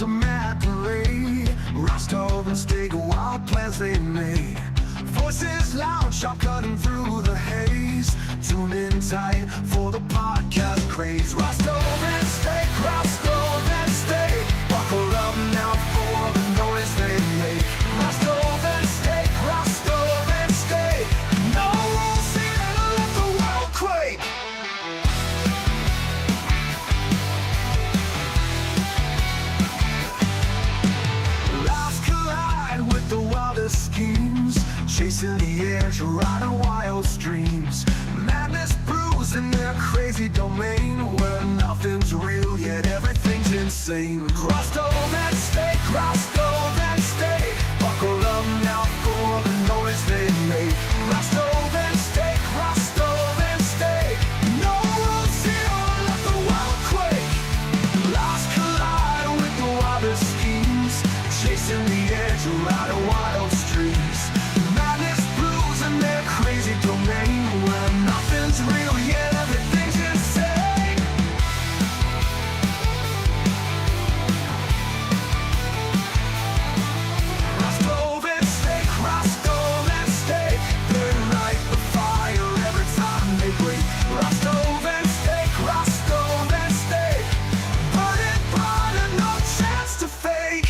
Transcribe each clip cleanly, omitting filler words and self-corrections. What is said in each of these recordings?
a mad parade. Rust over steak, wild plans they made. Voices loud, sharp cutting through the haze. Tune in tight for the podcast craze. Rust over steak, rust over steak. Buckle up now for the noise they make. Rust over steak, rust over steak. No rules here, let the world quake. Lives collide with the wildest schemes, chasing the edge, riding wild streams. Madness brews in their crazy domain, where nothing's real yet everything's insane. Rust over steak, rust over steak. Buckle up now for the noise they make. Rust over steak, rust over steak. No rules here, let the world quake. Lives collide with the wildest schemes, chasing the edge, riding wild streams. Madness brews in their crazy domain, where nothing's real yet everything's insane. Rust over steak, rust over steak. They light the fire every time they break. Rust over steak, rust over steak. Burn it bright and no chance to fake.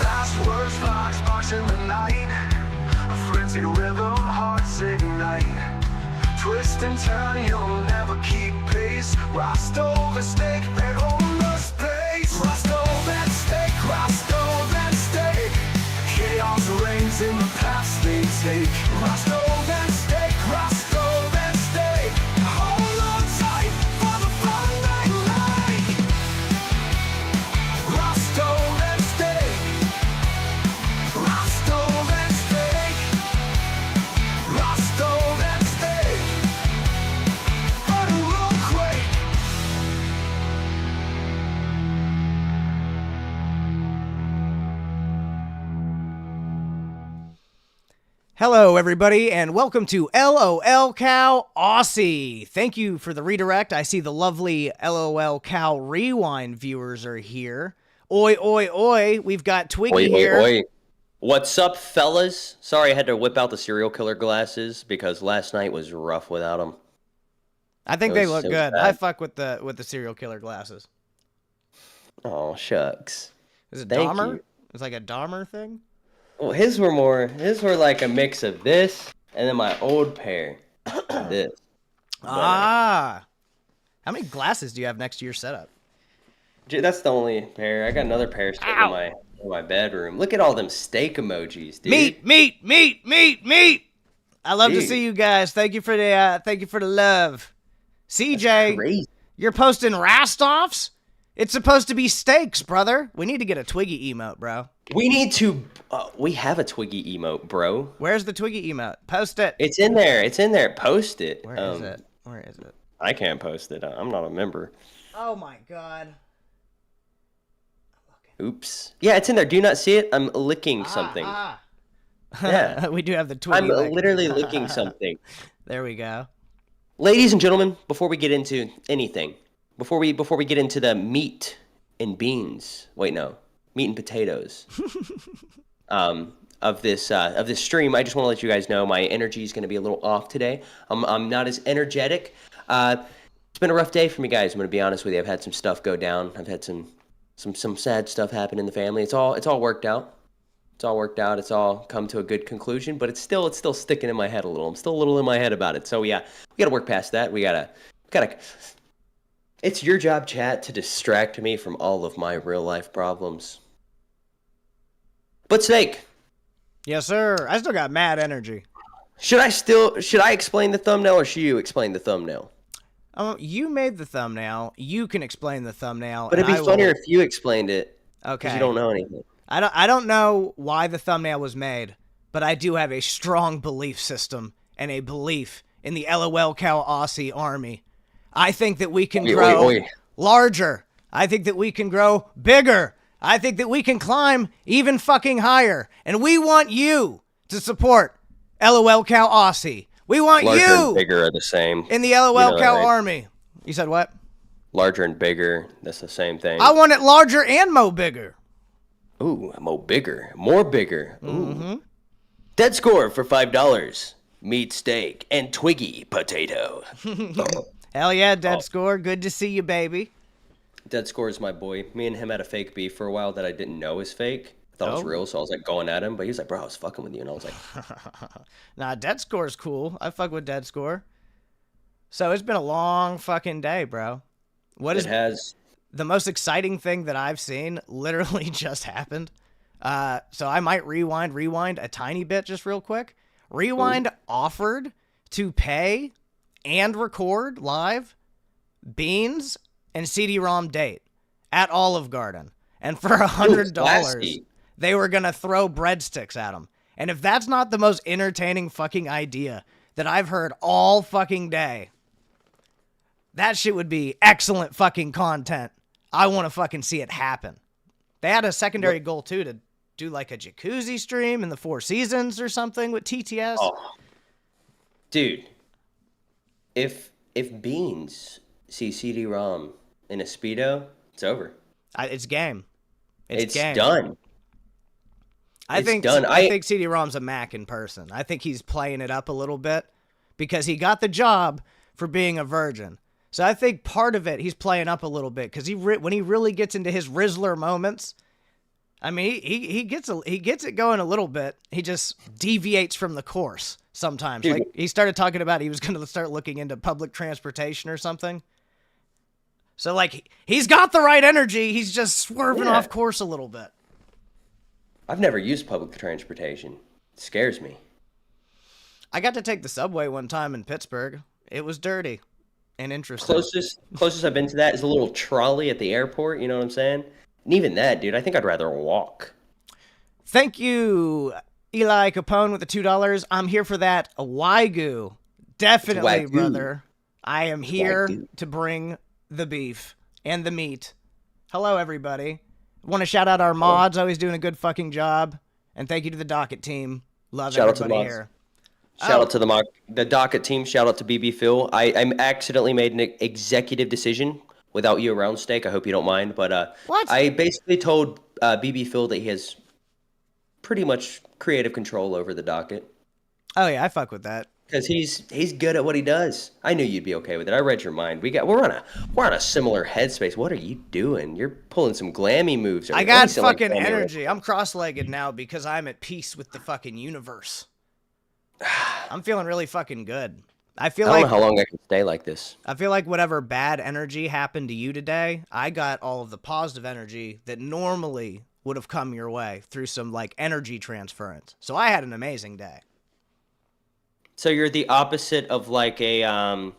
Fast words fly, sparks in the night. A frenzied rhythm, hearts ignite. Twist and turn, you'll never keep pace. Rust over steak, they hold the space. Rust over steak, rust over steak. Chaos reigns in the paths they take. Rust over steak, rust over steak. Hold on tight for the fun they like. Rust over steak, rust over steak, rust over steak. But it will quake. Hello, everybody, and welcome to Lolcow Aussy. Thank you for the redirect. I see the lovely Lolcow Rewind viewers are here. Oi, oi, oi. We've got Twiggy here. Oi. What's up, fellas? Sorry I had to whip out the serial killer glasses because last night was rough without them. I think It they was- look it was good. bad. I fuck with the serial killer glasses. Oh, shucks. Is it Thank Dahmer? you. It's like a Dahmer thing? Well, his were like a mix of this and then my old pair. This. Ah. How many glasses do you have next to your setup? That's the only pair. I got another pair sitting in my bedroom. Look at all them steak emojis, dude. Meat. I love to Dude. see you guys. Thank you for the love. CJ, Crazy. you're posting Rastoffs? It's supposed to be steaks, brother. We need to get a Twiggy emote, bro. We need to. We have a Twiggy emote, bro. Where's the Twiggy emote? Post it. It's in there. It's in there. Post it. Where is it? Where is it? I can't post it. I'm not a member. Oh my god. Oops. Yeah, it's in there. Do you not see it? I'm licking something. Yeah. We do have the Twiggy. I'm lick. literally licking something. There we go. Ladies and gentlemen, before we get into anything, before we get into the meat and beans, wait, no, meat and potatoes, of this stream, I just want to let you guys know my energy is going to be a little off today. I'm not as energetic. It's been a rough day for me, guys. I'm going to be honest with you. I've had some stuff go down. I've had some sad stuff happen in the family. It's all worked out. It's all worked out. It's all come to a good conclusion, but it's still sticking in my head a little. I'm still a little in my head about it. So yeah, we got to work past that. We gotta. It's your job, chat, to distract me from all of my real life problems. But Snake, Yes, sir. I still got mad energy. should I explain the thumbnail or should you explain the thumbnail? You made the thumbnail. You can explain the thumbnail. But it'd and be I funnier will- if you explained it. Okay. Because you don't know anything. I don't know why the thumbnail was made, but I do have a strong belief system and a belief in the Lolcow Aussy army. I think that we can grow larger. I think that we can grow bigger. I think that we can climb even fucking higher. And we want you to support Lolcow Aussy. We want Larger you and bigger are the same. in the know Lolcow that, right? army. You said what? Larger and bigger. That's the same thing. I want it larger and mo bigger. Ooh, more bigger. More bigger. Ooh. Dead score for $5. Meat steak and Twiggy potato. Hell yeah, Dead Score. Good to see you, baby. Dead score is my boy. Me and him had a fake beef for a while that I didn't know was fake. I thought it was real, so I was like going at him. But he was like, bro, I was fucking with you. And I was like, nah, Dead Score's cool. I fuck with Dead Score. So it's been a long fucking day, bro. What is the most exciting thing that I've seen literally just happened? So I might rewind a tiny bit just real quick. Rewind offered to pay and record live Beans and CD-ROM date at Olive Garden. And for $100, they were going to throw breadsticks at him. And if that's not the most entertaining fucking idea that I've heard all fucking day, that shit would be excellent fucking content. I want to fucking see it happen. They had a secondary goal, too, to do like a jacuzzi stream in the Four Seasons or something with TTS. oh. Dude, if Beans see CD-ROM in a Speedo, it's over. It's game. It's game. done. I think CD-ROM's a Mac in person. I think he's playing it up a little bit because he got the job for being a virgin. So I think part of it he's playing up a little bit because when he really gets into his Rizzler moments, I mean he gets it going a little bit. He just deviates from the course sometimes. Dude. Like he started talking about he was going to start looking into public transportation or something. So like he's got the right energy. He's just swerving off course a little bit. I've never used public transportation. It scares me. I got to take the subway one time in Pittsburgh. It was dirty and interesting. Closest I've been to that is a little trolley at the airport. You know what I'm saying? And even that, dude, I think I'd rather walk. Thank you, Eli Capone with the $2. I'm here for that. A Wagyu. Definitely, brother. I am here to bring the beef and the meat. Hello, everybody. Want to shout out our mods, always doing a good fucking job. And thank you to the Docket team. Love everybody here. Shout out to the Docket team. Shout out to BB Phil. I accidentally made an executive decision without you around, Steak. I hope you don't mind. But what? I basically told BB Phil that he has pretty much creative control over the Docket. Oh, yeah, I fuck with that. Because he's good at what he does. I knew you'd be okay with it. I read your mind. We're on a similar headspace. What are you doing? You're pulling some glammy moves. I got fucking energy. I'm cross-legged now because I'm at peace with the fucking universe. I'm feeling really fucking good. I don't know how long I can stay like this. I feel like whatever bad energy happened to you today, I got all of the positive energy that normally would have come your way through some like energy transference. So I had an amazing day. So you're the opposite of like a,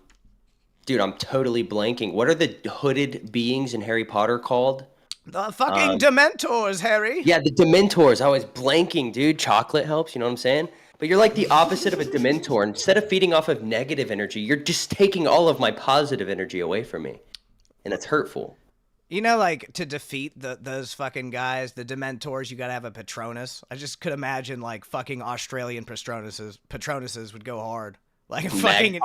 dude, I'm totally blanking. What are the hooded beings in Harry Potter called? The fucking Dementors, Harry. Yeah, the Dementors. I was blanking, dude. Chocolate helps, you know what I'm saying? But you're like the opposite of a Dementor. Instead of feeding off of negative energy, you're just taking all of my positive energy away from me. And it's hurtful. You know, like, to defeat those fucking guys, the Dementors, you gotta have a Patronus. I just could imagine, like, fucking Australian Patronuses would go hard. Like, fucking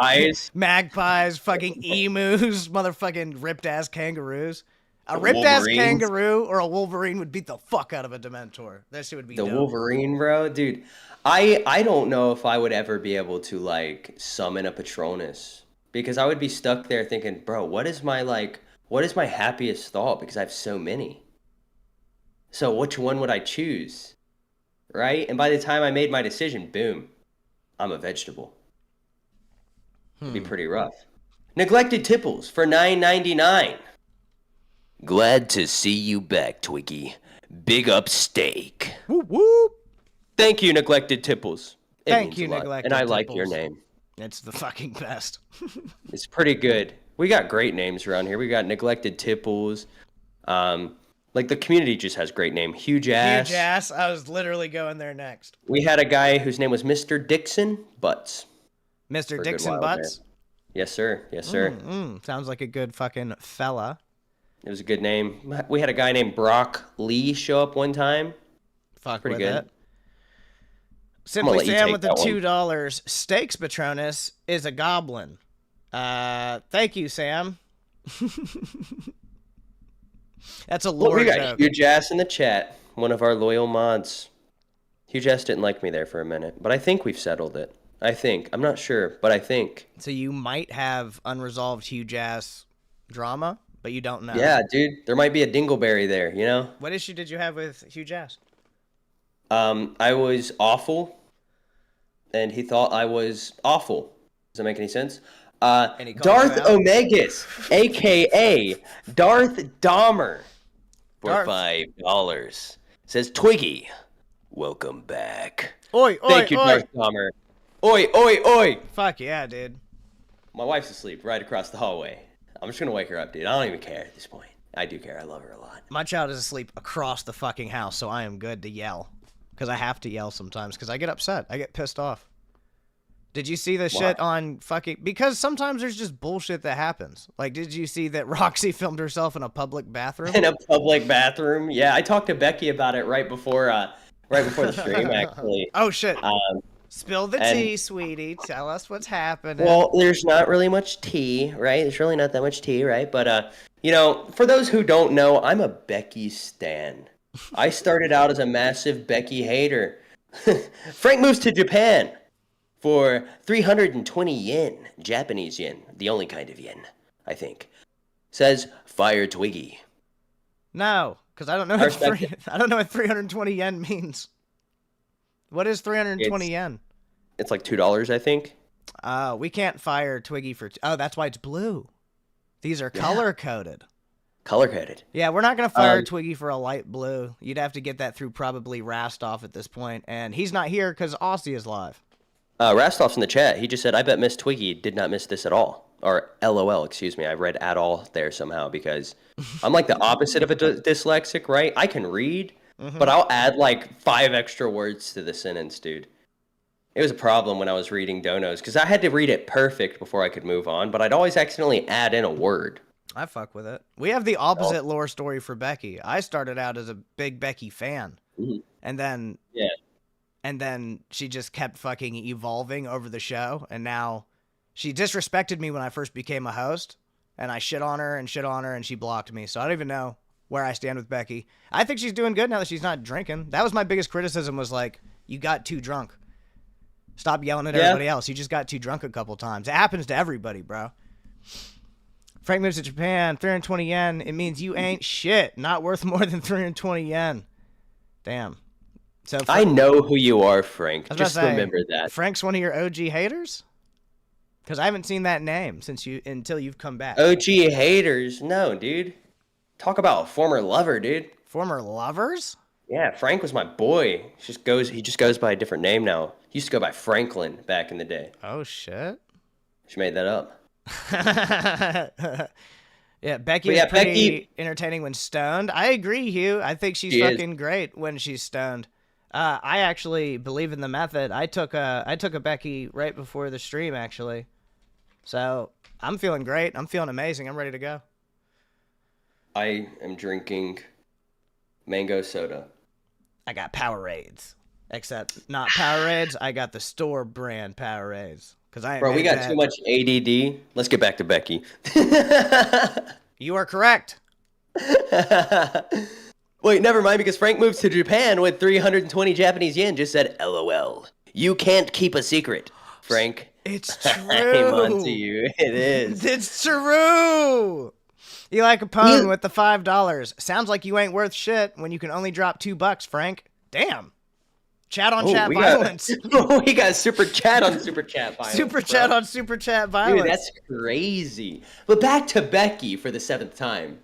magpies, fucking emus, motherfucking ripped-ass kangaroos. A ripped-ass kangaroo or a Wolverine would beat the fuck out of a Dementor. That shit would be dope. The Wolverine, bro? Dude, I don't know if I would ever be able to, like, summon a Patronus. Because I would be stuck there thinking, bro, what is my happiest thought? Because I have so many. So which one would I choose? Right? And by the time I made my decision, boom, I'm a vegetable. It'd be pretty rough. Neglected Tipples for $9.99. Glad to see you back, Twiggy. Big up steak. Whoop whoop. Thank you, Neglected Tipples. Thank you, Neglected Tipples. And I Tipples. like your name. It's the fucking best. It's pretty good. We got great names around here. We got Neglected Tipples. Like the community just has great name. Huge Ass. Huge Ass. I was literally going there next. We had a guy whose name was Mr. Dixon Butts. Mr. Dixon Butts? There. Yes, sir. Yes, sir. Sounds like a good fucking fella. It was a good name. We had a guy named Brock Lee show up one time. Fuck pretty with good. it. Simply Sam with the $2. Steaks Patronus is a goblin. Thank you, Sam. That's a Well, lore we got joke. Huge Ass in the chat, one of our loyal mods. Huge Ass didn't like me there for a minute, but I think we've settled it. I think. I'm not sure, but I think. So you might have unresolved huge ass drama, but you don't know. Yeah, dude, there might be a dingleberry there, you know? What issue did you have with huge ass? I was awful, and he thought I was awful. Does that make any sense? And he called Darth you out? Omegas, a.k.a. Darth Dahmer, for Darth. $5, says, Twiggy, welcome back. Oi, oi, Thank you, oi. Darth Dahmer. Oi, oi, oi. Fuck yeah, dude. My wife's asleep right across the hallway. I'm just going to wake her up, dude. I don't even care at this point. I do care. I love her a lot. My child is asleep across the fucking house, so I am good to yell. Because I have to yell sometimes, because I get upset. I get pissed off. Did you see the shit on fucking... Because sometimes there's just bullshit that happens. Like, did you see that Roxy filmed herself in a public bathroom? In a public bathroom? Yeah, I talked to Becky about it right before the stream, actually. Oh, shit. Spill the tea, sweetie. Tell us what's happening. Well, there's not really much tea, right? There's really not that much tea, right? But, for those who don't know, I'm a Becky stan. I started out as a massive Becky hater. Frank moves to Japan for 320 yen, Japanese yen, the only kind of yen, I think. Says, fire Twiggy. No, because I don't know I don't know what 320 yen means. What is 320 yen? It's like $2, I think. We can't fire Twiggy for... Oh, that's why it's blue. These are color-coded. Color-coded. Yeah, we're not going to fire Twiggy for a light blue. You'd have to get that through probably Rastoff at this point, and he's not here because Aussy is live. Rastoff's in the chat. He just said, I bet Miss Twiggy did not miss this at all. Or LOL, excuse me. I read at all there somehow because I'm like the opposite of a dyslexic, right? I can read, but I'll add like 5 extra words to the sentence, dude. It was a problem when I was reading Donos because I had to read it perfect before I could move on, but I'd always accidentally add in a word. I fuck with it. We have the opposite lore story for Becky. I started out as a big Becky fan, and then she just kept fucking evolving over the show, and now she disrespected me when I first became a host, and I shit on her, and she blocked me, so I don't even know where I stand with Becky. I think she's doing good now that she's not drinking. That was my biggest criticism, was like, you got too drunk. Stop yelling at everybody else. You just got too drunk a couple times. It happens to everybody, bro. Frank moves to Japan, 320 yen. It means you ain't shit. Not worth more than 320 yen. Damn. So I know who you are, Frank. Just say, remember that. Frank's one of your OG haters? Because I haven't seen that name until you've come back. OG haters? No, dude. Talk about a former lover, dude. Former lovers? Yeah, Frank was my boy. He just goes by a different name now. He used to go by Franklin back in the day. Oh, shit. She made that up. Yeah, Becky is pretty entertaining when stoned. I agree, Hugh. I think she's fucking great when she's stoned. I actually believe in the method. I took a Becky right before the stream, actually. So I'm feeling great. I'm feeling amazing. I'm ready to go. I am drinking mango soda. I got Powerades. Except not Powerades. I got the store brand Powerades. Bro, we got too much ADD. Let's get back to Becky. You are correct. Wait, never mind, because Frank moves to Japan with 320 Japanese yen. Just said, LOL. You can't keep a secret, Frank. It's true. I'm on to you. It is. It's true. You like Capone with the $5. Sounds like you ain't worth shit when you can only drop $2, Frank. Damn. Chat on chat violence. We got super chat on super chat violence. Super chat on super chat violence. Dude, that's crazy. But back to Becky for the 7th time.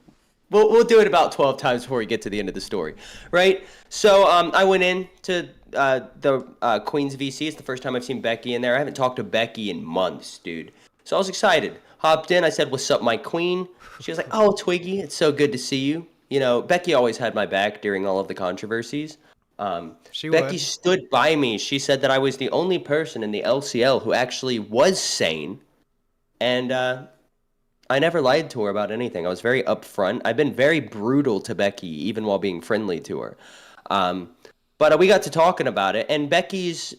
We'll do it about 12 times before we get to the end of the story, right? So I went in to the Queen's VC. It's the first time I've seen Becky in there. I haven't talked to Becky in months, dude. So I was excited. Hopped in. I said, "What's up, my queen?" She was like, "Oh, Twiggy, it's so good to see you." You know, Becky always had my back during all of the controversies. Becky stood by me. She said that I was the only person in the LCL who actually was sane. And I never lied to her about anything. I was very upfront. I've been very brutal to Becky, even while being friendly to her. But we got to talking about it. And Becky's,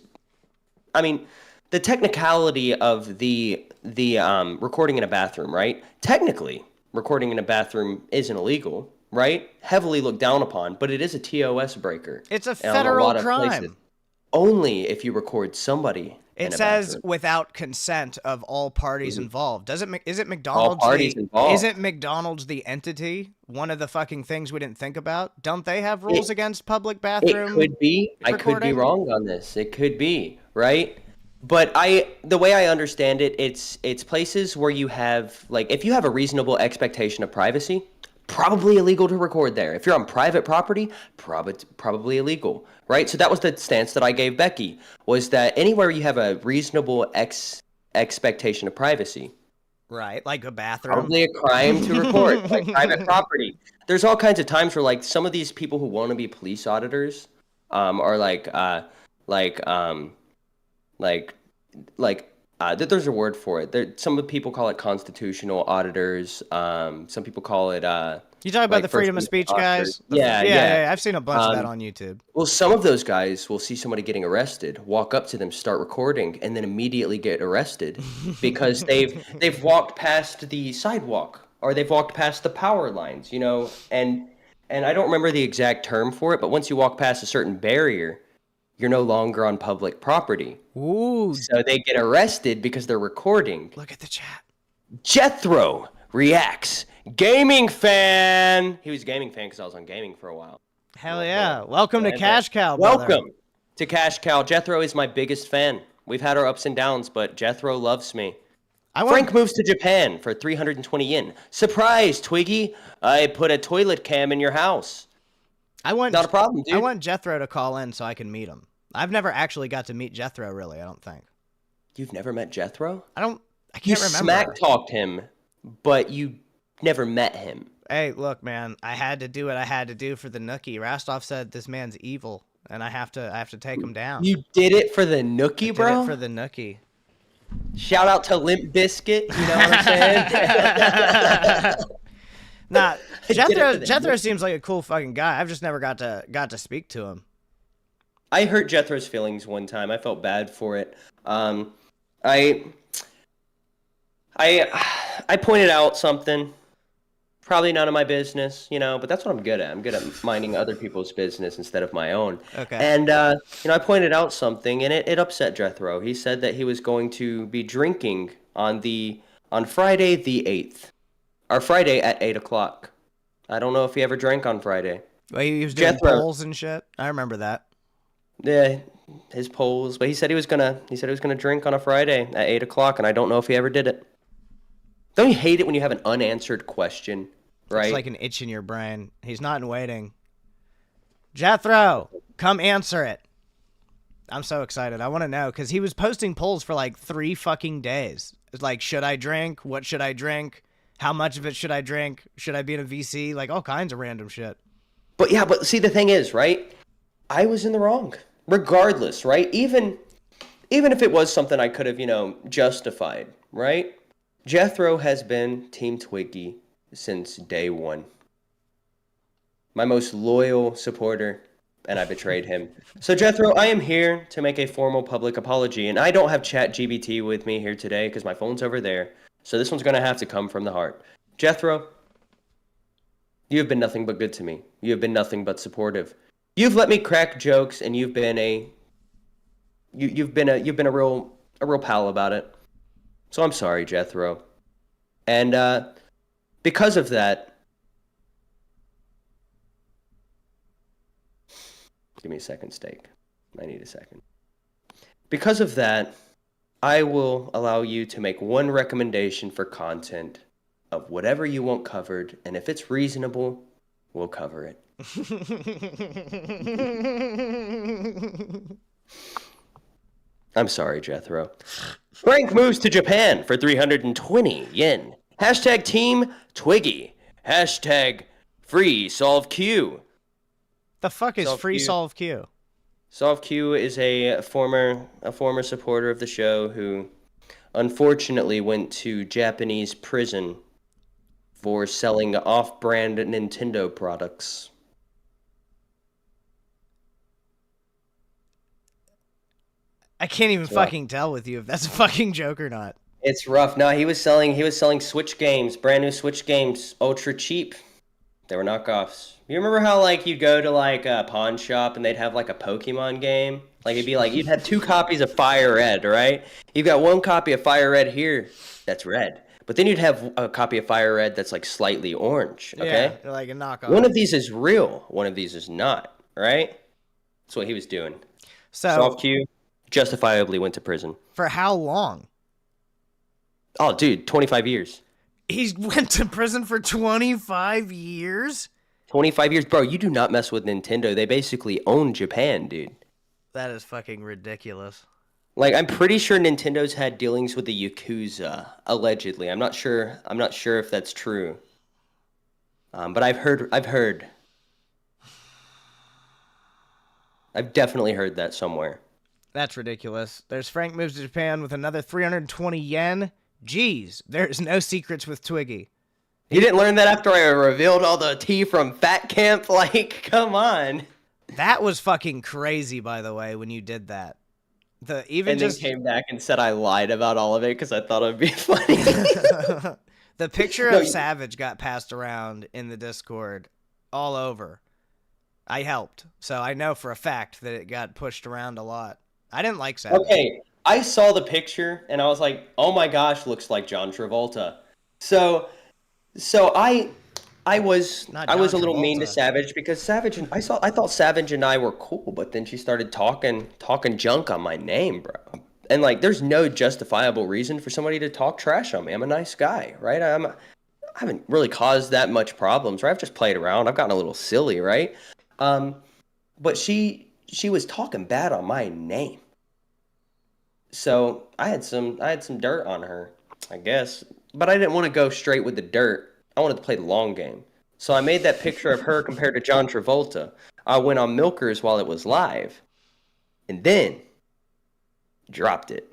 I mean, the technicality of the recording in a bathroom, right? Technically, recording in a bathroom isn't illegal, right? Heavily looked down upon, but it is a TOS breaker. It's a federal crime. Only if you record somebody It in a says bathroom. without consent of all parties involved. Is it McDonald's? All parties involved. Isn't McDonald's the entity? One of the fucking things we didn't think about. Don't they have rules against public bathroom? It could be. I could be wrong on this. It could be, right? But the way I understand it, it's places where you have, like, if you have a reasonable expectation of privacy, probably illegal to record there. If you're on private property, probably illegal, right? So that was the stance that I gave Becky, was that anywhere you have a reasonable expectation of privacy, right, like a bathroom, probably a crime to record, like private property. There's all kinds of times where, like, some of these people who want to be police auditors, are there's a word for it. Some people call it constitutional auditors. Some people call it. You talking about the freedom of speech guys? Yeah. I've seen a bunch of that on YouTube. Well, some of those guys will see somebody getting arrested, walk up to them, start recording, and then immediately get arrested because they've walked past the sidewalk or they've walked past the power lines, you know. And I don't remember the exact term for it, but once you walk past a certain barrier, you're no longer on public property. Ooh. So they get arrested because they're recording. Look at the chat. Jethro reacts. Gaming fan. He was a gaming fan because I was on gaming for a while. Hell yeah. Welcome to Cash Cow, brother. Welcome to Cash Cow. Jethro is my biggest fan. We've had our ups and downs, but Jethro loves me. Frank moves to Japan for 320 yen. Surprise, Twiggy. I put a toilet cam in your house. Not a problem, dude. I want Jethro to call in so I can meet him. I've never actually got to meet Jethro, really, I don't think. You've never met Jethro? I can't remember. You smack-talked him, but you never met him. Hey, look, man, I had to do what I had to do for the Nookie. Rastov said this man's evil, and I have to take him down. You did it for the Nookie, bro? Did it for the Nookie. Shout out to Limp Bizkit, you know what I'm saying? Nah, Jethro seems like a cool fucking guy. I've just never got to speak to him. I hurt Jethro's feelings one time. I felt bad for it. I pointed out something. Probably none of my business, you know, but that's what I'm good at. I'm good at minding other people's business instead of my own. Okay. And, I pointed out something, and it upset Jethro. He said that he was going to be drinking on Friday the 8th. Or Friday at 8 o'clock. I don't know if he ever drank on Friday. Well, he was doing polls and shit. I remember that. Yeah, his polls. But he said he was gonna drink on a Friday at 8 o'clock, and I don't know if he ever did it. Don't you hate it when you have an unanswered question, right? It's like an itch in your brain. He's not in waiting. Jethro, come answer it. I'm so excited. I want to know, because he was posting polls for like 3 fucking days. It's like, should I drink? What should I drink? How much of it should I drink? Should I be in a VC? Like, all kinds of random shit. But see, the thing is, right? I was in the wrong. Regardless, right? Even if it was something I could have, justified, right? Jethro has been Team Twiggy since day one. My most loyal supporter, and I betrayed him. So, Jethro, I am here to make a formal public apology, and I don't have ChatGPT with me here today because my phone's over there. So this one's going to have to come from the heart. Jethro, you have been nothing but good to me. You have been nothing but supportive. You've let me crack jokes, and you've been a real pal about it. So I'm sorry, Jethro. And because of that, give me a second, Steak. I need a second. Because of that, I will allow you to make one recommendation for content of whatever you want covered, and if it's reasonable, we'll cover it. I'm sorry, Jethro. Frank moves to Japan for 320 yen. Hashtag Team Twiggy. Hashtag Free Solve Q. The fuck is Free Solve Q? Solve Q is a former supporter of the show who unfortunately went to Japanese prison for selling off-brand Nintendo products. I can't even fucking tell with you if that's a fucking joke or not. It's rough. No, he was selling Switch games, brand new Switch games, ultra cheap. They were knockoffs. You remember how like you'd go to like a pawn shop and they'd have like a Pokemon game? Like it'd be like you'd have two copies of Fire Red, right? You've got one copy of Fire Red here that's red. But then you'd have a copy of Fire Red that's like slightly orange, okay? Yeah, like a knockoff. One of these is real, one of these is not, right? That's what he was doing. So Soft Q justifiably went to prison. for how long? Oh, dude, 25 years. He went to prison for 25 years? 25 years, bro. You do not mess with Nintendo. They basically own Japan, dude. That is fucking ridiculous. Like, I'm pretty sure Nintendo's had dealings with the Yakuza, allegedly. I'm not sure if that's true. But I've definitely heard that somewhere. That's ridiculous. There's Frank moves to Japan with another 320 yen. Jeez, there's no secrets with Twiggy. He didn't learn that after I revealed all the tea from Fat Camp? Like, come on. That was fucking crazy, by the way, when you did that. Then came back and said I lied about all of it because I thought it would be funny. The picture of Savage got passed around in the Discord all over. I helped, so I know for a fact that it got pushed around a lot. I didn't like Savage. Okay, I saw the picture and I was like, "Oh my gosh, looks like John Travolta." So I was a little mean to Savage because I thought Savage and I were cool, but then she started talking junk on my name, bro. And like, there's no justifiable reason for somebody to talk trash on me. I'm a nice guy, right? I haven't really caused that much problems, right? I've just played around. I've gotten a little silly, right? But she was talking bad on my name. So I had some dirt on her, I guess. But I didn't want to go straight with the dirt. I wanted to play the long game. So I made that picture of her compared to John Travolta. I went on Milkers while it was live. And then dropped it.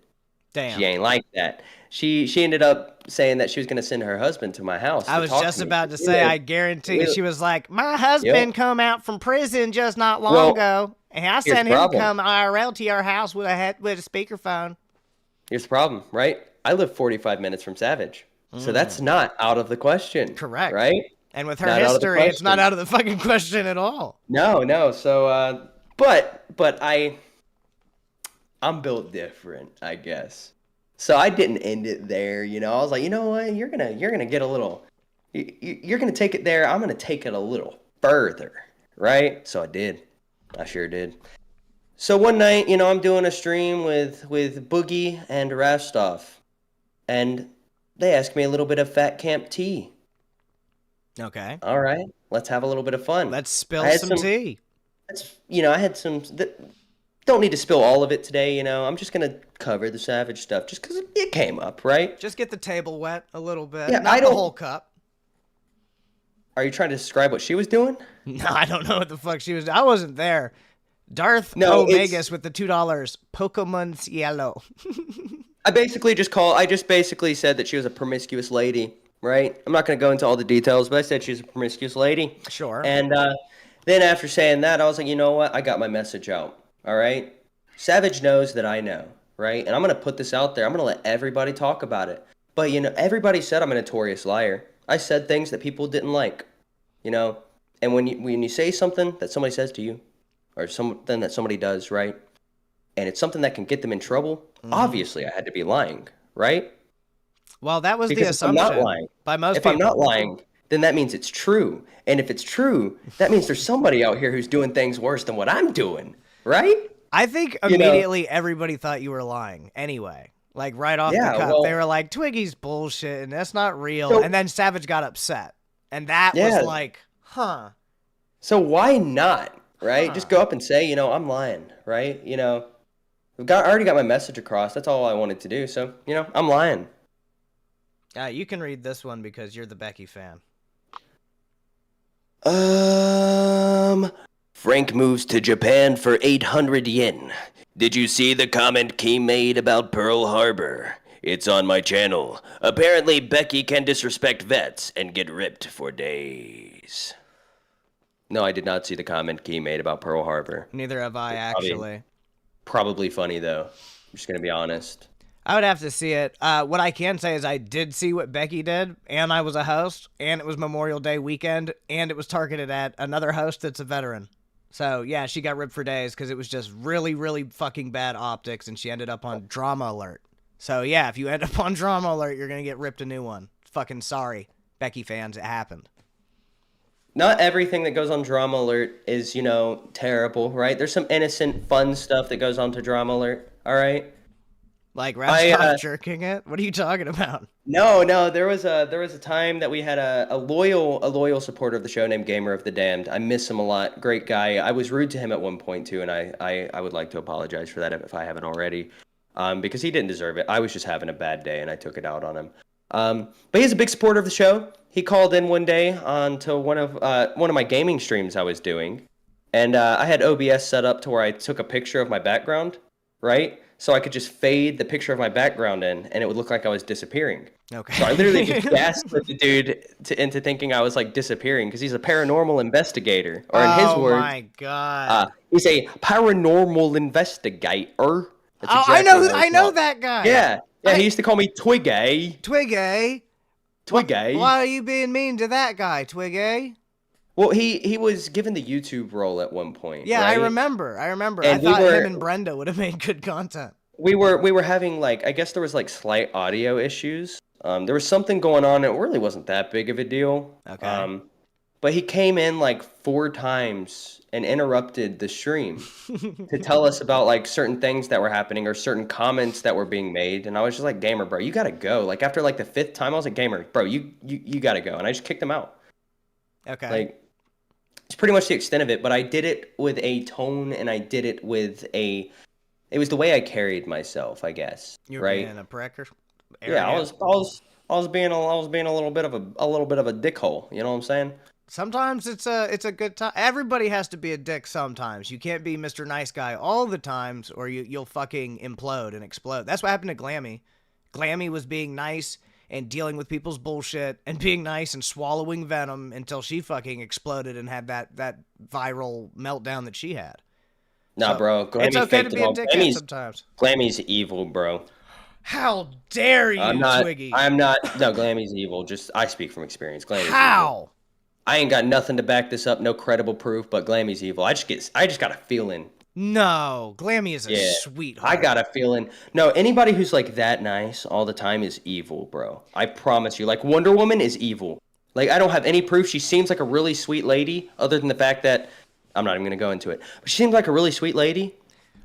Damn. She ain't like that. She ended up saying that she was going to send her husband to my house. I was just about to say, I guarantee she was like, my husband come out from prison just not long ago, and I sent him to come IRL to your house with a speakerphone. Here's the problem, right? I live 45 minutes from Savage, so that's not out of the question. Correct. Right? And with her history, it's not out of the fucking question at all. No. So, but I'm built different, I guess. So I didn't end it there, you know. I was like, you know what? You're gonna get a little. You're gonna take it there. I'm gonna take it a little further, right? So I did. I sure did. So one night, you know, I'm doing a stream with Boogie and Rastov, and they asked me a little bit of Fat Camp tea. Okay. All right, let's have a little bit of fun. Let's spill some tea. I had some. Don't need to spill all of it today, you know. I'm just gonna cover the Savage stuff just because it came up, right? Just get the table wet a little bit. Yeah, not the whole cup. Are you trying to describe what she was doing? No, I don't know what the fuck she was doing. I wasn't there. Darth Omegas with the $2. Pokemon Cielo. I just basically said that she was a promiscuous lady, right? I'm not gonna go into all the details, but I said she was a promiscuous lady. Sure. And then after saying that, I was like, you know what? I got my message out. All right? Savage knows that I know, right? And I'm going to put this out there. I'm going to let everybody talk about it. But, you know, everybody said I'm a notorious liar. I said things that people didn't like, you know? And when you say something that somebody says to you or something that somebody does, right? And it's something that can get them in trouble, obviously I had to be lying, right? Well, that was because the assumption I'm not lying. by most people. If I'm not lying, then that means it's true. And if it's true, that means there's somebody out here who's doing things worse than what I'm doing. Right? I think immediately everybody thought you were lying anyway. Like right off the cuff. They were like, Twiggy's bullshit and that's not real. And then Savage got upset. And that was like, huh. So why not? Right? Just go up and say, you know, I'm lying. Right? You know, I already got my message across. That's all I wanted to do. So, you know, I'm lying. You can read this one because you're the Becky fan. Frank moves to Japan for 800 yen. Did you see the comment Key made about Pearl Harbor? It's on my channel. Apparently, Becky can disrespect vets and get ripped for days. No, I did not see the comment Key made about Pearl Harbor. Neither have I, actually. Probably funny, though. I'm just going to be honest. I would have to see it. What I can say is I did see what Becky did, and I was a host, and it was Memorial Day weekend, and it was targeted at another host that's a veteran. So, yeah, she got ripped for days because it was just really, really fucking bad optics, and she ended up on Drama Alert. So, yeah, if you end up on Drama Alert, you're going to get ripped a new one. Fucking sorry, Becky fans, it happened. Not everything that goes on Drama Alert is, terrible, right? There's some innocent, fun stuff that goes on to Drama Alert, all right? Like Rap jerking it? What are you talking about? No, there was a time that we had a loyal supporter of the show named Gamer of the Damned. I miss him a lot. Great guy. I was rude to him at one point too, and I would like to apologize for that if I haven't already. Because he didn't deserve it. I was just having a bad day and I took it out on him. But he's a big supporter of the show. He called in one day onto one of my gaming streams I was doing, and I had OBS set up to where I took a picture of my background, right? So I could just fade the picture of my background in, and it would look like I was disappearing. Okay. So I literally just gaslit the dude into thinking I was like disappearing because he's a paranormal investigator, or in his words, oh my god, he's a paranormal investigator. That's oh, exactly I know that guy. Yeah, he used to call me Twiggy. Twiggy. Twiggy. Why are you being mean to that guy, Twiggy? Well, he was given the YouTube role at one point. Yeah, right? I remember. And I thought him and Brenda would have made good content. We were having I guess there was slight audio issues. There was something going on. It really wasn't that big of a deal. Okay. But he came in 4 times and interrupted the stream to tell us about certain things that were happening or certain comments that were being made. And I was just like, Gamer, bro, you gotta go. After the 5th time, I was like, Gamer, bro, you gotta go. And I just kicked him out. Okay. It's pretty much the extent of it, but I did it with a tone, and I did it with it was the way I carried myself, I guess. You were right? being a pricker. Yeah, I was being a little bit of a dickhole. You know what I'm saying? Sometimes it's a good time. Everybody has to be a dick sometimes. You can't be Mr. Nice Guy all the times, or you'll fucking implode and explode. That's what happened to Glammy. Glammy was being nice and dealing with people's bullshit and being nice and swallowing venom until she fucking exploded and had that viral meltdown that she had. Nah, so, bro. Glammy it's okay to be a dickhead sometimes. Glammy's evil, bro. How dare you, Twiggy? I'm not. No, Glammy's evil. I speak from experience. Glammy's How? Evil. I ain't got nothing to back this up. No credible proof, but Glammy's evil. I just got a feeling. No, Glammy is a sweetheart. I got a feeling. No, anybody who's that nice all the time is evil, bro. I promise you. Wonder Woman is evil. I don't have any proof. She seems like a really sweet lady, other than the fact that I'm not even gonna go into it. But she seems like a really sweet lady.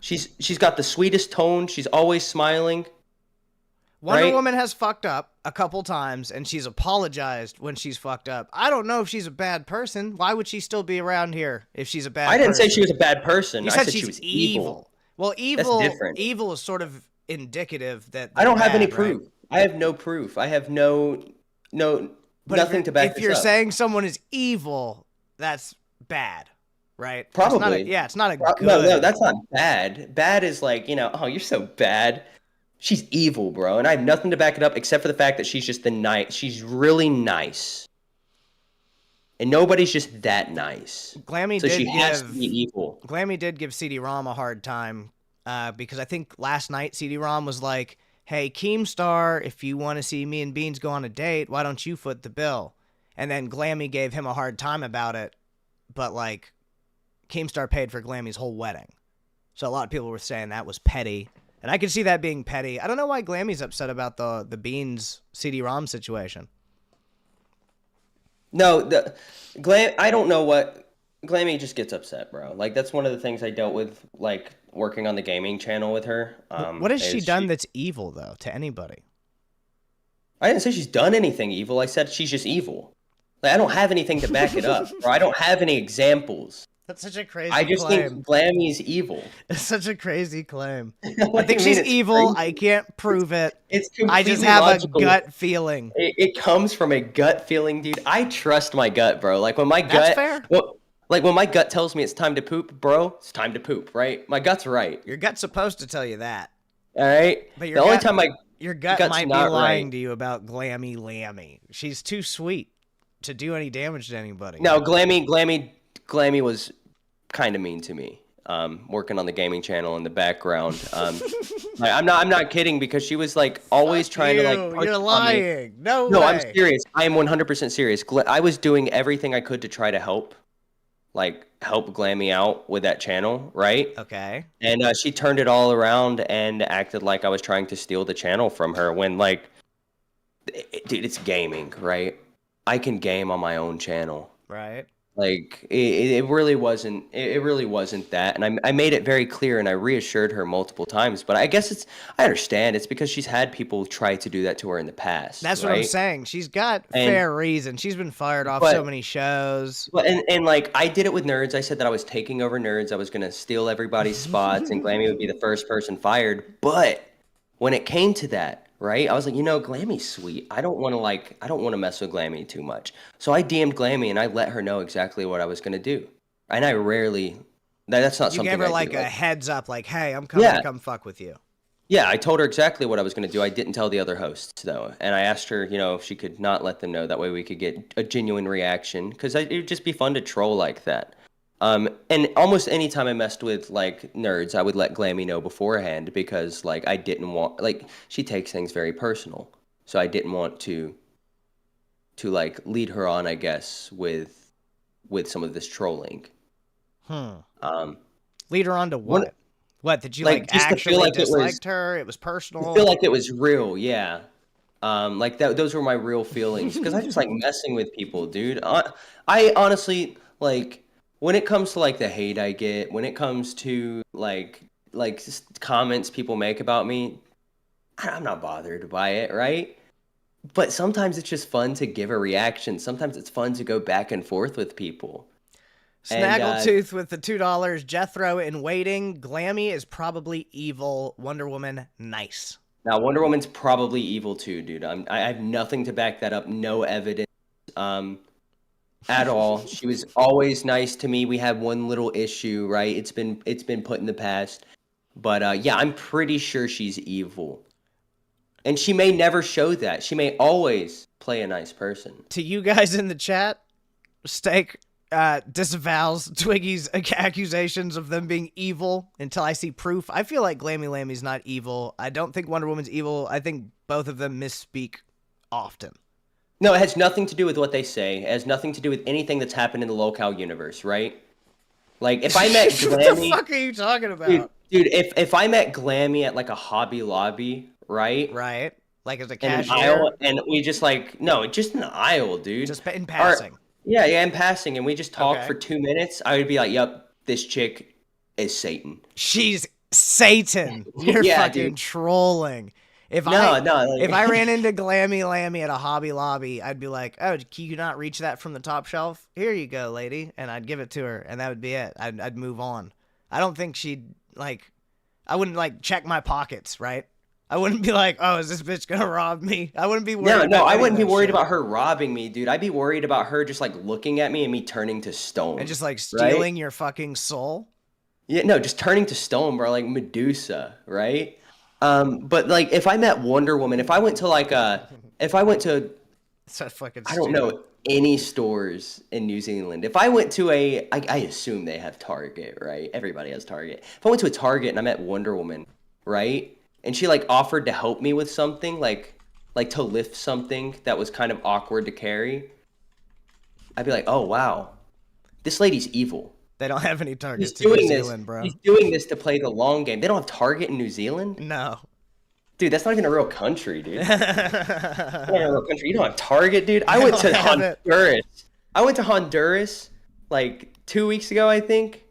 She's got the sweetest tone. She's always smiling. Wonder Woman has fucked up a couple times, and she's apologized when she's fucked up. I don't know if she's a bad person. Why would she still be around here if she's a bad person? I didn't say she was a bad person. You I said she was evil. Well, evil. That's different. Evil is sort of indicative that I don't have any right? proof. I have no proof. I have nothing to back this up. If you're saying someone is evil, that's bad, right? Probably. It's not a good. No, that's not bad. Bad is oh, you're so bad. She's evil, bro, and I have nothing to back it up except for the fact that she's just she's really nice. And nobody's just that nice. Glammy has to be evil. Glammy did give CD-ROM a hard time because I think last night CD-ROM was like, hey, Keemstar, if you want to see me and Beans go on a date, why don't you foot the bill? And then Glammy gave him a hard time about it, but Keemstar paid for Glammy's whole wedding. So a lot of people were saying that was petty. And I could see that being petty. I don't know why Glammy's upset about the Beans CD-ROM situation. No, I don't know what Glammy just gets upset, bro. That's one of the things I dealt with, working on the gaming channel with her. What has she done that's evil though to anybody? I didn't say she's done anything evil. I said she's just evil. I don't have anything to back it up, or I don't have any examples. That's such a crazy I just claim. think Glammy's evil. It's such a crazy claim. I think she's evil. Crazy. I can't prove it. It's I just have logical. A gut feeling. It comes from a gut feeling, dude. I trust my gut, bro. When my gut... That's fair. Well, when my gut tells me it's time to poop, bro, it's time to poop, right? My gut's right. Your gut's supposed to tell you that. All right? But your gut might be lying to you about Glammy Lambie. She's too sweet to do any damage to anybody. No, Glammy was kind of mean to me. working on the gaming channel in the background. I'm not kidding, because she was like always trying to like push You're on me. lying. No No, way. I'm serious. I am 100% serious. I was doing everything I could to try to help Glammy out with that channel, right? Okay. And she turned it all around and acted like I was trying to steal the channel from her when, like, dude, it's gaming, right? I can game on my own channel. Right. Like, it really wasn't. It really wasn't that, and I made it very clear, and I reassured her multiple times. But I guess I understand. It's because she's had people try to do that to her in the past. That's what I'm saying. She's got And- fair reason. She's been fired off so many shows. Well, and like I did it with Nerds. I said that I was taking over Nerds. I was gonna steal everybody's spots, and Glammy would be the first person fired. But when it came to that, right, I was like, Glammy's sweet. I don't want to mess with Glammy too much. So I DM'd Glammy and I let her know exactly what I was gonna do. And I rarely. That's not You something. gave her I like do. a heads up, like, "Hey, I'm coming to come fuck with you." Yeah, I told her exactly what I was going to do. I didn't tell the other hosts, though. And I asked her, if she could not let them know. That way we could get a genuine reaction. Because it would just be fun to troll like that. And almost any time I messed with, like, Nerds, I would let Glammy know beforehand. Because, like, I didn't want... Like, she takes things very personal. So I didn't want to like, lead her on, I guess, with some of this trolling. Lead her on to what? What, did you like just to actually feel like disliked her? It was personal. I feel like it was real, yeah. Like those were my real feelings, because I just like messing with people, dude. I honestly, like, when it comes to like the hate I get, when it comes to like just comments people make about me, I'm not bothered by it, right? But sometimes it's just fun to give a reaction. Sometimes it's fun to go back and forth with people. Snaggletooth with the $2. Jethro in waiting. Glammy is probably evil. Wonder Woman, nice. Now, Wonder Woman's probably evil too, dude. I have nothing to back that up. No evidence at all. She was always nice to me. We had one little issue, right? It's been put in the past. But yeah, I'm pretty sure she's evil. And she may never show that. She may always play a nice person. To you guys in the chat, Steak disavows Twiggy's accusations of them being evil until I see proof. I feel like Glammy Lambie's not evil. I don't think Wonder Woman's evil. I think both of them misspeak often. No, it has nothing to do with what they say. It has nothing to do with anything that's happened in the Lolcow universe, right? Like, if I met Glammy... What the fuck are you talking about? Dude, if I met Glammy at, like, a Hobby Lobby, right? Right. Like as a In an cashier? aisle, and we just, like... No, just an aisle, dude. Just in passing. Yeah, in passing, and we just talked for 2 minutes, I would be like, yep, this chick is Satan. She's Satan. You're fucking trolling. If I ran into Glammy Lambie at a Hobby Lobby, I'd be like, "Oh, can you not reach that from the top shelf? Here you go, lady," and I'd give it to her, and that would be it. I'd move on. I don't think she'd like. I wouldn't like check my pockets, right? I wouldn't be like, "Oh, is this bitch gonna rob me?" I wouldn't be worried. No, I wouldn't be worried about her robbing me, dude. I'd be worried about her just like looking at me and me turning to stone. And just like stealing your fucking soul. Yeah, no, just turning to stone, bro, like Medusa, right? But like if I met Wonder Woman, if I went to so fucking I don't know any stores in New Zealand. If I went to I assume they have Target, right? Everybody has Target. If I went to a Target and I met Wonder Woman, right? And she like offered to help me with something, like to lift something that was kind of awkward to carry, I'd be like, oh wow, this lady's evil. They don't have any Targets in New Zealand, bro. He's doing this to play the long game. They don't have Target in New Zealand? No. Dude, that's not even a real country, dude. That's not a real country. You don't have Target, dude. I went to Honduras. I went to Honduras like 2 weeks ago, I think.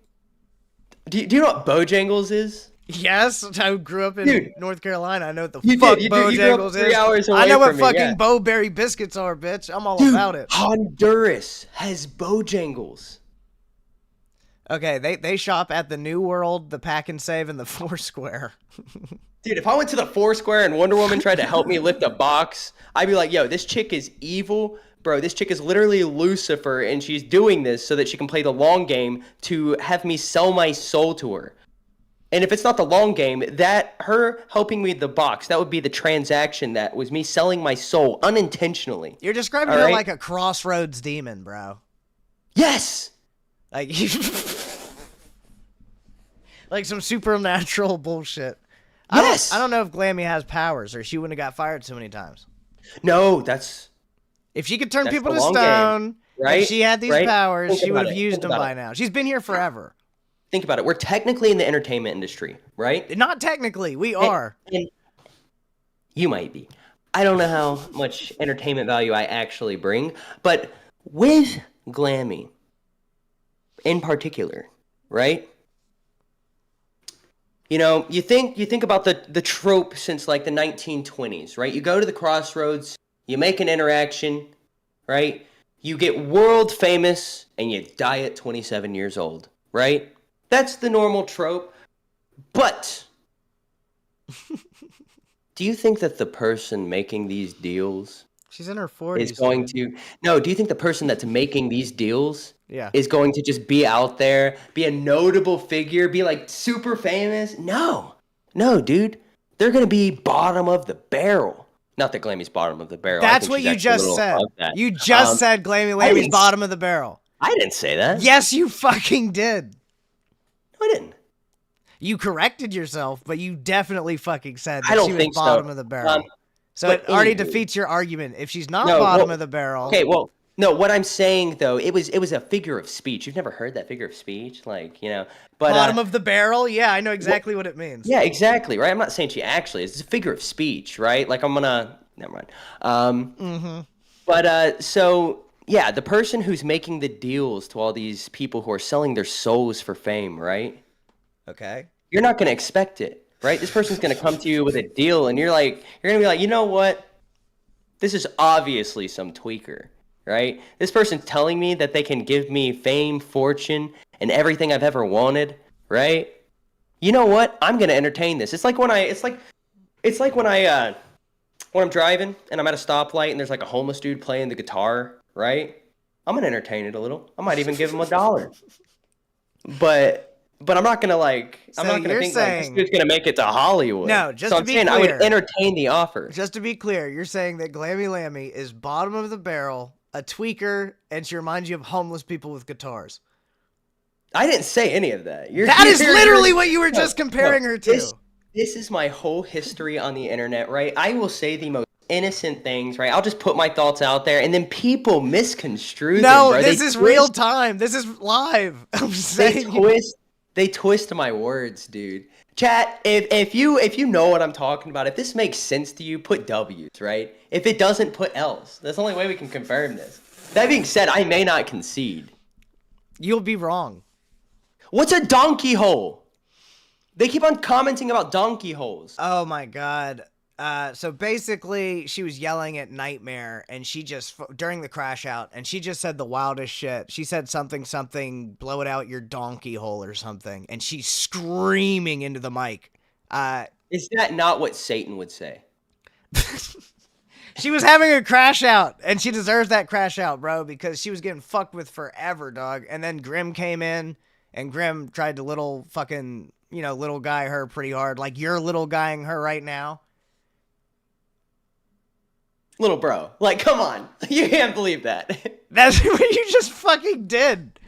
Do you know what Bojangles is? Yes, I grew up in North Carolina. I know what the you fuck did. Bojangles is. 3 hours away I know what from fucking Bowberry biscuits are, bitch. I'm all about it. Honduras has Bojangles. Okay, they shop at the New World, the Pack and Save, and the Foursquare. Dude, if I went to the Foursquare and Wonder Woman tried to help me lift a box, I'd be like, yo, this chick is evil. Bro, this chick is literally Lucifer, and she's doing this so that she can play the long game to have me sell my soul to her. And if it's not the long game, that her helping me with the box, that would be the transaction that was me selling my soul unintentionally. You're describing her like a crossroads demon, bro. Yes! Like, Like some supernatural bullshit. Yes. I don't know if Glammy has powers, or she wouldn't have got fired so many times. No, that's If she could turn people the to long stone, game, right? and she had these Right? powers, Think she would about have it. used Think them about by it. now. She's been here forever. Think about it. We're technically in the entertainment industry, right? Not technically, we are. And you might be. I don't know how much entertainment value I actually bring, but with Glammy in particular, right? You know, you think about the trope since like the 1920s, right? You go to the crossroads, you make an interaction, right? You get world famous and you die at 27 years old, right? That's the normal trope. But do you think that the person making these deals She's in her 40s. is going to no, do you think the person that's making these deals Yeah. is going to just be out there, be a notable figure, be like super famous? No, dude, they're gonna be bottom of the barrel. Not that Glammy's bottom of the barrel. That's what you just said. You just said Glammy Lambie's bottom of the barrel. I didn't say that. Yes, you fucking did. No, I didn't. You corrected yourself, but you definitely fucking said that I don't she was think so. bottom of the barrel. So but it already anywho. defeats your argument. If she's not No, bottom well, of the barrel, Okay, well, no, what I'm saying though, it was a figure of speech. You've never heard that figure of speech, like, you know, but bottom of the barrel, yeah, I know exactly what it means. yeah, exactly, right? I'm not saying she actually is. It's a figure of speech, right? Like never mind. But so yeah, the person who's making the deals to all these people who are selling their souls for fame, right? Okay. You're not going to expect it, right? This person's going to come to you with a deal and you're going to be like, you know what? This is obviously some tweaker, right? This person's telling me that they can give me fame, fortune, and everything I've ever wanted, right? You know what? I'm going to entertain this. It's like when I'm driving and I'm at a stoplight and there's like a homeless dude playing the guitar, right? I'm going to entertain it a little. I might even give him $1. But I'm not gonna I'm not gonna think like this dude's gonna make it to Hollywood. No, just so to I'm be saying clear, I would entertain the offer. Just to be clear, you're saying that Glammy Lambie is bottom of the barrel, a tweaker, and she reminds you of homeless people with guitars. I didn't say any of that. That is literally what you were just comparing her to. This is my whole history on the internet, right? I will say the most innocent things, right? I'll just put my thoughts out there, and then people misconstrue them. No, bro. this is real time. This is live. I'm saying They twist my words, dude. Chat, if you know what I'm talking about, if this makes sense to you, put W's, right? If it doesn't, put L's. That's the only way we can confirm this. That being said, I may not concede. You'll be wrong. What's a donkey hole? They keep on commenting about donkey holes. Oh my god. So basically, she was yelling at Nightmare, and she just, during the crash out, and she just said the wildest shit. She said something, blow it out your donkey hole or something, and she's screaming into the mic. Is that not what Satan would say? She was having a crash out, and she deserves that crash out, bro, because she was getting fucked with forever, dog. And then Grim came in, and Grim tried to little guy her pretty hard, like you're little guying her right now. Little bro. Like, come on. You can't believe that. That's what you just fucking did.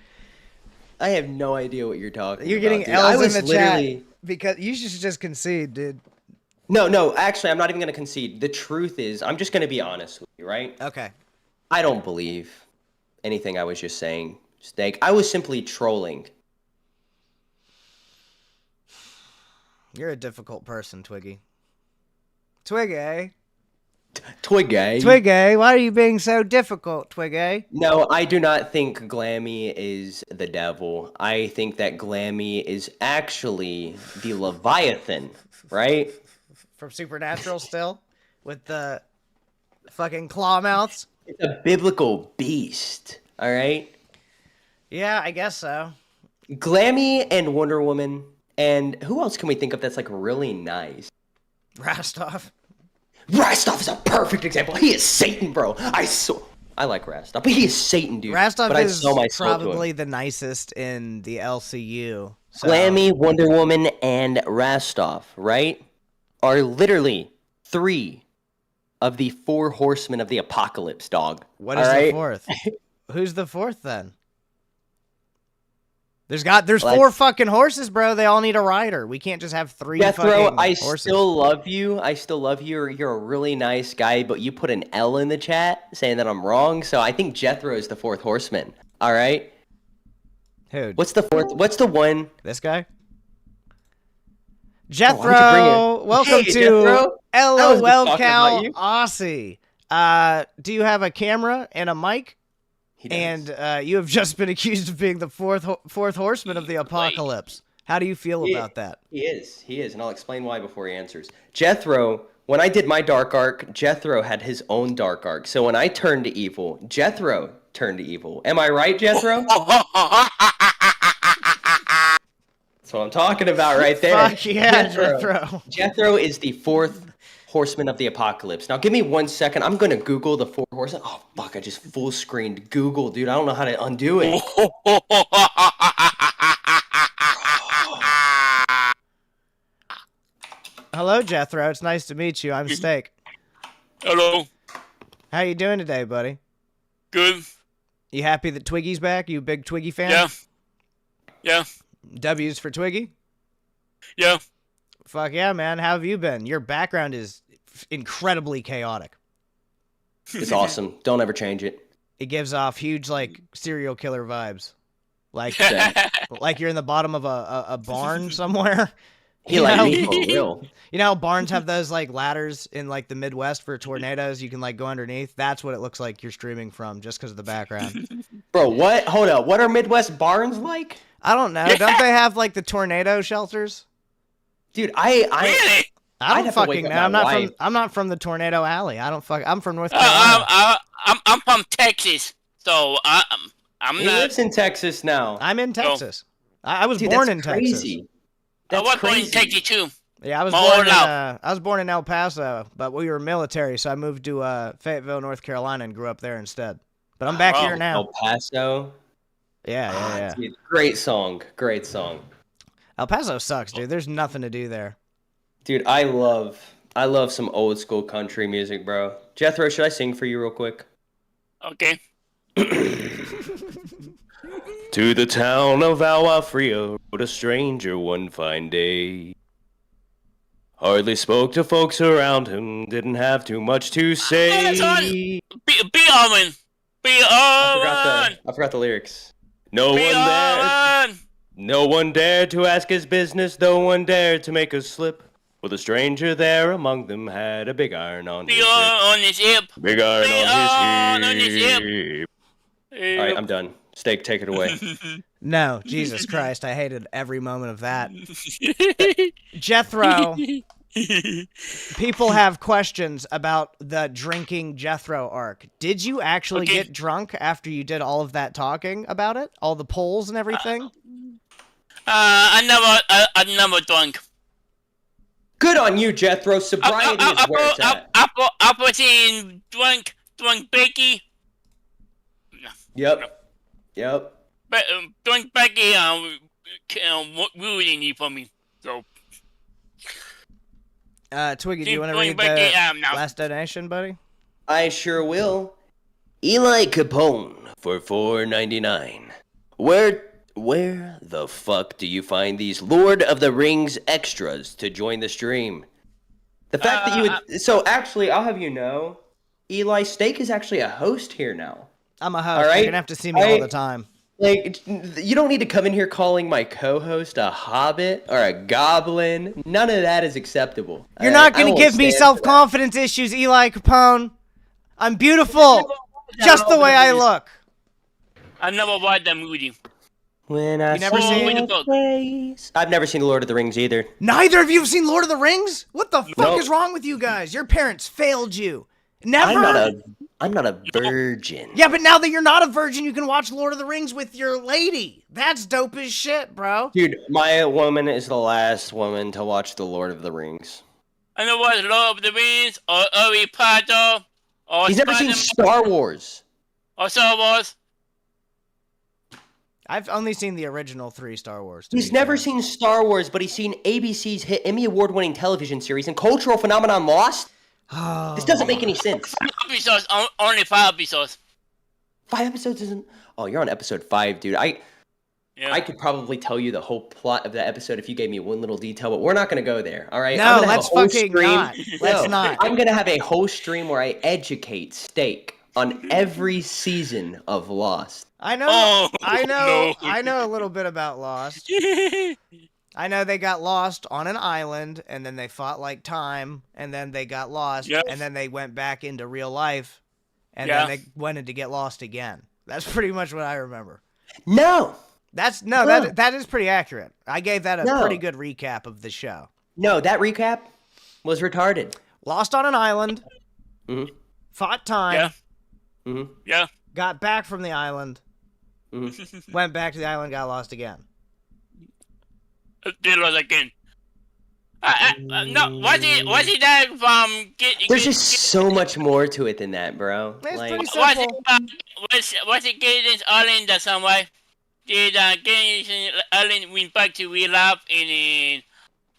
I have no idea what you're talking You're about. getting L's in the chat because you should just concede, dude. No, actually, I'm not even going to concede. The truth is, I'm just going to be honest with you, right? Okay. I don't believe anything I was just saying, Steak. I was simply trolling. You're a difficult person, Twiggy. Twiggy, why are you being so difficult, Twiggy? No, I do not think Glammy is the devil. I think that Glammy is actually the Leviathan, right? From Supernatural still? With the fucking claw mouths? It's a biblical beast, all right? Yeah, I guess so. Glammy and Wonder Woman, and who else can we think of that's like really nice? Rastov. Rastov is a perfect example. He is Satan, bro. I like Rastov, but he is Satan, dude. Rastov but is probably the nicest in the LCU. So. Glammy, Wonder Woman, and Rastov, right, are literally 3 of the 4 horsemen of the apocalypse, dog. What is the 4th? Who's the 4th then? There's Well, 4 fucking horses, bro. They all need a rider. We can't just have 3 Jethro, fucking I horses. still love you. I still love you. You're a really nice guy, but you put an L in the chat saying that I'm wrong. So I think Jethro is the 4th horseman. All right. Who? What's the 4th? What's the one? This guy? Oh, Jethro, welcome Hey, to Jethro. I was just talking about Lolcow you. Aussy. Do you have a camera and a mic? He does. And you have just been accused of being the fourth horseman of the apocalypse. How do you feel about that? He is, and I'll explain why before he answers. Jethro, when I did my dark arc, Jethro had his own dark arc. So when I turned to evil, Jethro turned to evil. Am I right, Jethro? That's what I'm talking about right there. Fuck yeah, Jethro. Jethro is the 4th horseman of the apocalypse. Now, give me 1 second. I'm going to Google the 4 horsemen. Oh, fuck, I just full screened Google, dude. I don't know how to undo it. Hello, Jethro. It's nice to meet you. I'm Steak. Hello. How you doing today, buddy? Good. You happy that Twiggy's back? You a big Twiggy fan? Yeah. Yeah. W's for Twiggy? Yeah. Fuck yeah, man. How have you been? Your background is incredibly chaotic. It's awesome. Don't ever change it. It gives off huge, like, serial killer vibes. Like, Same. like you're in the bottom of a barn somewhere. He You like know? me for real. You know how barns have those, like, ladders in, like, the Midwest for tornadoes? You can, like, go underneath? That's what it looks like you're streaming from, just because of the background. Bro, what? Hold up. What are Midwest barns like? I don't know. Don't they have, like, the tornado shelters? Dude, Really? I I'd don't have to fucking wake know. up my wife. I'm not from the tornado alley. I'm from North Carolina. I'm from Texas, so I'm He not. lives in Texas now. I'm in Texas. I was Dude, born that's in crazy. Texas. I That's was born in crazy. Texas too. Yeah, I was More born in love. I was born in El Paso, but we were military, so I moved to Fayetteville, North Carolina, and grew up there instead. But I'm back Oh, here now. El Paso. Yeah. Dude, great song. Great song. El Paso sucks, dude. There's nothing to do there. Dude, I love some old school country music, bro. Jethro, should I sing for you real quick? Okay. To the town of Alafria rode a stranger one fine day. Hardly spoke to folks around him, didn't have too much to say. that's on. Be on. Be on. I forgot the lyrics. No Be one there. on. No one dared to ask his business, no one dared to make a slip. For the stranger there among them had a big iron on Be his hip. on his hip. Big iron Be on his on his hip. Alright, I'm done. Steak, take it away. No, Jesus Christ, I hated every moment of that. Jethro, people have questions about the drinking Jethro arc. Did you actually Okay. get drunk after you did all of that talking about it? All the polls and everything? I never drunk. Good on you, Jethro. Sobriety is where it's at. I was in drunk Becky. Yep. Drunk Becky ruining you for me. So Twiggy, do you want to Drink read Becky, the now. last donation, buddy? I sure will. Eli Capone for $4.99. Where the fuck do you find these Lord of the Rings extras to join the stream? The fact that you would... So, actually, I'll have you know, Eli, Steak is actually a host here now. I'm a host. All right. You're going to have to see me all the time. Like, you don't need to come in here calling my co-host a hobbit or a goblin. None of that is acceptable. You're all not right? I going to won't give me stand for that. self-confidence issues, Eli Capone. I'm beautiful, just the way I look. I never watched that movie. When I You never see seen your it? face- I've never seen The Lord of the Rings either. Neither of you have seen Lord of the Rings? What the fuck Nope. is wrong with you guys? Your parents failed you. Never? I'm not a virgin. Yeah, but now that you're not a virgin, you can watch Lord of the Rings with your lady. That's dope as shit, bro. Dude, my woman is the last woman to watch The Lord of the Rings. I know what Lord of the Rings or Harry Potter or He's never seen Spider-Man Star Wars. or Star Wars. I've only seen the original 3 Star Wars. to He's be never fair. seen Star Wars, but he's seen ABC's hit Emmy Award-winning television series and cultural phenomenon Lost. Oh. This doesn't make any sense. Episodes, only 5 episodes. 5 episodes isn't... Oh, you're on episode 5, dude. Yeah. I could probably tell you the whole plot of that episode if you gave me one little detail, but we're not going to go there. All right. No, I'm gonna have let's a whole fucking stream. not. Let's not. I'm going to have a whole stream where I educate Steak on every season of Lost. I know. Oh, I no. know a little bit about Lost. I know they got lost on an island, and then they fought like time, and then they got lost, Yes. and then they went back into real life, and Yeah. then they went in to get lost again. That's pretty much what I remember. No. That is pretty accurate. I gave that a No. pretty good recap of the show. No, that recap was retarded. Lost on an island, Mhm. fought time, Yeah. Mhm. Yeah. got back from the island, Mhm. went back to the island, got lost again. Did it again. No, was it that from There's just so much more to it than that, bro. It's Like, pretty was simple. was it getting Allen the some way? Did getting Allen went back to real life and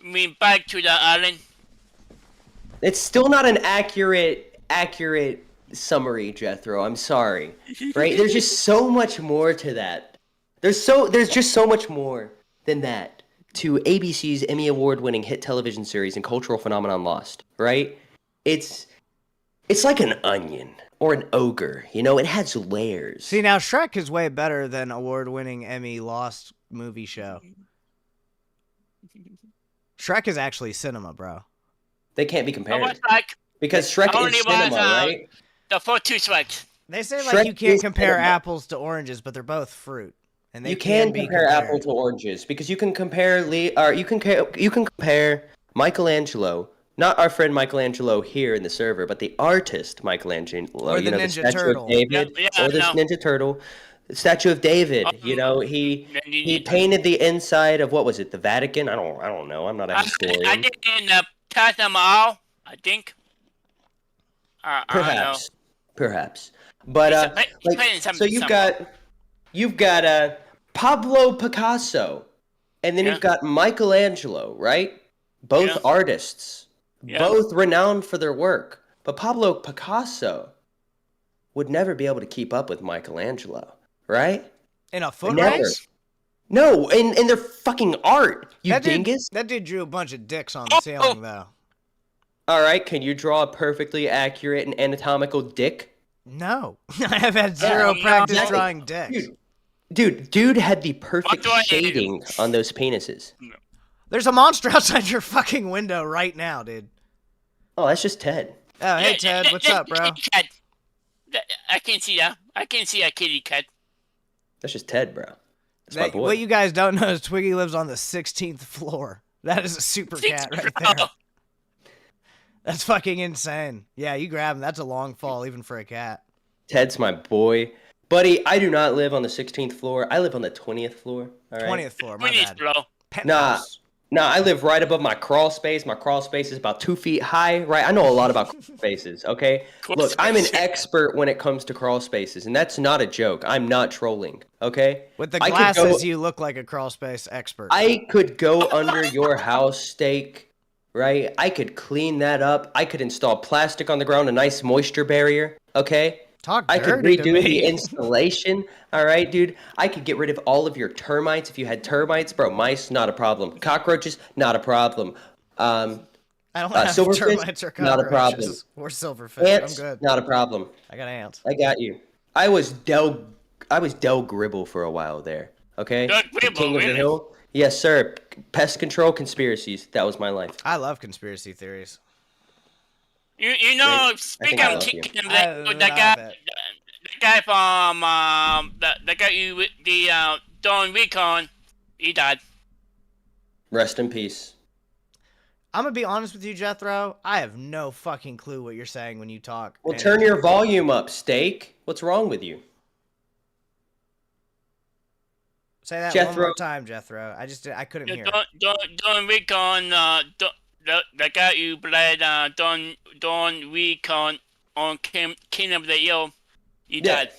then went back to the island? it's still not an accurate summary, Jethro. I'm sorry. Right? There's just so much more to that. There's just so much more than that to ABC's Emmy Award-winning hit television series and cultural phenomenon Lost, right? It's like an onion or an ogre, you know, it has layers. See, now Shrek is way better than award-winning Emmy Lost movie show. Shrek is actually cinema, bro. They can't be I compared was like because Shrek only is was, cinema, right? the 4-2 strikes. They say like Shrek you can't is compare cinema. apples to oranges, but they're both fruit, and they You can be compare compared. apple to oranges because you can compare you can compare Michelangelo, not our friend Michelangelo here in the server, but the artist Michelangelo, Or the you know, Ninja the statue Turtle. of David, Yeah, or this no. Ninja Turtle, the statue of David. You know, he painted the inside of what was it, the Vatican? I don't know. I'm not a I historian. did in the Taj Mahal, I think. I don't know. Perhaps. But He's playing some- so you've got Pablo Picasso, and then Yeah. you've got Michelangelo, right? Both Yeah. artists, Yeah. both renowned for their work. But Pablo Picasso would never be able to keep up with Michelangelo, right? In a foot Never. race? No, in their fucking art, you dingus. That dude drew a bunch of dicks on the ceiling, though. All right, can you draw a perfectly accurate and anatomical dick? No. I have had zero no, practice exactly. drawing dicks. Dude had the perfect do I need to do? shading on those penises. There's a monster outside your fucking window right now, dude. Oh, that's just Ted. Oh, hey, Ted. What's up, bro? Cat. I can see that. I can see a kitty cat. That's just Ted, bro. That's my boy. What you guys don't know is Twiggy lives on the 16th floor. That is a super cat right there. That's fucking insane. Yeah, you grab him. That's a long fall, even for a cat. Ted's my boy. Buddy, I do not live on the 16th floor. I live on the 20th floor. All right? 20th floor, my Please, bad. bro. Penthouse. Nah, I live right above my crawl space. My crawl space is about 2 feet high, right? I know a lot about crawl spaces, okay? Crawl Look, I'm an space. expert when it comes to crawl spaces, and that's not a joke. I'm not trolling, okay? With the I could glasses, go- you look like a crawl space expert. I could go under your house, Steak, right? I could clean that up. I could install plastic on the ground, a nice moisture barrier, okay? Talk I could dirty to redo me. the installation, all right, dude? I could get rid of all of your termites if you had termites. Bro, mice, not a problem. Cockroaches, not a problem. I don't have silverfish, termites or not a problem. cockroaches. Or silverfish. Ants, I'm good. not a problem. I got ants. I got you. I was Del Gribble for a while there, okay? Del The Gribble, King of the really? Hill. Yes, sir. Pest control conspiracies. That was my life. I love conspiracy theories. You know, Great. speaking I of love you. kicking I the love guy, it. the guy from the guy you with the Dawn Recon, he died. Rest in peace. I'm going to be honest with you, Jethro. I have no fucking clue what you're saying when you talk. Well, And- turn your volume up, Steak. What's wrong with you? Say that one Jethro. more time, Jethro. I couldn't hear. Dawn Recon, the guy you played Dawn Recon on King of the Hill, he died.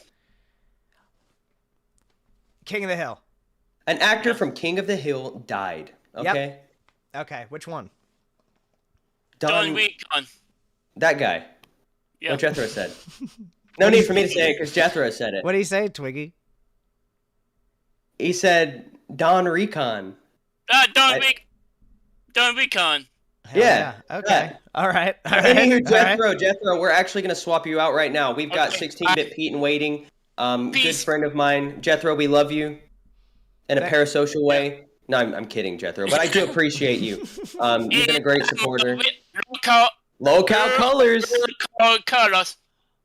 King of the Hill. An actor from King of the Hill died. Okay? Okay, which one? Dawn Recon. That guy. Yeah. What Jethro said. No need for me to say it because Jethro said it. What do you say, Twiggy? He said Don Recon. Don Recon. Hell Yeah. Okay. that. All right. All Anywho, right. All right. Jethro, we're actually going to swap you out right now. We've got Okay. 16-bit Pete in waiting. Good Peace. friend of mine. Jethro, we love you in a parasocial way. No, I'm kidding, Jethro, but I do appreciate you. You've been a great supporter. Lolcow colors. Colors.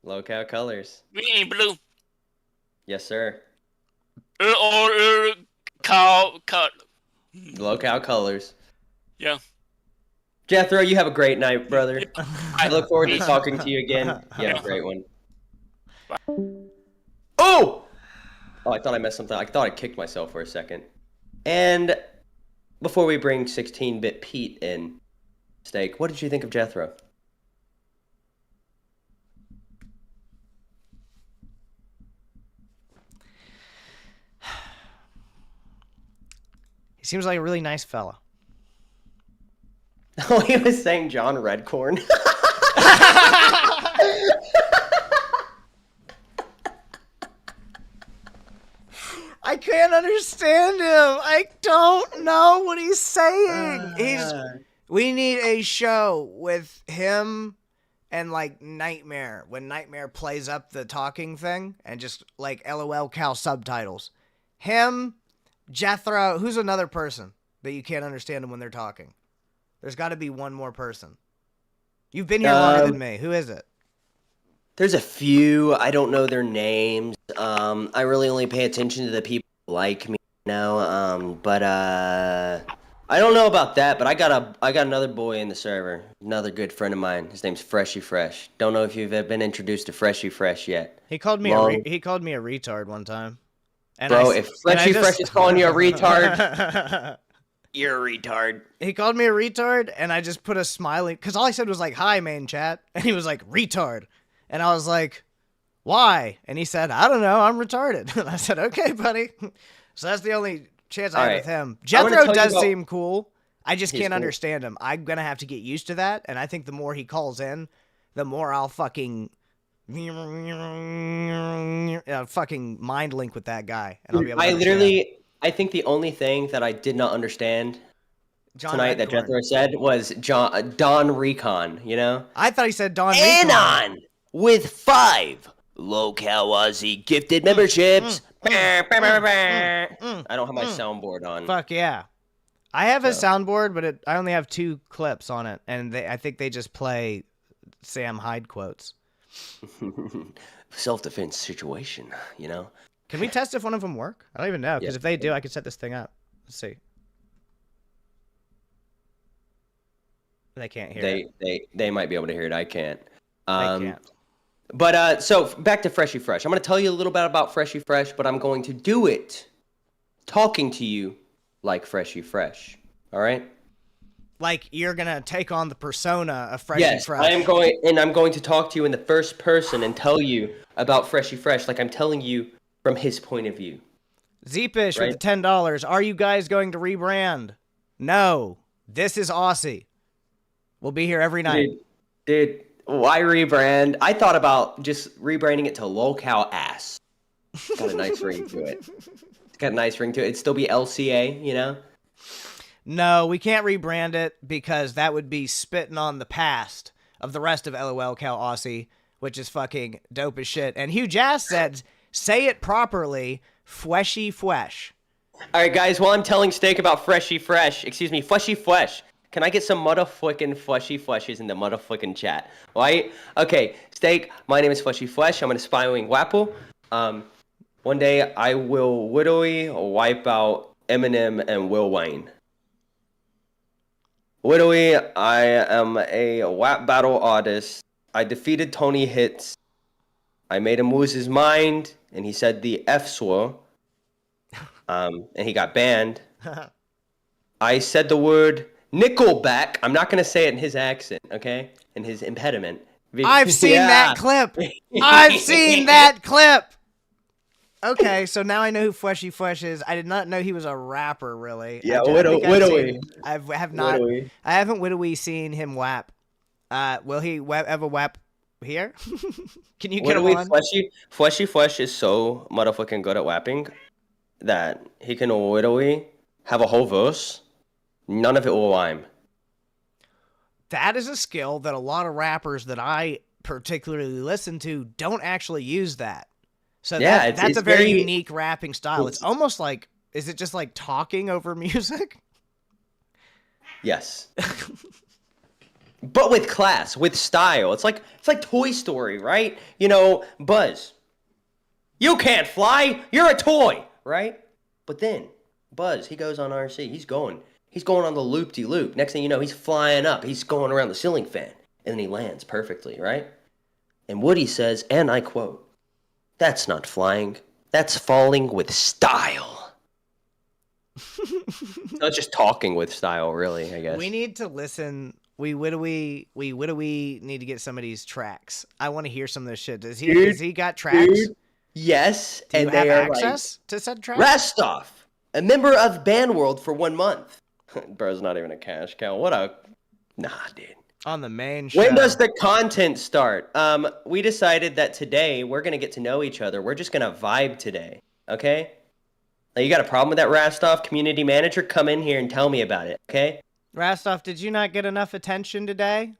Lolcow colors. Green and blue. Yes, sir. Cow. Lolcow colors. Yeah. Jethro, you have a great night, brother. I look forward to talking to you again. You have a great one. Oh! Oh, I thought I messed something up. I thought I kicked myself for a second. And before we bring 16-bit Pete in, Steak, what did you think of Jethro? He seems like a really nice fella. Oh, he was saying John Redcorn. I can't understand him. I don't know what he's saying. We need a show with him and like Nightmare when Nightmare plays up the talking thing and just like Lolcow subtitles. Him, Jethro, who's another person that you can't understand them when they're talking? There's got to be one more person. You've been here longer than me. Who is it? There's a few. I don't know their names. I really only pay attention to the people who like me now. But I don't know about that. But I got another boy in the server. Another good friend of mine. His name's Freshy Fresh. Don't know if you've been introduced to Freshy Fresh yet. He called me a retard one time. And Bro, if Freshy Fresh is calling you a retard, you're a retard. He called me a retard, and I just put a smiley, because all I said was like, "Hi, main chat," and he was like, "Retard," and I was like, "Why?" And he said, "I don't know, I'm retarded." And I said, "Okay, buddy." So that's the only chance I have with him. Jethro does seem cool. I just can't understand him. I'm gonna have to get used to that, and I think the more he calls in, the more I'll fucking mind link with that guy, and I'll be able to I think the only thing that I did not understand tonight that Jethro said was Don Recon, you know? I thought he said Don Recon. Recon. With 5 Lolcow Aussy gifted memberships. I don't have my soundboard on. Fuck yeah. I have a soundboard, but I only have 2 clips on it, and I think they just play Sam Hyde quotes. Self-defense situation, you know? Can we test if one of them work? I don't even know, because if they do, I could set this thing up. Let's see. They can't hear it. They might be able to hear it. I can't. They can't. But so back to Freshy Fresh. I'm going to tell you a little bit about Freshy Fresh, but I'm going to do it talking to you like Freshy Fresh. All right? Like you're going to take on the persona of Freshy Fresh. I'm going to talk to you in the first person and tell you about Freshy Fresh like I'm telling you from his point of view. Zeepish with $10. Are you guys going to rebrand? No. This is Aussy. We'll be here every night. Dude, why rebrand? I thought about just rebranding it to Lolcow Ass. It's got a nice ring to it. It'd still be LCA, you know? No, we can't rebrand it because that would be spitting on the past of the rest of Lolcow Aussy, which is fucking dope as shit. And Hugh Jass said, say it properly, Freshy Fresh. All right, guys, while I'm telling Steak about Freshy Fresh, Freshy Fresh, can I get some motherfucking Freshy Freshes in the motherfucking chat? Right? Okay, Steak, my name is Freshy Fresh. I'm an aspiring wapple. One day I will literally wipe out Eminem and Lil Wayne. Literally, I am a rap battle artist. I defeated Tony Hits. I made him lose his mind, and he said the F slur. And he got banned. I said the word Nickelback. I'm not going to say it in his accent, okay? In his impediment. I've seen that clip. I've seen that clip. Okay, so now I know who Freshy Fresh is. I did not know he was a rapper, really. Yeah, Widowy. I haven't Widowy seen him wap. Will he ever wap here? Can you get him on? Freshy Fresh is so motherfucking good at wapping. that he can literally have a whole verse, none of it will rhyme. That is a skill that a lot of rappers that I particularly listen to don't actually use that. So Yeah, that's it's a very very unique rapping style. It's almost like, is it just like talking over music? Yes. But with class, with style. It's like Toy Story, right? You know, Buzz. You can't fly. You're a toy, right? But then Buzz, he goes on RC. He's going on the loop-de-loop. Next thing you know, he's flying up. He's going around the ceiling fan, and then he lands perfectly, right? And Woody says, and I quote, "That's not flying. That's falling with style." Not just talking with style, really, I guess. We need to listen. We need to get some of these tracks. I want to hear some of this shit. Does he got tracks? Dude, yes, Do you and have they are access to said tracks? Rastov, a member of Band World for 1 month. Bro's not even a cash cow. Nah, dude. On the main show. When does the content start? We decided that today we're gonna get to know each other. We're just gonna vibe today, okay? Now, you got a problem with that, Rastov? Community manager, come in here and tell me about it, okay? Rastov, did you not get enough attention today?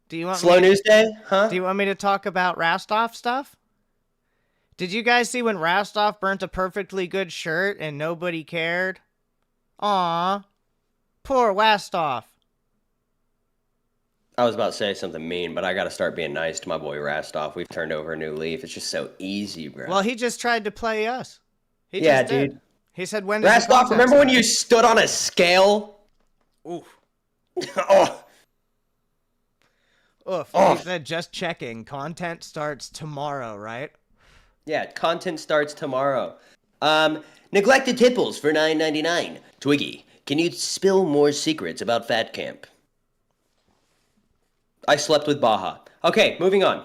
Do you want Slow news day, huh? Do you want me to talk about Rastov stuff? Did you guys see when Rastov burnt a perfectly good shirt and nobody cared? Aw. Poor Rastov. I was about to say something mean, but I gotta start being nice to my boy Rastov. We've turned over a new leaf. It's just so easy, bro. Well, he just tried to play us. He yeah, just did. dude. He said, when does the Rastov, contest remember when start? you stood on a scale? Oof. Oh. Oof. Oh. He said, just checking. Content starts tomorrow, right? Yeah, content starts tomorrow. Neglected tipples for $9.99. Twiggy, can you spill more secrets about Fat Camp? I slept with Baja. Okay, moving on.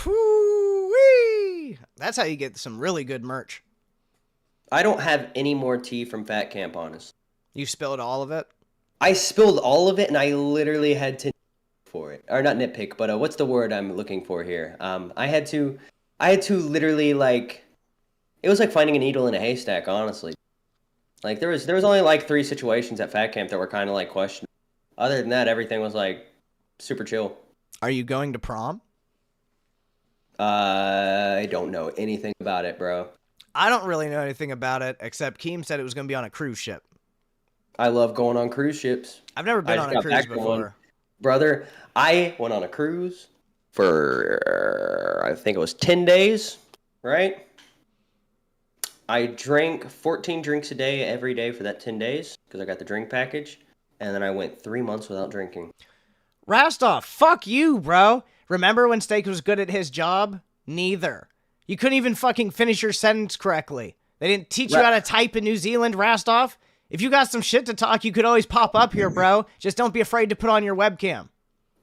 Woo-wee! That's how you get some really good merch. I don't have any more tea from Fat Camp, honest. You spilled all of it? I spilled all of it, and I literally had to for it. Or not nitpick, but what's the word I'm looking for here? I had to literally, like, it was like finding a needle in a haystack, honestly. Like, there was only like 3 situations at Fat Camp that were kind of like questionable. Other than that, everything was like super chill. Are you going to prom? I don't know anything about it, bro. I don't really know anything about it, except Keem said it was going to be on a cruise ship. I love going on cruise ships. I've never been on a cruise before. Brother, I went on a cruise for, I think it was 10 days, right? I drank 14 drinks a day every day for that 10 days because I got the drink package. And then I went 3 months without drinking. Rastov, fuck you, bro. Remember when Steak was good at his job? Neither. You couldn't even fucking finish your sentence correctly. They didn't teach you how to type in New Zealand, Rastov. If you got some shit to talk, you could always pop up here, bro. Just don't be afraid to put on your webcam.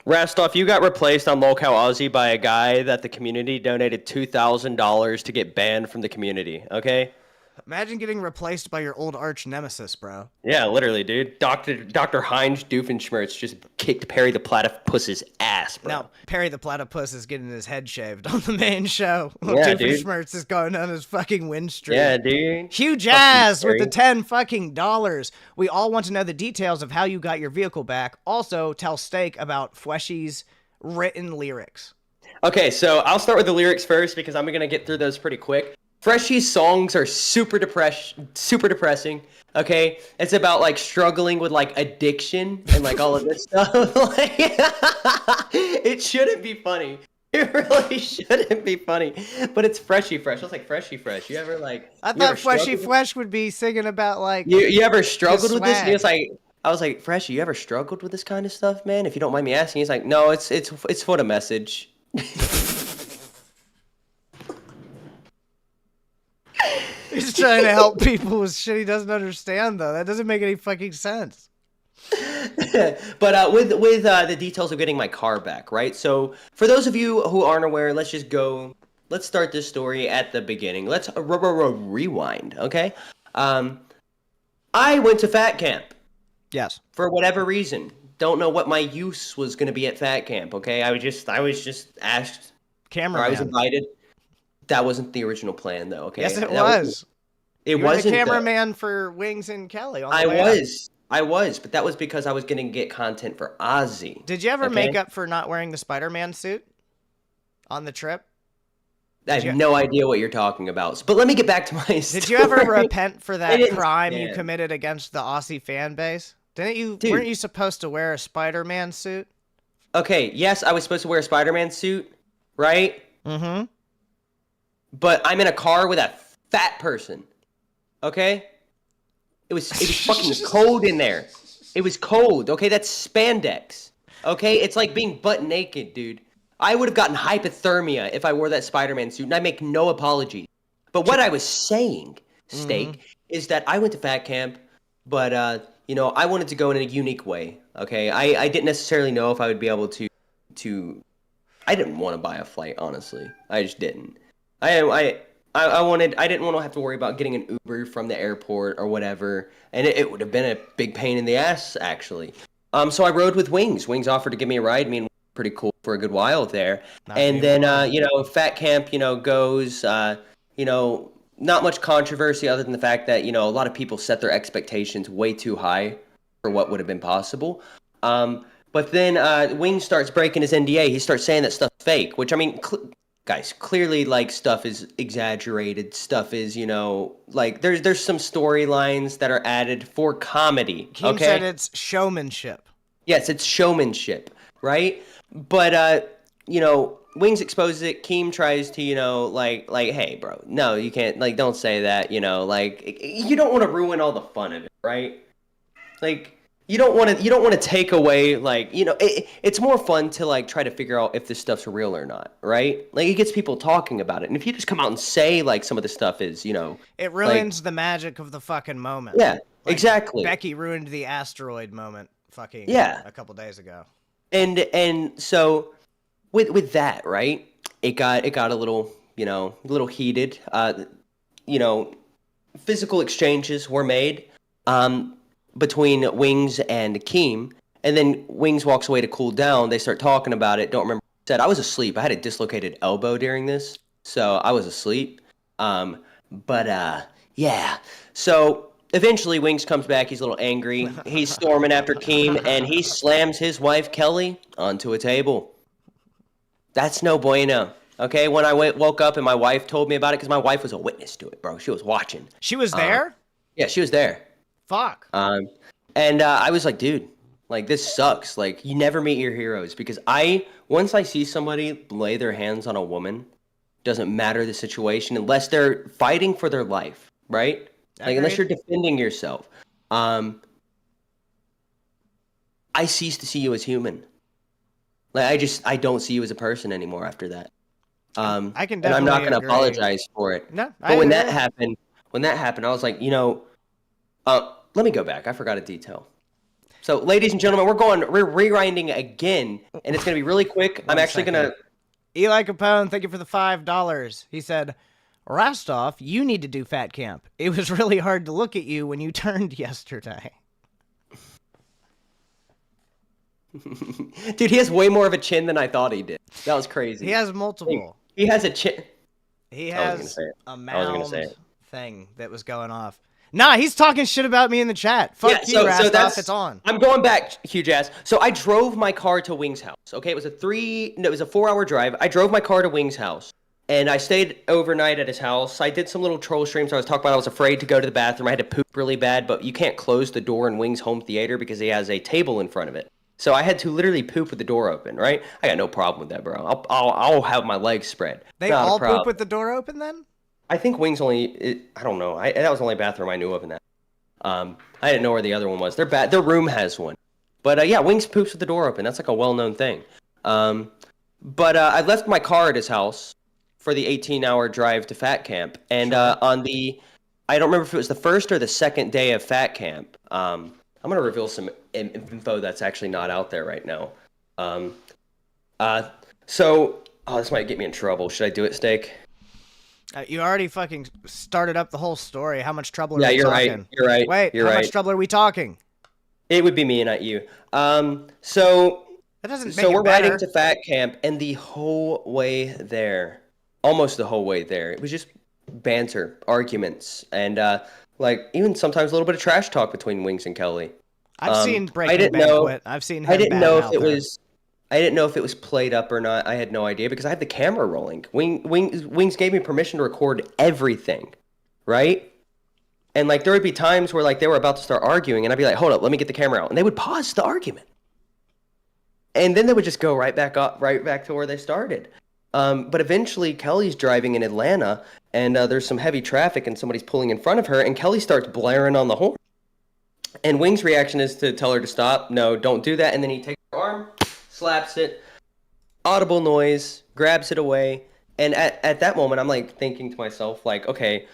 Rastov, you got replaced on Lolcow Aussy by a guy that the community donated $2,000 to get banned from the community, okay? Imagine getting replaced by your old arch nemesis, bro. Yeah, literally, dude. Dr. Heinz Doofenshmirtz just kicked Perry the Platypus's ass, bro. Now, Perry the Platypus is getting his head shaved on the main show. Yeah, dude. Doofenshmirtz is going on his fucking win streak. Yeah, dude. Huge ass with the $10. We all want to know the details of how you got your vehicle back. Also, tell Steak about Freshy's written lyrics. Okay, so I'll start with the lyrics first because I'm going to get through those pretty quick. Freshy's songs are super depressing, okay? It's about, like, struggling with, like, addiction and, like, all of this stuff. Like, it shouldn't be funny. It really shouldn't be funny. But it's Freshy Fresh. I was like, Freshy Fresh. You ever, like... I thought Freshy Fresh would be singing about, like... You ever struggled with this? And he was swag. like... I was like, Freshy, you ever struggled with this kind of stuff, man? If you don't mind me asking. He's like, no, it's for the message. He's trying to help people with shit he doesn't understand, though. That doesn't make any fucking sense. But with the details of getting my car back, right? So for those of you who aren't aware, let's start this story at the beginning. Let's rewind, okay? I went to Fat Camp. Yes. For whatever reason. Don't know what my use was going to be at Fat Camp, okay? I was just asked. Or I was Cameraman. invited. That wasn't the original plan, though, okay? Yes, it was. It You were wasn't the though. cameraman for Wings and Kelly on the way up. I was, but that was because I was going to get content for Aussy. Did you ever okay? make up for not wearing the Spider-Man suit on the trip? I have no idea what you're talking about. But let me get back to my story. Did you ever repent for that crime you stand. committed against the Aussy fan base? Didn't you? Dude. Weren't you supposed to wear a Spider-Man suit? Okay, yes, I was supposed to wear a Spider-Man suit, right? Mm-hmm. But I'm in a car with a fat person. Okay? It was fucking cold in there. It was cold. Okay, that's spandex. Okay, it's like being butt naked, dude. I would have gotten hypothermia if I wore that Spider-Man suit, and I make no apology. But what I was saying, Steak, is that I went to fat camp, but I wanted to go in a unique way. Okay, I didn't necessarily know if I would be able to. I didn't want to buy a flight, honestly. I just didn't. I didn't want to have to worry about getting an Uber from the airport or whatever, and it would have been a big pain in the ass, actually. So I rode with Wings. Wings offered to give me a ride. I mean, pretty cool for a good while there. And then, fat camp, goes, not much controversy other than the fact that, a lot of people set their expectations way too high for what would have been possible. But then Wings starts breaking his NDA. He starts saying that stuff's fake, which, I mean, guys, clearly, like, stuff is exaggerated. Stuff is, there's some storylines that are added for comedy. Kim said it's showmanship. Yes, it's showmanship, right? But, Wings exposes it. Keem tries to, hey, bro, no, you can't, don't say that, you don't want to ruin all the fun of it, right? You don't want to take away, it's more fun to, try to figure out if this stuff's real or not, right? It gets people talking about it. And if you just come out and say, some of the stuff is, it ruins the magic of the fucking moment. Yeah, exactly. Becky ruined the asteroid moment a couple days ago. And so with that, right? It got a little, heated. Physical exchanges were made between Wings and Keem, and then Wings walks away to cool down. They start talking about it. Don't remember what he said. I was asleep. I had a dislocated elbow during this, so I was asleep. Yeah. So eventually, Wings comes back. He's a little angry. He's storming after Keem, and he slams his wife, Kelly, onto a table. That's no bueno. Okay, when I woke up and my wife told me about it, because my wife was a witness to it, bro. She was watching. She was there? Yeah, she was there. Fuck. And I was like, dude, this sucks. You never meet your heroes. Because once I see somebody lay their hands on a woman, doesn't matter the situation, unless they're fighting for their life, right? Unless you're defending yourself. I cease to see you as human. I don't see you as a person anymore after that. I can definitely and I'm not going to agree. apologize for it. No, but when that happened, I was like, let me go back. I forgot a detail. So, ladies and gentlemen, we're rewinding again, and it's going to be really quick. I'm actually going to... Eli Capone, thank you for the $5. He said, Rostov, you need to do fat camp. It was really hard to look at you when you turned yesterday. Dude, he has way more of a chin than I thought he did. That was crazy. He has multiple. He has a chin. He has a mound thing that was going off. Nah, he's talking shit about me in the chat. Fuck you, Rostov. It's on. I'm going back, huge ass. So I drove my car to Wings' house. Okay, it was a 4-hour drive. I drove my car to Wings' house, and I stayed overnight at his house. I did some little troll streams. I was talking about I was afraid to go to the bathroom. I had to poop really bad, but you can't close the door in Wings' home theater because he has a table in front of it. So I had to literally poop with the door open, right? I got no problem with that, bro. I'll have my legs spread. They all poop with the door open then? I think Wings I don't know. That was the only bathroom I knew of in that. I didn't know where the other one was. Their room has one. But yeah, Wings poops with the door open. That's a well-known thing. But I left my car at his house for the 18-hour drive to Fat Camp. And I don't remember if it was the first or the second day of Fat Camp. I'm going to reveal some info that's actually not out there right now. This might get me in trouble. Should I do it, Steak? You already fucking started up the whole story. How much trouble are we talking? Yeah, you're right. Wait, how much trouble are we talking? It would be me, not you. That doesn't make it we're better. riding to Fat Camp, and the whole way there, almost the whole way there, it was just banter, arguments, and like even sometimes a little bit of trash talk between Wings and Kelly. I've seen I Breaking didn't Banquet. know. I've seen I him didn't know if badmouth it her. was. I didn't know if it was played up or not. I had no idea because I had the camera rolling. Wings gave me permission to record everything, right? And like there would be times where like they were about to start arguing, and I'd be like, "Hold up, let me get the camera out," and they would pause the argument, and then they would just go right back up, right back to where they started. But eventually, Kelly's driving in Atlanta, and there's some heavy traffic, and somebody's pulling in front of her, and Kelly starts blaring on the horn. And Wing's reaction is to tell her to stop. No, don't do that. And then he takes her arm, slaps it, audible noise, grabs it away. And at that moment, I'm like thinking to myself, like, okay,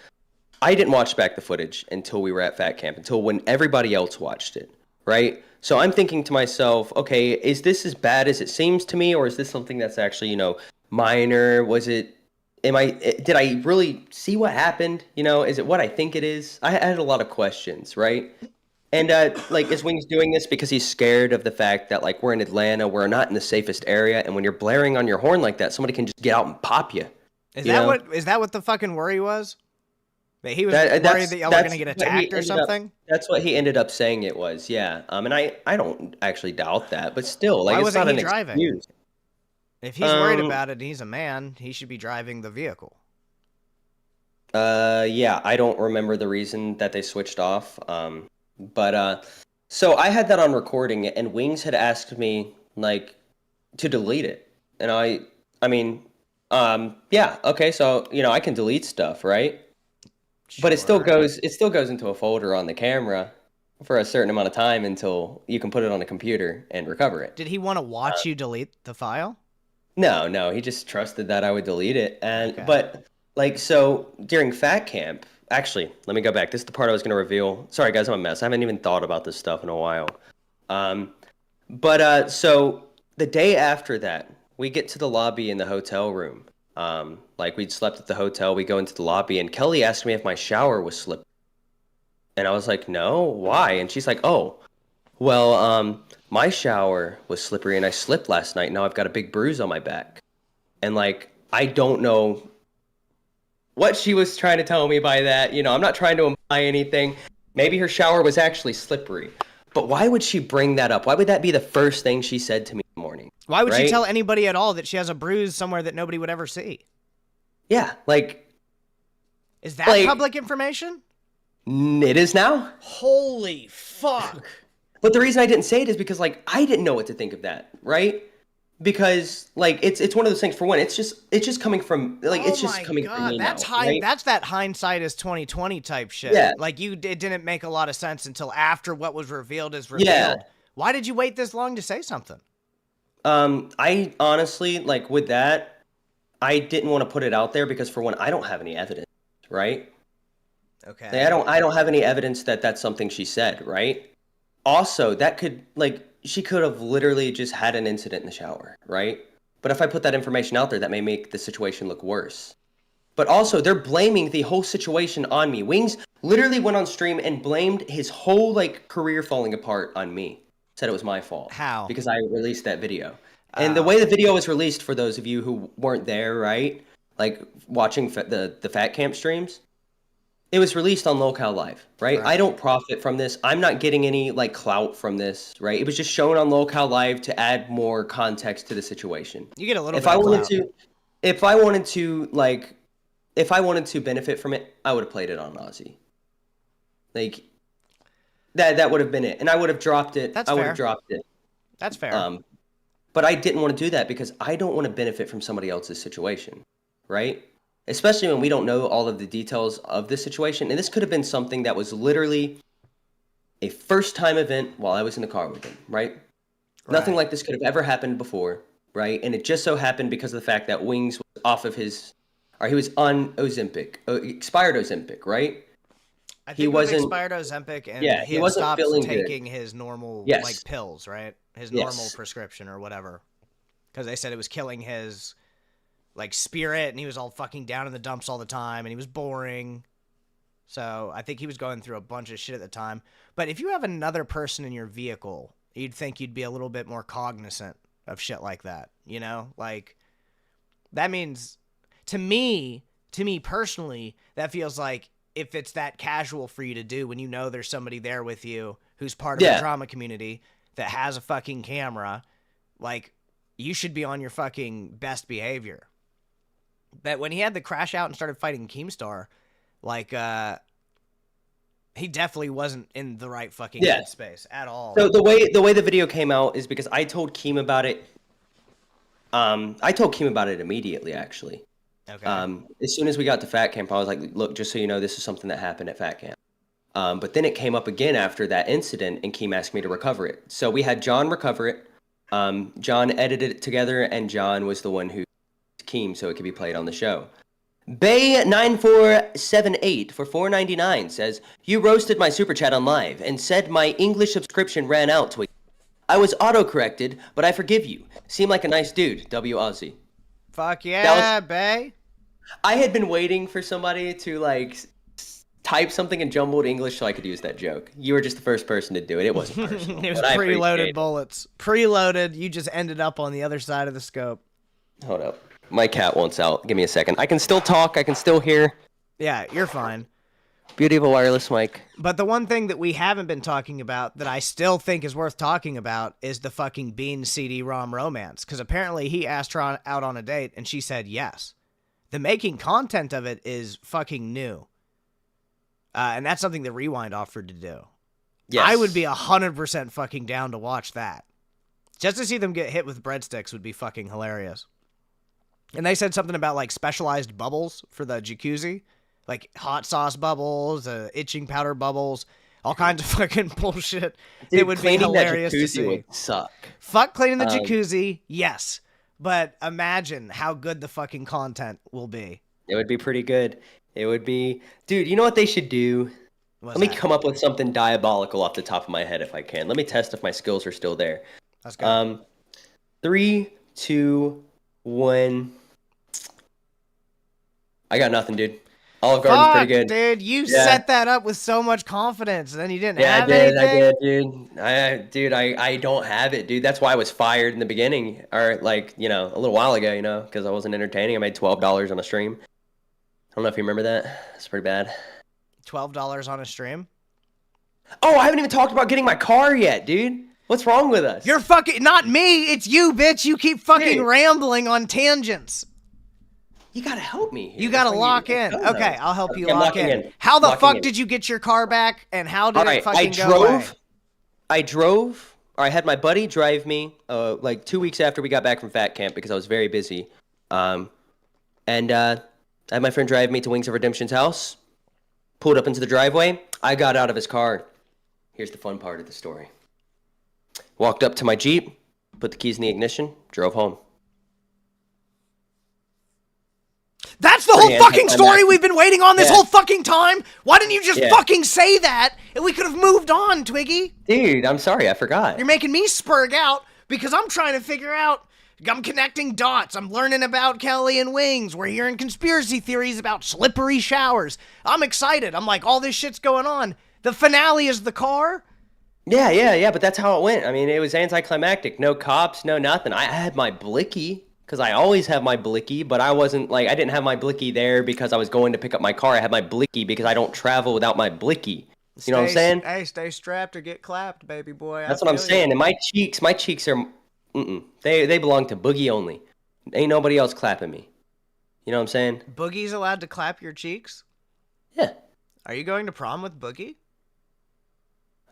I didn't watch back the footage until we were at Fat Camp, until when everybody else watched it, right? So I'm thinking to myself, okay, is this as bad as it seems to me, or is this something that's actually, minor? Did I really see what happened? Is it what I think it is? I had a lot of questions, right? And like, is Wings doing this because he's scared of the fact that like we're in Atlanta, we're not in the safest area, and when you're blaring on your horn like that, somebody can just get out and pop you? Is that what the fucking worry was? That he was worried that y'all were gonna get attacked or something? That's what he ended up saying it was, yeah. And I don't actually doubt that, but still, like, Why it's not wasn't an he driving? excuse. If he's worried about it and he's a man, he should be driving the vehicle. Yeah, I don't remember the reason that they switched off. But so I had that on recording, and Wings had asked me like to delete it, and I mean, yeah, okay, so I can delete stuff, right? But it still goes into a folder on the camera for a certain amount of time until you can put it on a computer and recover it. Did he want to watch you delete the file? No, he just trusted that I would delete it. Okay. But like, so during Fat Camp, actually, let me go back. This is the part I was going to reveal. Sorry guys, I'm a mess. I haven't even thought about this stuff in a while. So the day after that, we get to the lobby in the hotel room. Like we'd slept at the hotel, we go into the lobby, and Kelly asked me if my shower was slippery. And I was like, no, why? And she's like, oh, well, my shower was slippery and I slipped last night. Now I've got a big bruise on my back. And like, I don't know what she was trying to tell me by that. I'm not trying to imply anything. Maybe her shower was actually slippery. But why would she bring that up? Why would that be the first thing she said to me in the morning? Why would she tell anybody at all that she has a bruise somewhere that nobody would ever see? Yeah, like... Is that public information? It is now. Holy fuck. But the reason I didn't say it is because, like, I didn't know what to think of that, right? Because, like, it's one of those things. For one, it's just coming from, like, it's just coming from me that's now, right? That's that hindsight is 2020 type shit. Yeah. Like, it didn't make a lot of sense until after what was revealed is revealed. Yeah. Why did you wait this long to say something? I honestly, like, with that, I didn't want to put it out there because, for one, I don't have any evidence, right? Okay. Like, I don't have any evidence that that's something she said, right? Also, that could, like, she could have literally just had an incident in the shower, right? But if I put that information out there, that may make the situation look worse. But also, they're blaming the whole situation on me. Wings literally went on stream and blamed his whole, like, career falling apart on me. Said it was my fault. How? Because I released that video. And the way the video was released, for those of you who weren't there, right? Like, watching the Fat Camp streams, it was released on Lolcow Live, right? I don't profit from this. I'm not getting any, like, clout from this, right? It was just shown on Lolcow Live to add more context to the situation. You get a little bit of clout. If I wanted to benefit from it, I would have played it on Aussy. Like, that would have been it. And I would have dropped it. That's fair. I would have dropped it. That's fair. But I didn't want to do that because I don't want to benefit from somebody else's situation, right? Especially when we don't know all of the details of this situation. And this could have been something that was literally a first-time event while I was in the car with him, right? Nothing like this could have ever happened before, right? And it just so happened because of the fact that Wings was off of he was on Ozempic, expired Ozempic, right? I think he wasn't expired Ozempic, and he had stopped taking his normal like pills, right? His normal prescription or whatever, because they said it was killing his like spirit, and he was all fucking down in the dumps all the time, and he was boring. So I think he was going through a bunch of shit at the time. But if you have another person in your vehicle, you'd think you'd be a little bit more cognizant of shit like that, Like, that means, to me, To me personally, that feels like if it's that casual for you to do when you know there's somebody there with you who's part of the drama community that has a fucking camera, like, you should be on your fucking best behavior. But when he had the crash out and started fighting Keemstar, like, he definitely wasn't in the right fucking headspace at all. So the way the video came out is because I told Keem about it. I told Keem about it immediately, actually. Okay. As soon as we got to Fat Camp, I was like, look, just so you know, this is something that happened at Fat Camp. But then it came up again after that incident, and Keem asked me to recover it. So we had John recover it. John edited it together, and John was the one who Keem so it could be played on the show. Bay9478 for $4.99 says, you roasted my super chat on live and said my English subscription ran out. I was auto-corrected, but I forgive you. Seem like a nice dude. W. Aussy. Fuck yeah, Bay. I had been waiting for somebody to, like, type something in jumbled English so I could use that joke. You were just the first person to do it. It wasn't personal. It was preloaded bullets. Preloaded. You just ended up on the other side of the scope. Hold up. My cat wants out. Give me a second. I can still talk. I can still hear. Yeah, you're fine. Beauty of a wireless mic. But the one thing that we haven't been talking about that I still think is worth talking about is the fucking Bean CD-ROM romance. Because apparently he asked her out on a date and she said yes. The making content of it is fucking new. And that's something that Rewind offered to do. Yes. I would be 100% fucking down to watch that. Just to see them get hit with breadsticks would be fucking hilarious. And they said something about, like, specialized bubbles for the jacuzzi. Like, hot sauce bubbles, itching powder bubbles, all kinds of fucking bullshit. Dude, it would be hilarious to see. Would suck. Fuck cleaning the jacuzzi, yes. But imagine how good the fucking content will be. It would be pretty good. It would be... Dude, you know what they should do? Let me come up with something diabolical off the top of my head if I can. Let me test if my skills are still there. Let's go. 3, 2, 1... I got nothing, dude. Olive Garden's pretty good. Dude, you set that up with so much confidence, and then you didn't have anything. I did, dude. I don't have it, dude. That's why I was fired in the beginning, or like, you know, a little while ago, you know, because I wasn't entertaining. I made $12 on a stream. I don't know if you remember that. It's pretty bad. $12 on a stream? Oh, I haven't even talked about getting my car yet, dude. What's wrong with us? You're fucking not me. It's you, bitch. You keep fucking rambling on tangents. You gotta help me here. You gotta lock in. Okay, I'll help you lock in. How the fuck did you get your car back, and how did it fucking go away? I drove, or I had my buddy drive me, like 2 weeks after we got back from Fat Camp because I was very busy. And I had my friend drive me to Wings of Redemption's house, pulled up into the driveway. I got out of his car. Here's the fun part of the story. Walked up to my Jeep, put the keys in the ignition, drove home. That's the whole fucking story we've been waiting on this whole fucking time. Why didn't you just fucking say that and we could have moved on, Twiggy? Dude, I'm sorry, I forgot. You're making me spurg out because I'm trying to figure out, I'm connecting dots. I'm learning about Kelly and Wings. We're hearing conspiracy theories about slippery showers. I'm excited. I'm like, all this shit's going on. The finale is the car? Yeah, but that's how it went. I mean, it was anticlimactic. No cops, no nothing. I had my blicky. Because I always have my blicky, but I wasn't, like, I didn't have my blicky there because I was going to pick up my car. I had my blicky because I don't travel without my blicky. You know what I'm saying? Hey, stay strapped or get clapped, baby boy. That's what I'm saying. And my cheeks are, they belong to Boogie only. Ain't nobody else clapping me. You know what I'm saying? Boogie's allowed to clap your cheeks? Yeah. Are you going to prom with Boogie?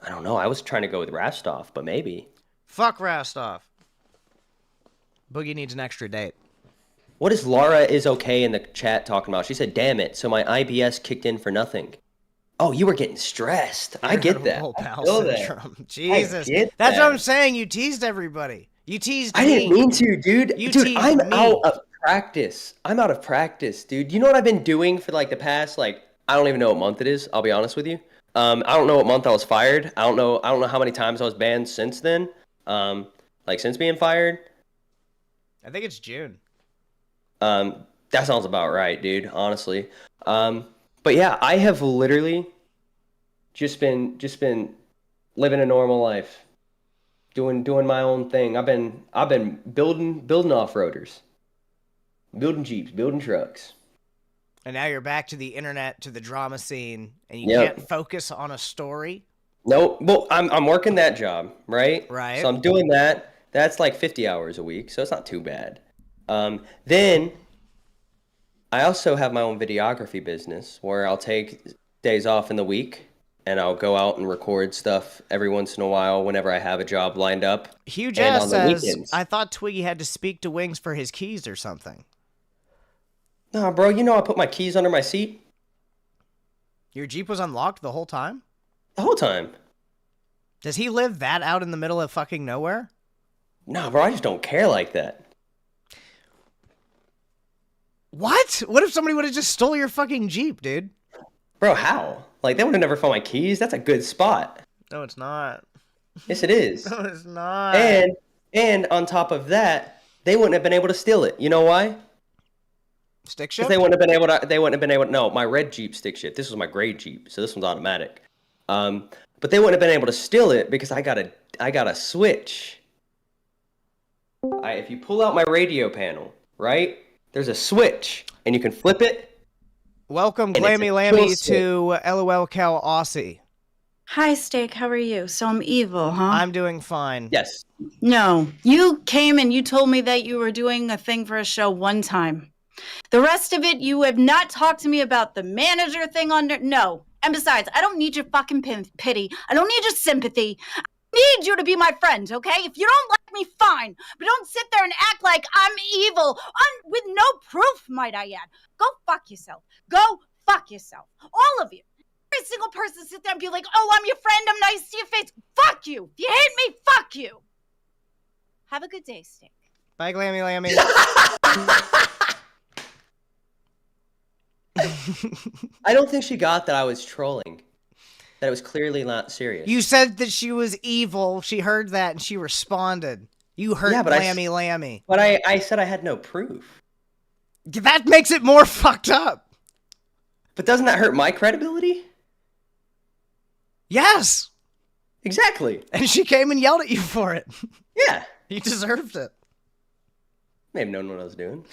I don't know. I was trying to go with Rastov, but maybe. Fuck Rastov. Boogie needs an extra date. What is Laura is okay in the chat talking about? She said, damn it, so my IBS kicked in for nothing. Oh, you were getting stressed. I get that. Jesus. That's what I'm saying. You teased everybody. You teased me. I didn't mean to, dude. Dude, I'm out of practice. Dude. You know what I've been doing for like the past, like, I don't even know what month it is. I'll be honest with you. I don't know what month I was fired. I don't know how many times I was banned since then. Like since being fired. I think it's June. That sounds about right, dude, honestly. But yeah, I have literally just been living a normal life. Doing my own thing. I've been building off-roaders. Building Jeeps, building trucks. And now you're back to the internet, to the drama scene, and you Yep. can't focus on a story. Nope. Well, I'm working that job, right? Right. So I'm doing that. That's like 50 hours a week, so it's not too bad. Then I also have my own videography business where I'll take days off in the week and I'll go out and record stuff every once in a while whenever I have a job lined up. Huge And ass on the says, weekends. I thought Twiggy had to speak to Wings for his keys or something. Nah, bro, you know I put my keys under my seat Your Jeep was unlocked the whole time? the whole time. Does he live that out in the middle of fucking nowhere? Nah, bro, I just don't care like that. What? What if somebody would have just stole your fucking Jeep, dude? Bro, how? Like, they would have never found my keys. That's a good spot. No, it's not. Yes, it is. No, it's not. And on top of that, they wouldn't have been able to steal it. You know why? Stick Because shift? they wouldn't have been able to. They wouldn't have been able. No, my red Jeep stick shift. This was my gray Jeep, so this one's automatic. But they wouldn't have been able to steal it because I got a switch. If you pull out my radio panel, right? There's a switch, and you can flip it. Welcome, And it's Glammy a Lambie, kill to Lolcow Aussy. Hi, Steak. How are you? So I'm evil, huh? I'm doing fine. Yes. No. You came and you told me that you were doing a thing for a show one time. The rest of it, you have not talked to me about the manager thing no. And besides, I don't need your fucking pity. I don't need your sympathy. I need you to be my friend, okay? If you don't like me, fine. But don't sit there and act like I'm evil with no proof, might I add. Go fuck yourself. Go fuck yourself. All of you. Every single person sit there and be like, oh, I'm your friend. I'm nice to your face. Fuck you. If you hate me, fuck you. Have a good day, Steak. Bye, Glammy Lambie. I don't think she got that I was trolling. That it was clearly not serious. You said that she was evil. She heard that and she responded. You heard Glammy Lambie. But I said I had no proof. That makes it more fucked up. But doesn't that hurt my credibility? Yes. Exactly. And she came and yelled at you for it. Yeah. You deserved it. May have known what I was doing.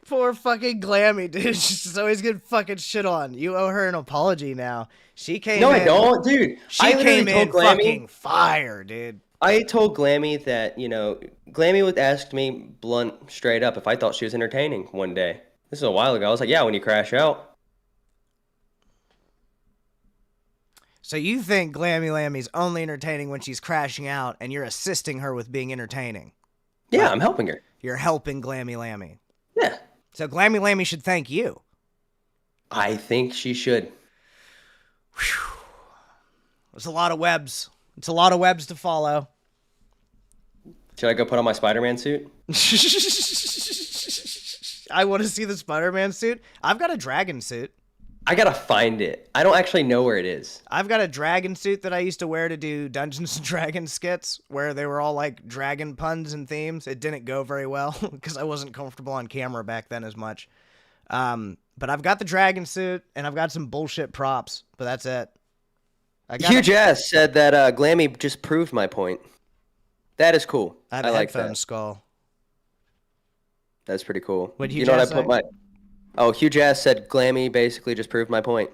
Poor fucking Glammy, dude. She's always getting fucking shit on. You owe her an apology now. She came No, in. I don't, dude. She came in fucking fire, dude. I told Glammy that, Glammy would ask me blunt, straight up, if I thought she was entertaining one day. This is a while ago. I was like, yeah, when you crash out. So you think Glammy Lambie's only entertaining when she's crashing out, and you're assisting her with being entertaining? Yeah, I'm helping her. You're helping Glammy Lambie. Yeah. So Glammy Lambie should thank you. I think she should. Whew. There's a lot of webs. It's a lot of webs to follow. Should I go put on my Spider-Man suit? I want to see the Spider-Man suit. I've got a dragon suit. I gotta find it. I don't actually know where it is. I've got a dragon suit that I used to wear to do Dungeons & Dragons skits where they were all like dragon puns and themes. It didn't go very well because I wasn't comfortable on camera back then as much. But I've got the dragon suit and I've got some bullshit props, but that's it. Huge Ass said that Glammy just proved my point. That is cool. I have a like headphone that. skull. That's pretty cool. What you know what I put my... Oh, Huge Ass said Glammy basically just proved my point.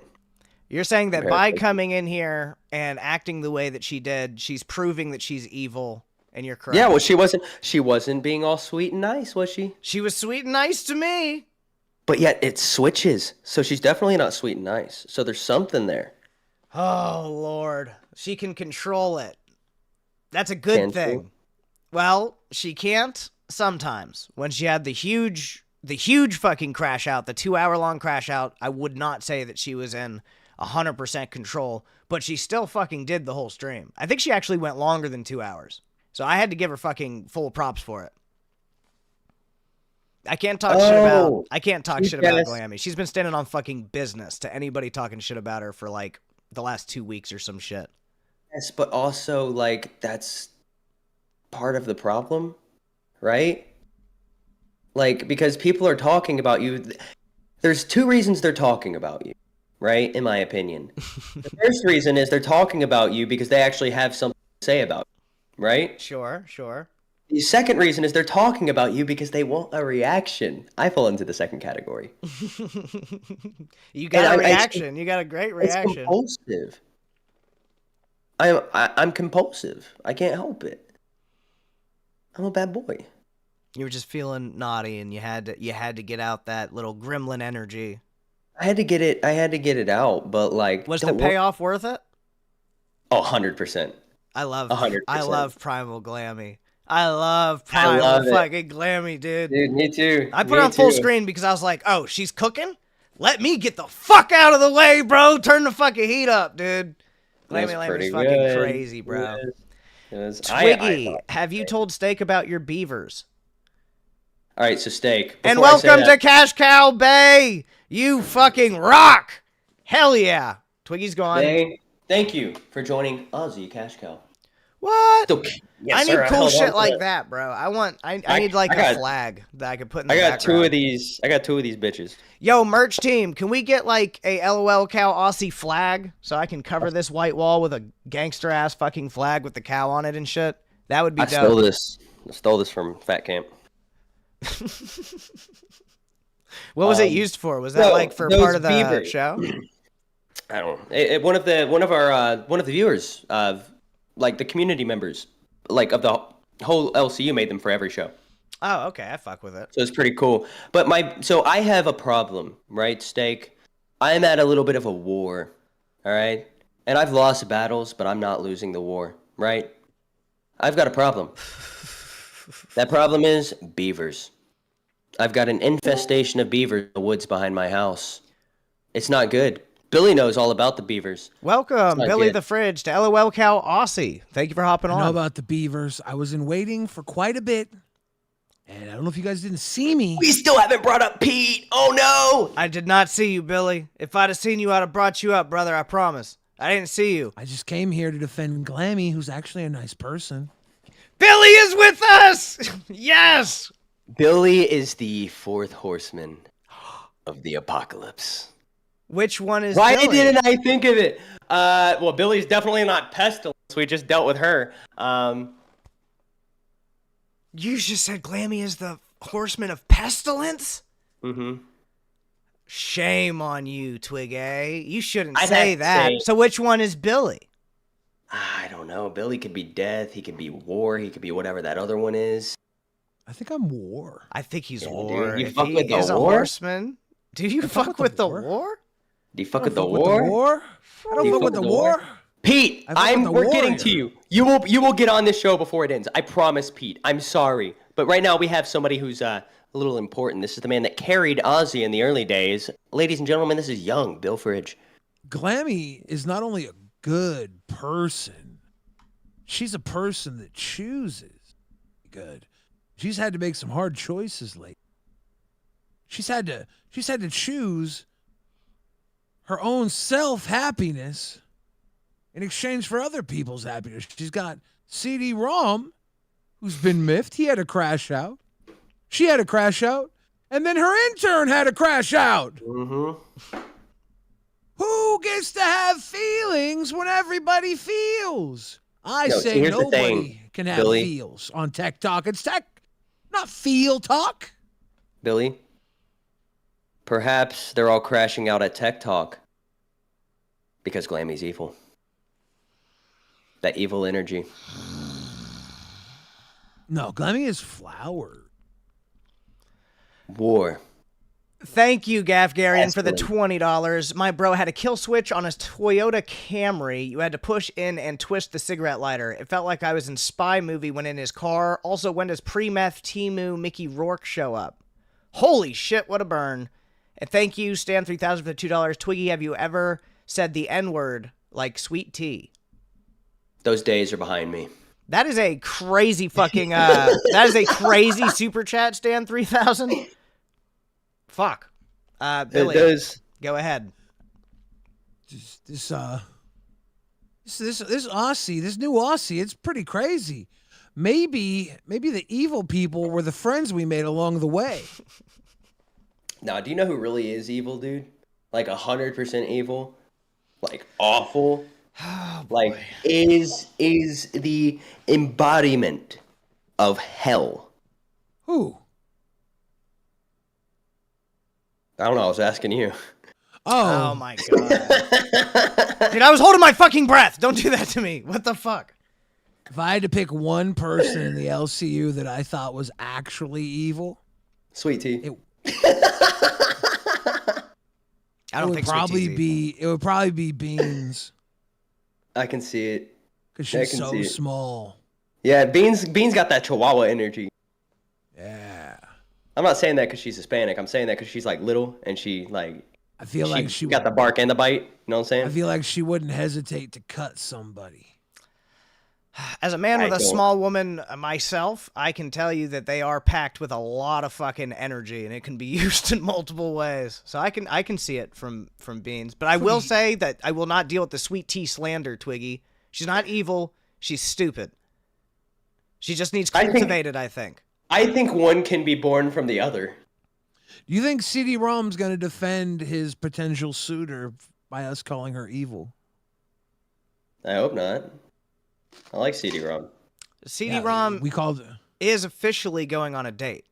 You're saying that by coming in here and acting the way that she did, she's proving that she's evil, and you're correct. Yeah, well, she wasn't being all sweet and nice, was she? She was sweet and nice to me. But yet it switches, so she's definitely not sweet and nice. So there's something there. Oh, Lord. She can control it. That's a good thing. Well, she can't sometimes. When she had the huge fucking crash out, the 2-hour-long crash out, I would not say that she was in 100% control, but she still fucking did the whole stream. I think she actually went longer than 2 hours. So I had to give her fucking full props for it. I can't talk shit about Glammy. She's been standing on fucking business to anybody talking shit about her for like the last 2 weeks or some shit. Yes, but also like that's part of the problem, right? Like, because people are talking about you. There's 2 reasons they're talking about you, right? In my opinion. The first reason is they're talking about you because they actually have something to say about you, right? Sure. The second reason is they're talking about you because they want a reaction. I fall into the second category. You got a reaction. You got a great reaction. It's compulsive. I'm compulsive. I can't help it. I'm a bad boy. You were just feeling naughty, and you had to get out that little gremlin energy. I had to get it out, but like, was the payoff worth it? Oh, 100%. I love 100%. Primal Glammy. I love Primal fucking Glammy, dude. Dude, me too. I put it on full screen because I was like, oh, she's cooking? Let me get the fuck out of the way, bro. Turn the fucking heat up, dude. Glammy Lambie's fucking crazy, bro. Twiggy, have you told Steak about your beavers? All right, so Steak. And welcome to Cash Cow Bay. You fucking rock. Hell yeah. Twiggy's gone. Thank you for joining Aussy Cash Cow. What? Yes, I need cool shit like that, bro. I need like a flag that I could put in the background. I got two of these bitches. Yo, merch team, can we get like a Lolcow Aussy flag so I can cover this white wall with a gangster ass fucking flag with the cow on it and shit? That would be dope. I stole this from Fat Camp. What was it used for? Was that like for part of the show? I don't know. One of the viewers, like the community members, like of the whole LCU made them for every show. Oh, okay. I fuck with it. So it's pretty cool. But I have a problem, right, Steak? I'm at a little bit of a war, all right? And I've lost battles, but I'm not losing the war, right? I've got a problem. That problem is beavers. I've got an infestation of beavers in the woods behind my house. It's not good. Billy knows all about the beavers. Welcome, Billy the Fridge, to Lolcow Aussy. Thank you for hopping on. I know about the beavers. I was in waiting for quite a bit. And I don't know if you guys didn't see me. We still haven't brought up Pete. Oh, no. I did not see you, Billy. If I'd have seen you, I'd have brought you up, brother. I promise. I didn't see you. I just came here to defend Glammy, who's actually a nice person. Billy is with us! Yes! Billy is the fourth horseman of the apocalypse. Which one is Why Billy? didn't I think of it? Well, Billy's definitely not pestilence. We just dealt with her. You just said Glammy is the horseman of pestilence? Mm-hmm. Shame on you, Twiggy. You shouldn't say that. So which one is Billy? I don't know. Billy could be death. He could be war. He could be whatever that other one is. I think I'm war. I think he's war. Dude, you if fuck he with the is war? A horseman. Do you fuck with the war? Do you fuck with the war? I don't fuck with the war. Pete, we're getting to you. You will get on this show before it ends. I promise, Pete. I'm sorry. But right now we have somebody who's a little important. This is the man that carried Aussy in the early days. Ladies and gentlemen, this is young Bill Fridge. Glammy is not only a good person, she's a person that chooses good. She's had to make some hard choices lately. She's had to choose her own self-happiness in exchange for other people's happiness. She's got CD-ROM, who's been miffed. He had to crash out. She had to crash out. And then her intern had to crash out. Mm-hmm. Who gets to have feelings when everybody feels? I say nobody can have feels on Tech Talk. It's tech, not feel talk. Billy, perhaps they're all crashing out at Tech Talk because Glammy's evil. That evil energy. No, Glammy is flower. War. Thank you, Gafgarian, for the $20. My bro had a kill switch on his Toyota Camry. You had to push in and twist the cigarette lighter. It felt like I was in Spy Movie when in his car. Also, when does pre-meth Timu Mickey Rourke show up? Holy shit, what a burn. And thank you, Stan3000, for the $2. Twiggy, have you ever said the N-word like sweet tea? Those days are behind me. That is a crazy fucking, that is a crazy super chat, Stan3000. Fuck. Billy, go ahead. This Aussy, this new Aussy, it's pretty crazy. Maybe the evil people were the friends we made along the way. Now, do you know who really is evil, dude? Like 100% evil? Like awful? Oh, like is the embodiment of hell. Who? I don't know. I was asking you. Oh my god. Dude, I was holding my fucking breath. Don't do that to me. What the fuck? If I had to pick one person in the LCU that I thought was actually evil, Sweet tea. I don't think Sweet Tea's it would probably be Beans I can see it. because I she's can so see it. small. Yeah, Beans got that Chihuahua energy. Yeah. I'm not saying that because she's Hispanic. I'm saying that because she's like little and she like. I feel like she got the bark and the bite. You know what I'm saying? I feel like she wouldn't hesitate to cut somebody. As a man with I a don't. small woman myself, I can tell you that they are packed with a lot of fucking energy, and it can be used in multiple ways. So I can see it from Beans. But I will say that I will not deal with the Sweet Tea slander, Twiggy. She's not evil. She's stupid. She just needs cultivated, I think. I think one can be born from the other. Do you think CD-ROM's going to defend his potential suitor by us calling her evil? I hope not. I like CD-ROM. CD-ROM We called is officially going on a date.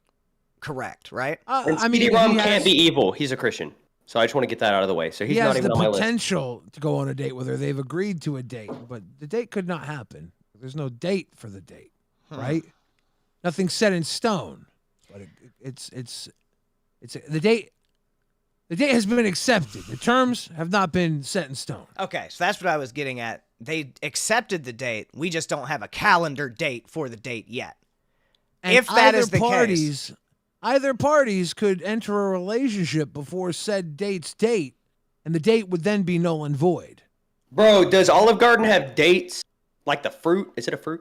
Correct, right? And I mean, CD-ROM he can't has- be evil. He's a Christian. So I just want to get that out of the way. So he's he not has even the on my list. potential to go on a date with her. They've agreed to a date, but the date could not happen. There's no date for the date, right? Nothing's set in stone. But the date. The date has been accepted. The terms have not been set in stone. Okay, so that's what I was getting at. They accepted the date. We just don't have a calendar date for the date yet. And If that is the case, either parties could enter a relationship before said date's date, and the date would then be null and void. Bro, does Olive Garden have dates? Like the fruit? Is it a fruit?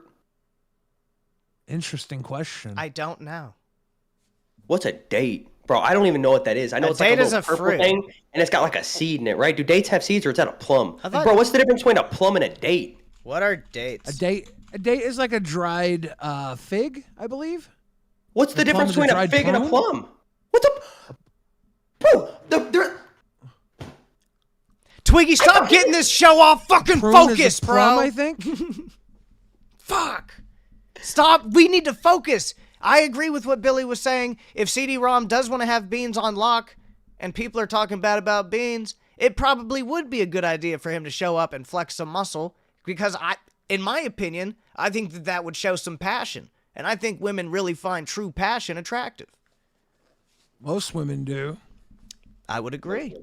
Interesting question. I don't know. What's a date? Bro, I don't even know what that is. I know A it's like a date is little a purple fruit. thing, and it's got like a seed in it, right? Do dates have seeds or is that a plum? I thought- Bro, what's the difference between a plum and a date? What are dates? A date is like a dried fig, I believe. What's the The plum difference is a between a dried fig and a prune? plum? What's a... Bro, they're... Twiggy, stop getting this show off fucking Prune focus, is a plum, bro. I think. Fuck. Stop. We need to focus. I agree with what Billy was saying. If CD-ROM does want to have Beans on lock and people are talking bad about Beans, it probably would be a good idea for him to show up and flex some muscle because in my opinion, I think that would show some passion. And I think women really find true passion attractive. Most women do. I would agree.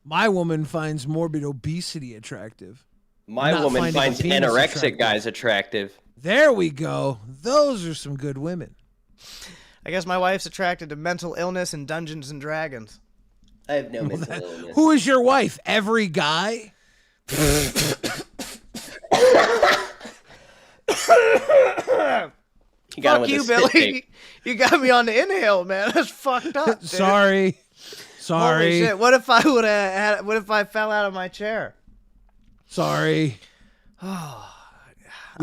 My woman finds morbid obesity attractive. My Not woman finding a finds penis anorexic attractive. guys attractive. There we go. Those are some good women. I guess my wife's attracted to mental illness and Dungeons and Dragons. I have no mental illness. Who is your wife? Every guy? You got Fuck him with you, a spit Billy. take. You got me on the inhale, man. That's fucked up. Dude. Sorry. Holy shit. What if I would have had? What if I fell out of my chair? Sorry. We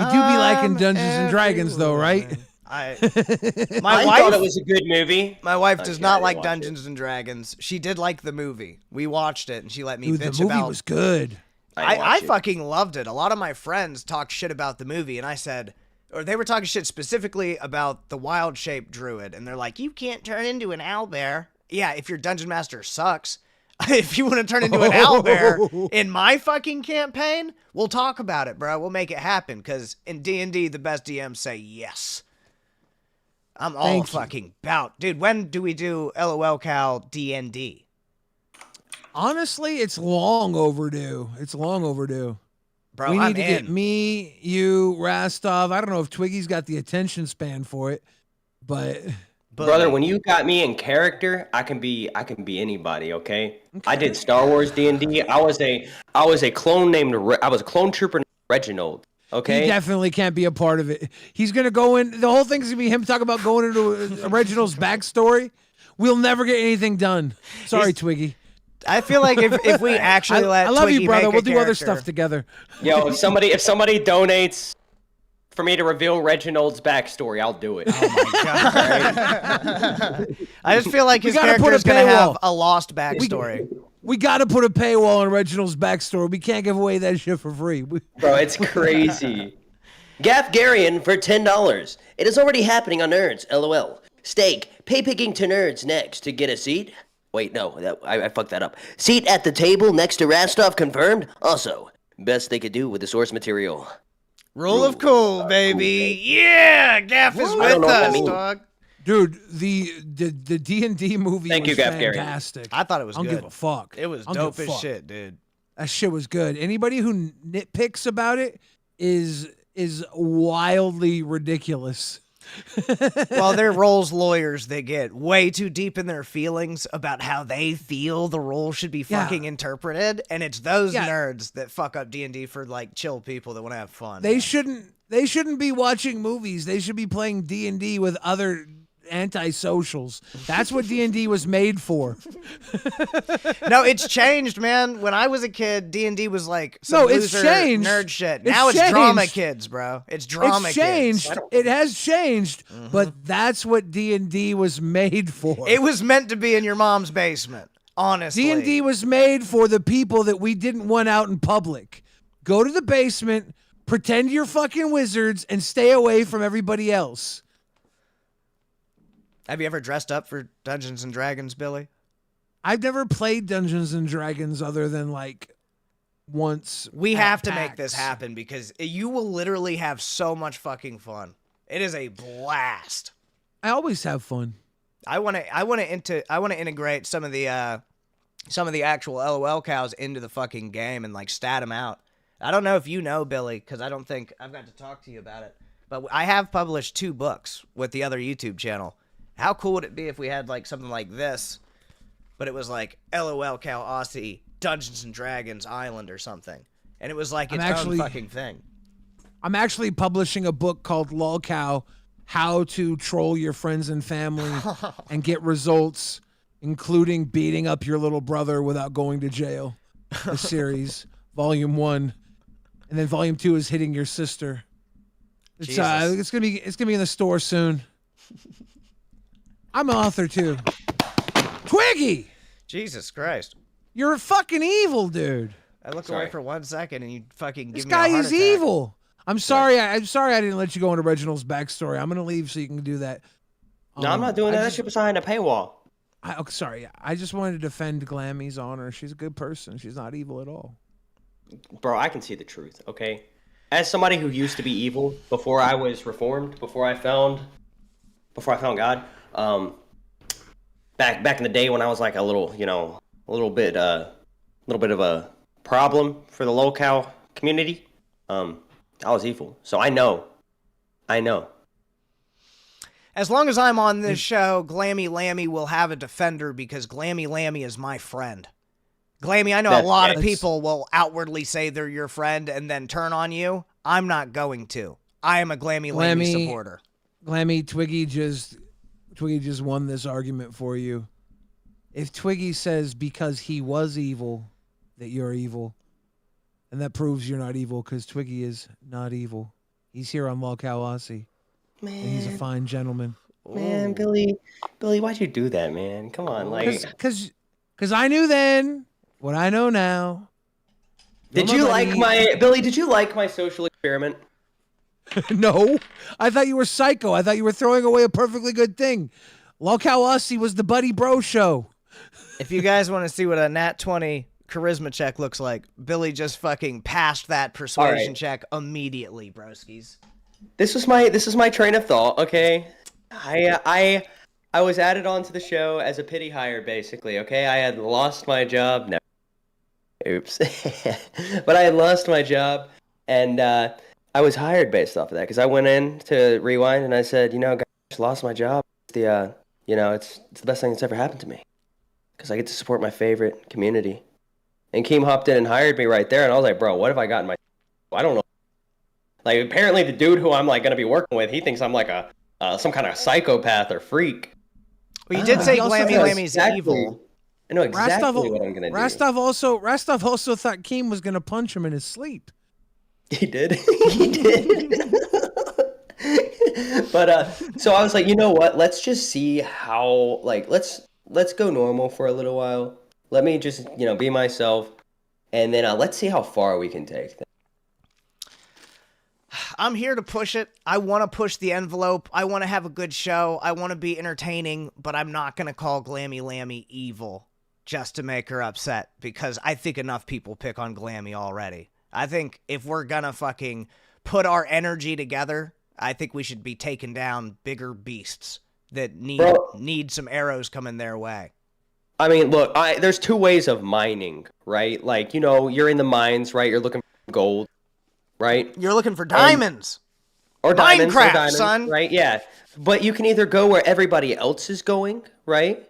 do be liking Dungeons and Dragons, though, right? My I wife. thought it was a good movie. My wife does Okay, not I like watched Dungeons and Dragons. She did like the movie. We watched it, and she let me Dude, the bitch movie about. was good. I watched it. fucking loved it. A lot of my friends talked shit about the movie, and I said, or they were talking shit specifically about the wild-shaped druid, and they're like, "You can't turn into an owlbear." Yeah, if your dungeon master sucks. If you want to turn into an owlbear in my fucking campaign, we'll talk about it, bro. We'll make it happen, because in D&D, the best DMs say yes. I'm all Thank you. fucking bout. Dude, when do we do Lolcow D&D? Honestly, it's long overdue. It's long overdue. Bro, We I'm need to get in. me, you, Rastov. I don't know if Twiggy's got the attention span for it, but Brother, when you got me in character, I can be anybody, okay? I did Star Wars D&D. I was a clone named I was a clone trooper named Reginald, okay? he definitely can't be a part of it. He's going to go in. The whole thing's going to be him talking about going into Reginald's backstory. We'll never get anything done. Sorry, Twiggy. I feel like if we actually let I love Twiggy you, brother. make a We'll do other character- stuff together. Yo, if somebody donates for me to reveal Reginald's backstory, I'll do it. I just feel like his gotta put character a is going to have paywall. a lost backstory. We got to put a paywall on Reginald's backstory. We can't give away that shit for free. Bro, it's crazy. Gafgarian for $10. It is already happening on Nerds, LOL. Steak, pay picking to Nerds next to get a seat. Wait, no, I fucked that up. Seat at the table next to Rastov confirmed. Also, best they could do with the source material. Rule of cool, baby. Yeah, Gaff is I don't with know what that us, means. dog. Dude, the D&D movie Thank was you, Gaff Gary. fantastic. I thought it was I don't good. give a fuck. It was I don't dope give a as fuck. shit, dude. That shit was good. Anybody who nitpicks about it is wildly ridiculous. Well, they're roles lawyers. They get way too deep in their feelings about how they feel the role should be Yeah. fucking interpreted, and it's those Yeah. nerds that fuck up D&D for like chill people that want to have fun. They shouldn't be watching movies. They should be playing D&D with other antisocials. That's what D&D was made for. No, it's changed, man. When I was a kid, D&D was like some No, it's loser changed. nerd shit. It's Now it's drama changed. kids, bro. It's drama It's changed. kids. It has changed, but that's what D&D was made for. It was meant to be in your mom's basement, honestly. D&D was made for the people that we didn't want out in public. Go to the basement, pretend you're fucking wizards, and stay away from everybody else. Have you ever dressed up for Dungeons and Dragons, Billy? I've never played Dungeons and Dragons other than like once. We at have to make PAX. this happen because you will literally have so much fucking fun. It is a blast. I always have fun. I want to integrate some of the actual LOL cows into the fucking game and like stat them out. I don't know if you know, Billy, because I don't think I've got to talk to you about it. But I have published 2 books with the other YouTube channel. How cool would it be if we had like something like this, but it was like LOL Cow Aussy Dungeons and Dragons Island or something, and it was like its own fucking thing. I'm actually publishing a book called Lolcow, How to Troll Your Friends and Family and Get Results, including beating up your little brother without going to jail. The series, Volume 1, and then Volume 2 is Hitting Your Sister. It's gonna be in the store soon. I'm an author too. Twiggy, Jesus Christ! you're fucking evil, dude. I look Sorry. away for 1 second and you fucking This give me a guy heart is attack. evil. I'm sorry. I'm sorry I didn't let you go into Reginald's backstory. I'm gonna leave so you can do that. No, I'm not doing that. That shit was behind a paywall. Sorry. I just wanted to defend Glammy's honor. She's a good person. She's not evil at all. Bro, I can see the truth, okay? As somebody who used to be evil before I was reformed, before I found God, back in the day when I was like a little bit of a problem for the Lolcow community, I was evil. So I know. As long as I'm on this show, Glammy Lambie will have a defender because Glammy Lambie is my friend. Glammy, I know a lot of people will outwardly say they're your friend and then turn on you. I'm not going to. I am a Glammy Lambie supporter. Glammy, Twiggy just won this argument for you. If Twiggy says because he was evil that you're evil, and that proves you're not evil because Twiggy is not evil. He's here on Lolcow Aussy. Man, And he's a fine gentleman. man, Billy, why'd you do that, man? Come on, like. Because I knew then what I know now. Did you like my social experiment? No, I thought you were psycho. I thought you were throwing away a perfectly good thing. Lolcow Aussy was the Buddy Bro show. If you guys want to see what a nat 20 charisma check looks like, Billy just fucking passed that persuasion check immediately, broskies. This is my train of thought, okay? I was added onto the show as a pity hire, basically, okay? I had lost my job. No. Oops. But I had lost my job, and I was hired based off of that, because I went in to Rewind, and I said, guys, I just lost my job. It's the best thing that's ever happened to me, because I get to support my favorite community. And Keem hopped in and hired me right there, and I was like, bro, what have I gotten I don't know. Like, apparently the dude who I'm, like, going to be working with, he thinks I'm, like, some kind of psychopath or freak. Well, you did say he also Glammy knows Lambie's evil. I know exactly what I'm going to do. Rastov also thought Keem was going to punch him in his sleep. He did. He did. But, so I was like, you know what? Let's just see how, like, let's go normal for a little while. Let me just, be myself. And then let's see how far we can take things. I'm here to push it. I want to push the envelope. I want to have a good show. I want to be entertaining, but I'm not going to call Glammy Lambie evil just to make her upset, because I think enough people pick on Glammy already. I think if we're going to fucking put our energy together, I think we should be taking down bigger beasts that need some arrows coming their way. I mean, look, there's two ways of mining, right? Like, you know, you're in the mines, right? You're looking for gold, right? You're looking for diamonds. Or Minecraft, son. Right? Yeah. But you can either go where everybody else is going, right?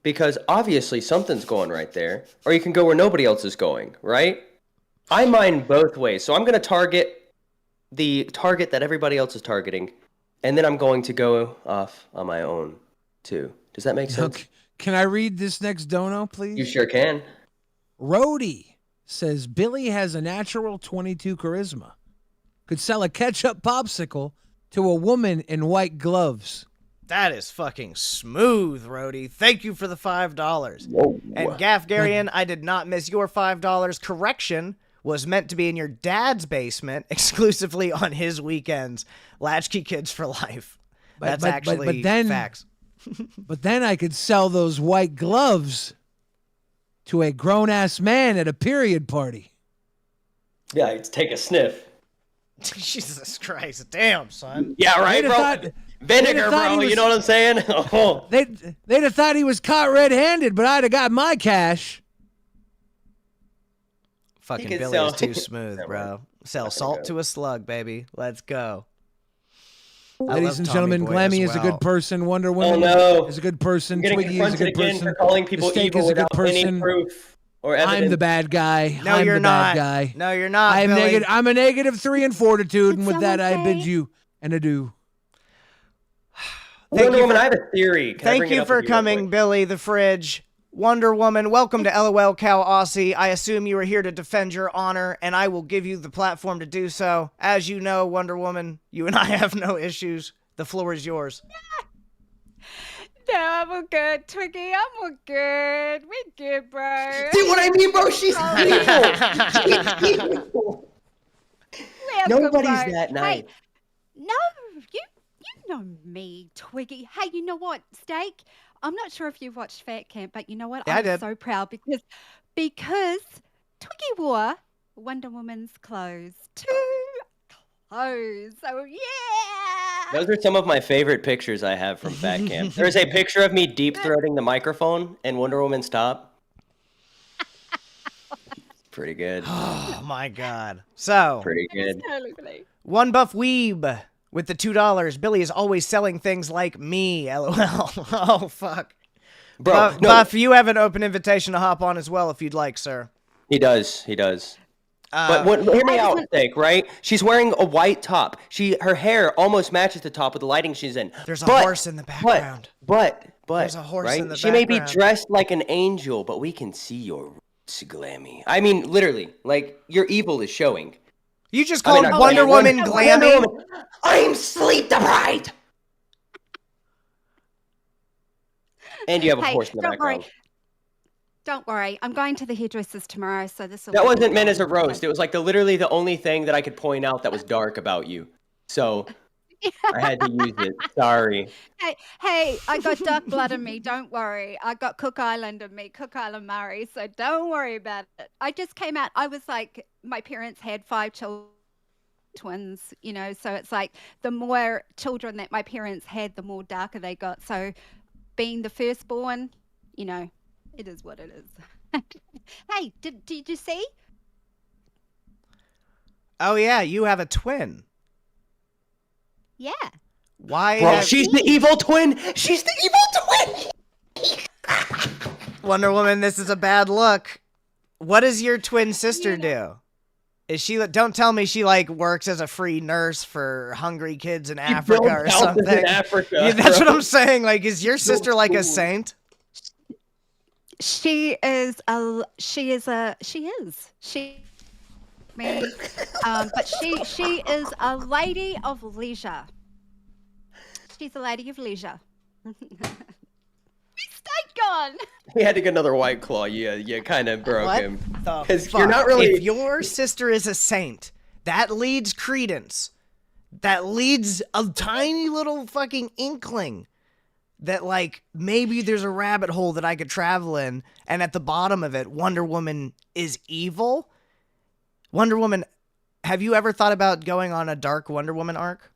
Because obviously something's going right there. Or you can go where nobody else is going, right? I mine both ways. So I'm going to target the target that everybody else is targeting. And then I'm going to go off on my own, too. Does that make sense? Okay. Can I read this next dono, please? You sure can. Rhodey says Billy has a natural 22 charisma. Could sell a ketchup popsicle to a woman in white gloves. That is fucking smooth, Rhodey. Thank you for the $5. Whoa. And Gafgarian, I did not miss your $5. Correction was meant to be in your dad's basement exclusively on his weekends. Latchkey Kids for life. That's actually facts. But then I could sell those white gloves to a grown-ass man at a period party. Yeah, let's take a sniff. Jesus Christ. Damn, son. Yeah, right, bro. Vinegar, bro. You know what I'm saying? Oh. They'd have thought he was caught red-handed, but I'd have got my cash. Fucking Billy is too smooth, bro. Sell salt to a slug, baby. Let's go. Ladies and gentlemen, Glammy is a good person. Wonder Woman is a good person. Twiggy is a good person. For calling people Steak evil is a good without any person. proof or evidence. I'm the bad guy. No, you're not. Guy. No, you're not. I'm Billy. I'm a -3 in fortitude, and with that, I bid you an adieu. Wonder Woman, I have a theory. Thank you for coming, Billy the Fridge. Wonder Woman, welcome to Lolcow Aussy. I assume you are here to defend your honor, and I will give you the platform to do so. As you know, Wonder Woman, you and I have no issues. The floor is yours. No, I'm all good, Twiggy. I'm all good. We're good, bro. See what I mean, bro? She's evil. She's evil. Nobody's that nice. Hey, no, you know me, Twiggy. Hey, you know what, Steak? I'm not sure if you watched Fat Camp, but you know what? Yeah, I'm I did. so proud because Twiggy wore Wonder Woman's clothes too. So yeah. Those are some of my favorite pictures I have from Fat Camp. There's a picture of me deep throating the microphone in Wonder Woman's top. Pretty good. Oh my God. So pretty good. One Buff Weeb with the $2. Billy is always selling things like me. LOL. Oh fuck. Bro, no. Buff, you have an open invitation to hop on as well if you'd like, sir. He does. But hear me out, Steak, right? She's wearing a white top. Her hair almost matches the top with the lighting she's in. There's a horse in the background. But there's a horse in the she background. may be dressed like an angel, but we can see your roots, Glammy. I mean, literally, like your evil is showing. You just called Wonder Woman Glammy? I'm sleep deprived. And you have a horse in the background. Don't worry. I'm going to the hairdressers tomorrow, so this will... That wasn't meant as a roast. It was like literally the only thing that I could point out that was dark about you. So I had to use it. Sorry. Hey, I got dark blood in me. Don't worry. I got Cook Island in me, Cook Island Murray. So don't worry about it. I just came out. I was like, my parents had 5 twins, you know, so it's like the more children that my parents had, the more darker they got. So being the firstborn, you know, it is what it is. Hey, did you see? Oh yeah, you have a twin. Yeah. Why? Bro, she's the evil twin. She's the evil twin. Wonder Woman, this is a bad look. What does your twin sister do? Is she? Don't tell me she like works as a free nurse for hungry kids in Africa or something. In Africa, yeah, that's what I'm saying. Like, is your sister like a saint? She is. But she is a lady of leisure. She's a lady of leisure. Stay gone. He had to get another White Claw. You kind of broke him. Because you're not really. If your sister is a saint, that leads credence that leads a tiny little fucking inkling that, like, maybe there's a rabbit hole that I could travel in, and at the bottom of it, Wonder Woman is evil. Wonder Woman, have you ever thought about going on a dark Wonder Woman arc?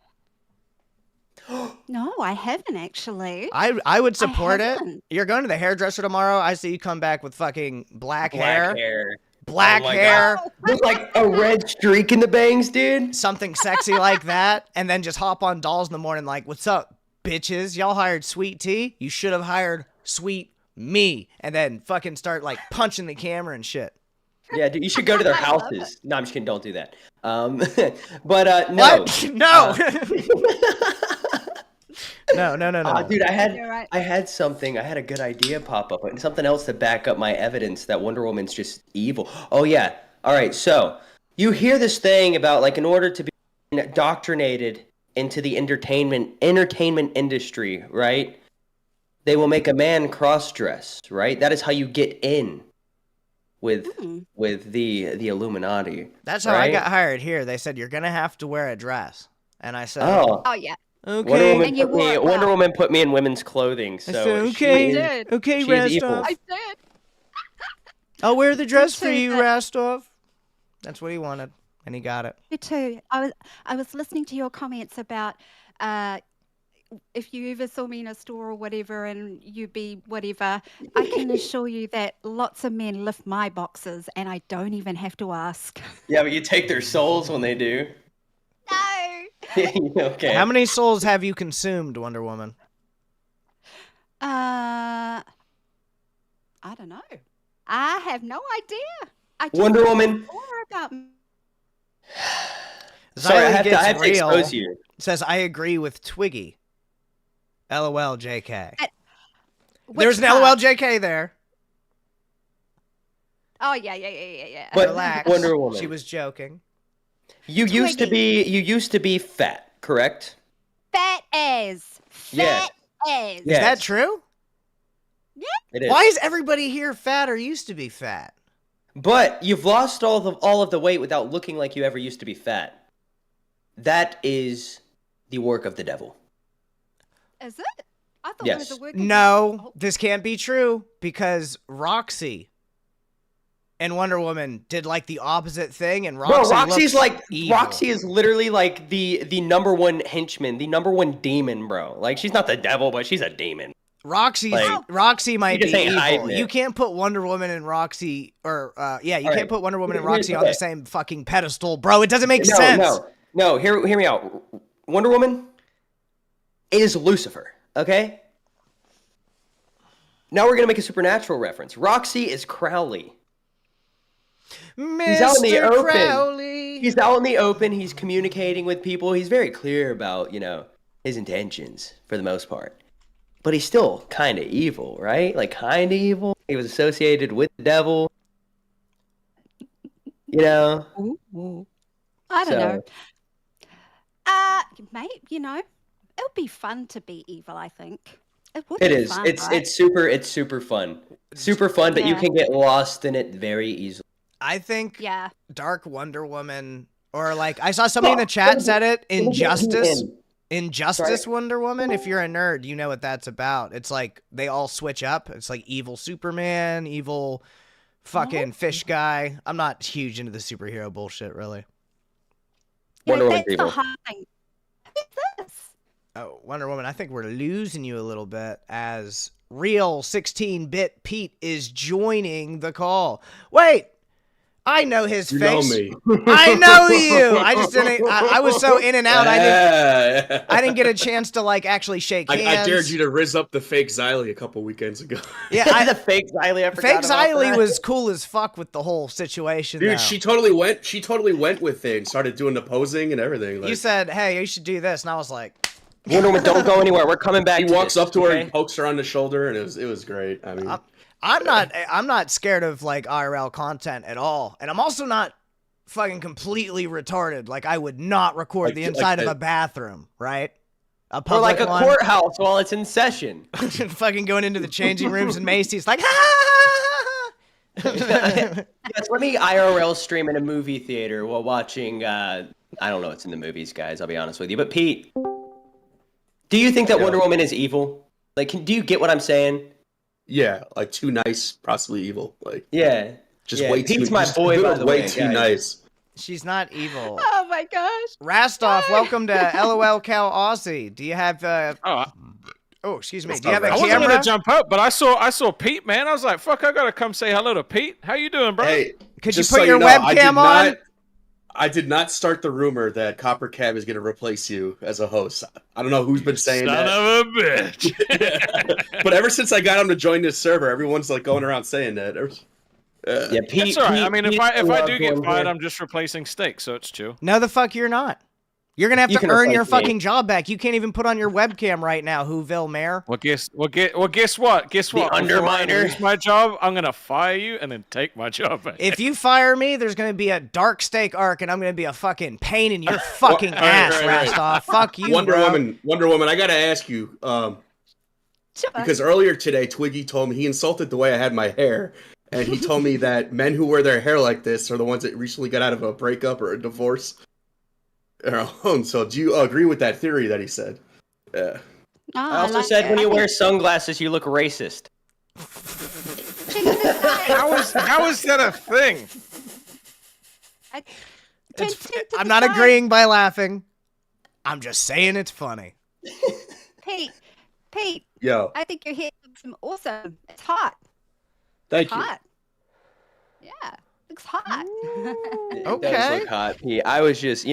No, I haven't actually. I would support it. haven't. You're going to the hairdresser tomorrow. I see you come back with fucking black hair. Black Oh my hair. With like a red streak in the bangs, dude. Something sexy like that. And then just hop on Dolls in the morning like, what's up, bitches? Y'all hired Sweet Tea? You should have hired Sweet Me. And then fucking start like punching the camera and shit. Yeah, dude, you should go to their I love houses. No, I'm just kidding. Don't do that. But no. What? No. No. Dude, You're right. I had something. I had a good idea pop up, and something else to back up my evidence that Wonder Woman's just evil. Oh yeah. All right. So you hear this thing about like in order to be indoctrinated into the entertainment industry, right? They will make a man cross-dress, right? That is how you get in with the Illuminati. That's how I got hired here. They said, you're going to have to wear a dress. And I said, Oh. Oh yeah. okay. And you wore it Wonder well. Woman put me in women's clothing, so I said, she okay. is- did. Okay, she is Rastov. evil. I did. I'll wear the dress for too, you, but- Rastov. That's what he wanted, and he got it. Me too. I was listening to your comments about if you ever saw me in a store or whatever and you be whatever, I can assure you that lots of men lift my boxes and I don't even have to ask. Yeah, but you take their souls when they do. No. Okay. How many souls have you consumed, Wonder Woman? I don't know. I have no idea. I just Wonder know Woman. more about Sorry, I Xylee have to gets real. expose you. Says, I agree with Twiggy. LOL JK. which There's an part? LOL JK there. Oh yeah. But Relax. Wonder Woman. She was joking. You used to be fat, correct? Fat as. Yes. Fat as. Is that true? It is. Why is everybody here fat or used to be fat? But you've lost all of the weight without looking like you ever used to be fat. That is the work of the devil. Is it? I thought Yes. it was a work. No, this can't be true because Roxy and Wonder Woman did like the opposite thing, and Roxy Bro, Roxy's looks like evil. Roxy is literally like the number one henchman, the number one demon, bro. Like she's not the devil, but she's a demon. Roxy might just be ain't hiding evil. it. You can't put Wonder Woman and Roxy, or you can't right. put Wonder Woman and Here's Roxy the on the thing. same fucking pedestal, bro. It doesn't make sense. No. Hear me out. Wonder Woman is Lucifer. Okay. Now we're gonna make a supernatural reference. Roxy is Crowley. He's out in the Mr. open. Crowley. He's out in the open. He's communicating with people. He's very clear about, his intentions for the most part. But he's still kind of evil, right? Like, kind of evil. He was associated with the devil. I don't So- know. Mate, it would be fun to be evil. I think it would. It be is. Fun, It's right? super fun. Super fun, but you Yeah. can get lost in it very easily. I think Yeah. Dark Wonder Woman, or like I saw somebody in the chat said it, Injustice Wonder Woman. If you're a nerd, you know what that's about. It's like they all switch up. It's like evil Superman, evil fucking fish guy. I'm not huge into the superhero bullshit, really. Wonder Woman's that's evil. the hard thing. Who's this? Oh, Wonder Woman, I think we're losing you a little bit as real 16-bit Pete is joining the call. Wait, I know his You face. know me. I know you. I just didn't. I was so in and out. I didn't get a chance to like actually shake hands. I dared you to rizz up the fake Xylee a couple weekends ago. Yeah, The fake Xylee. I forgot fake about Xylee that. was cool as fuck with the whole situation. Dude, though. she totally went with it and started doing the posing and everything. Like, You said, "Hey, you should do this," and I was like, Wonder Woman, don't go anywhere. We're coming back. he to walks this, up to her okay? and pokes her on the shoulder, and it was great. I mean, I'm not scared of like IRL content at all, and I'm also not fucking completely retarded. Like I would not record Like- the like inside of the- a bathroom, right? A Or public like a one. courthouse while it's in session. Fucking going into the changing rooms and Macy's like, Yes, let me IRL stream in a movie theater while watching I don't know what's in the movies, guys. I'll be honest with you. But Pete, do you think that Wonder Woman is evil? Like, do you get what I'm saying? Yeah, like too nice, possibly evil. Like, Yeah. just yeah. way Pete's too. my just boy, a by little the way way, too guys. nice. She's not evil. Oh my gosh. Rastoff, welcome to Lolcow Aussy. Do you have Oh, excuse me. Do you have a I wasn't camera? gonna jump up, but I saw Pete, man. I was like, "Fuck, I gotta come say hello to Pete." How you doing, bro? Hey, Could you just put so your know, webcam on? I did not start the rumor that Copper Cab is going to replace you as a host. I don't know who's been saying Son that. of a bitch. But ever since I got him to join this server, everyone's like going around saying that. Yeah, Pete. It's all right. I mean, if I do get going fired, here. I'm just replacing steak, so it's chill. No, the fuck you're not. You're gonna have You to can earn your replace me. fucking job back. You can't even put on your webcam right now, Whoville Mayor. Well, guess what? Guess what? Before I underminer. lose my job, I'm gonna fire you and then take my job back. If you fire me, there's gonna be a dark steak arc, and I'm gonna be a fucking pain in your fucking ass, right. Rastoff. Fuck you, Wonder bro. Woman. I gotta ask you, because earlier today, Twiggy told me he insulted the way I had my hair, and he told me that men who wear their hair like this are the ones that recently got out of a breakup or a divorce. So, do you agree with that theory that he said? Yeah. I also said when you wear sunglasses, you look racist. How is that a thing? I'm not agreeing by laughing. I'm just saying it's funny. Pete, Yo, I think your hair looks awesome. It's hot. thank you. Hot. Yeah, looks hot. It Okay. does look hot, Pete. I was just,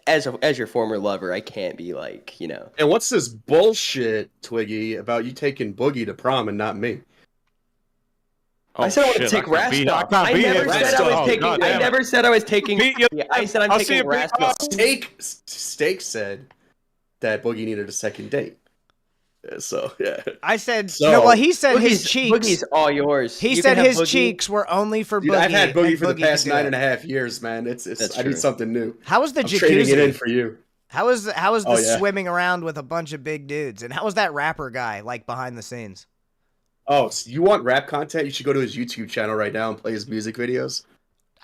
as your former lover, I can't be like, And what's this bullshit, Twiggy, about you taking Boogie to prom and not me? I said I wanted to take Rastoff. I never said I was taking. I never said I was taking. I said I'm taking Rastoff. Steak said that Boogie needed a second date. So yeah. I said So, no. Well, he said his cheeks. Boogie's all yours. He You said can have his Boogie. cheeks were only for Dude, Boogie. I've had Boogie and for the Boogie past could do it. 9.5 years, man. I true. need something new. How was the I'm trading it in jacuzzi? for you. How was the Oh, yeah. swimming around with a bunch of big dudes? And how was that rapper guy like behind the scenes? Oh, so you want rap content? You should go to his YouTube channel right now and play his music videos.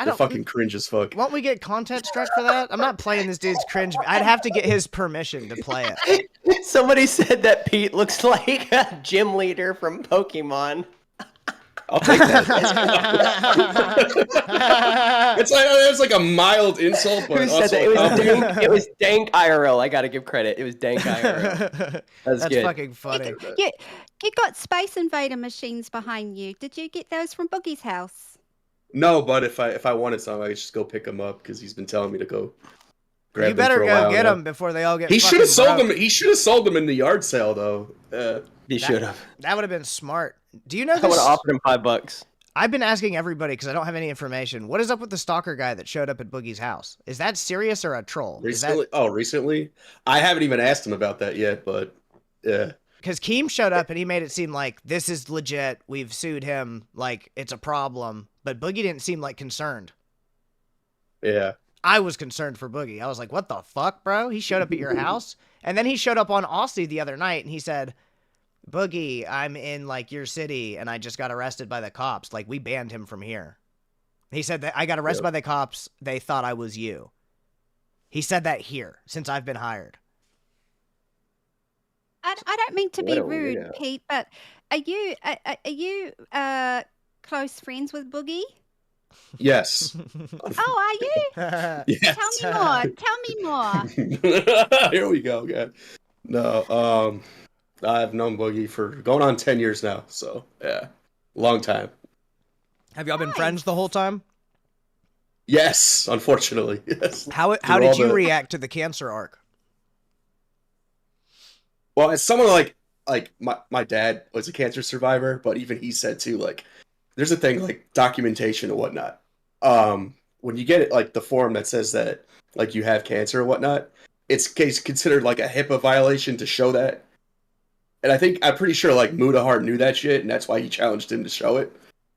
They're fucking cringe as fuck. Won't we get content struck for that? I'm not playing this dude's cringe. I'd have to get his permission to play it. Somebody said that Pete looks like a gym leader from Pokemon. I'll take that. It's like a mild insult, but Who said also that? It was dank IRL. I gotta give credit. It was dank IRL. That's good. fucking funny. You got Space Invader machines behind you. Did you get those from Boogie's house? No, but if I wanted some, I could just go pick them up because he's been telling me to go grab You them better for a go while get now. them before they all get. He should have sold broke. them. He should have sold them in the yard sale, though. He should have. That would have been smart. Do you know I would this? have offered him $5. I've been asking everybody because I don't have any information. What is up with the stalker guy that showed up at Boogie's house? Is that serious or a troll? Recently? Recently? I haven't even asked him about that yet, but yeah. Because Keem showed up and he made it seem like this is legit. We've sued him. Like it's a problem. But Boogie didn't seem like concerned. Yeah. I was concerned for Boogie. I was like, what the fuck, bro? He showed up at your house? And then he showed up on Aussy the other night and he said, Boogie, I'm in like your city and I just got arrested by the cops. Like we banned him from here. He said that I got arrested by the cops. They thought I was you. He said that here since I've been hired. I don't mean to be What a rude, weirdo. Pete, but are you close friends with Boogie? Yes. Oh, are you? Yes. Tell me more. Here we go, again. No, I've known Boogie for going on 10 years now, so yeah. Long time. Have y'all been friends the whole time? Yes, unfortunately. Yes. How Through did all you the- react to the cancer arc? Well, as someone like my dad was a cancer survivor, but even he said too, like, there's a thing like documentation and whatnot. When you get it, like the form that says that like you have cancer or whatnot, it's considered like a HIPAA violation to show that. And I'm pretty sure like Muda Hart knew that shit, and that's why he challenged him to show it,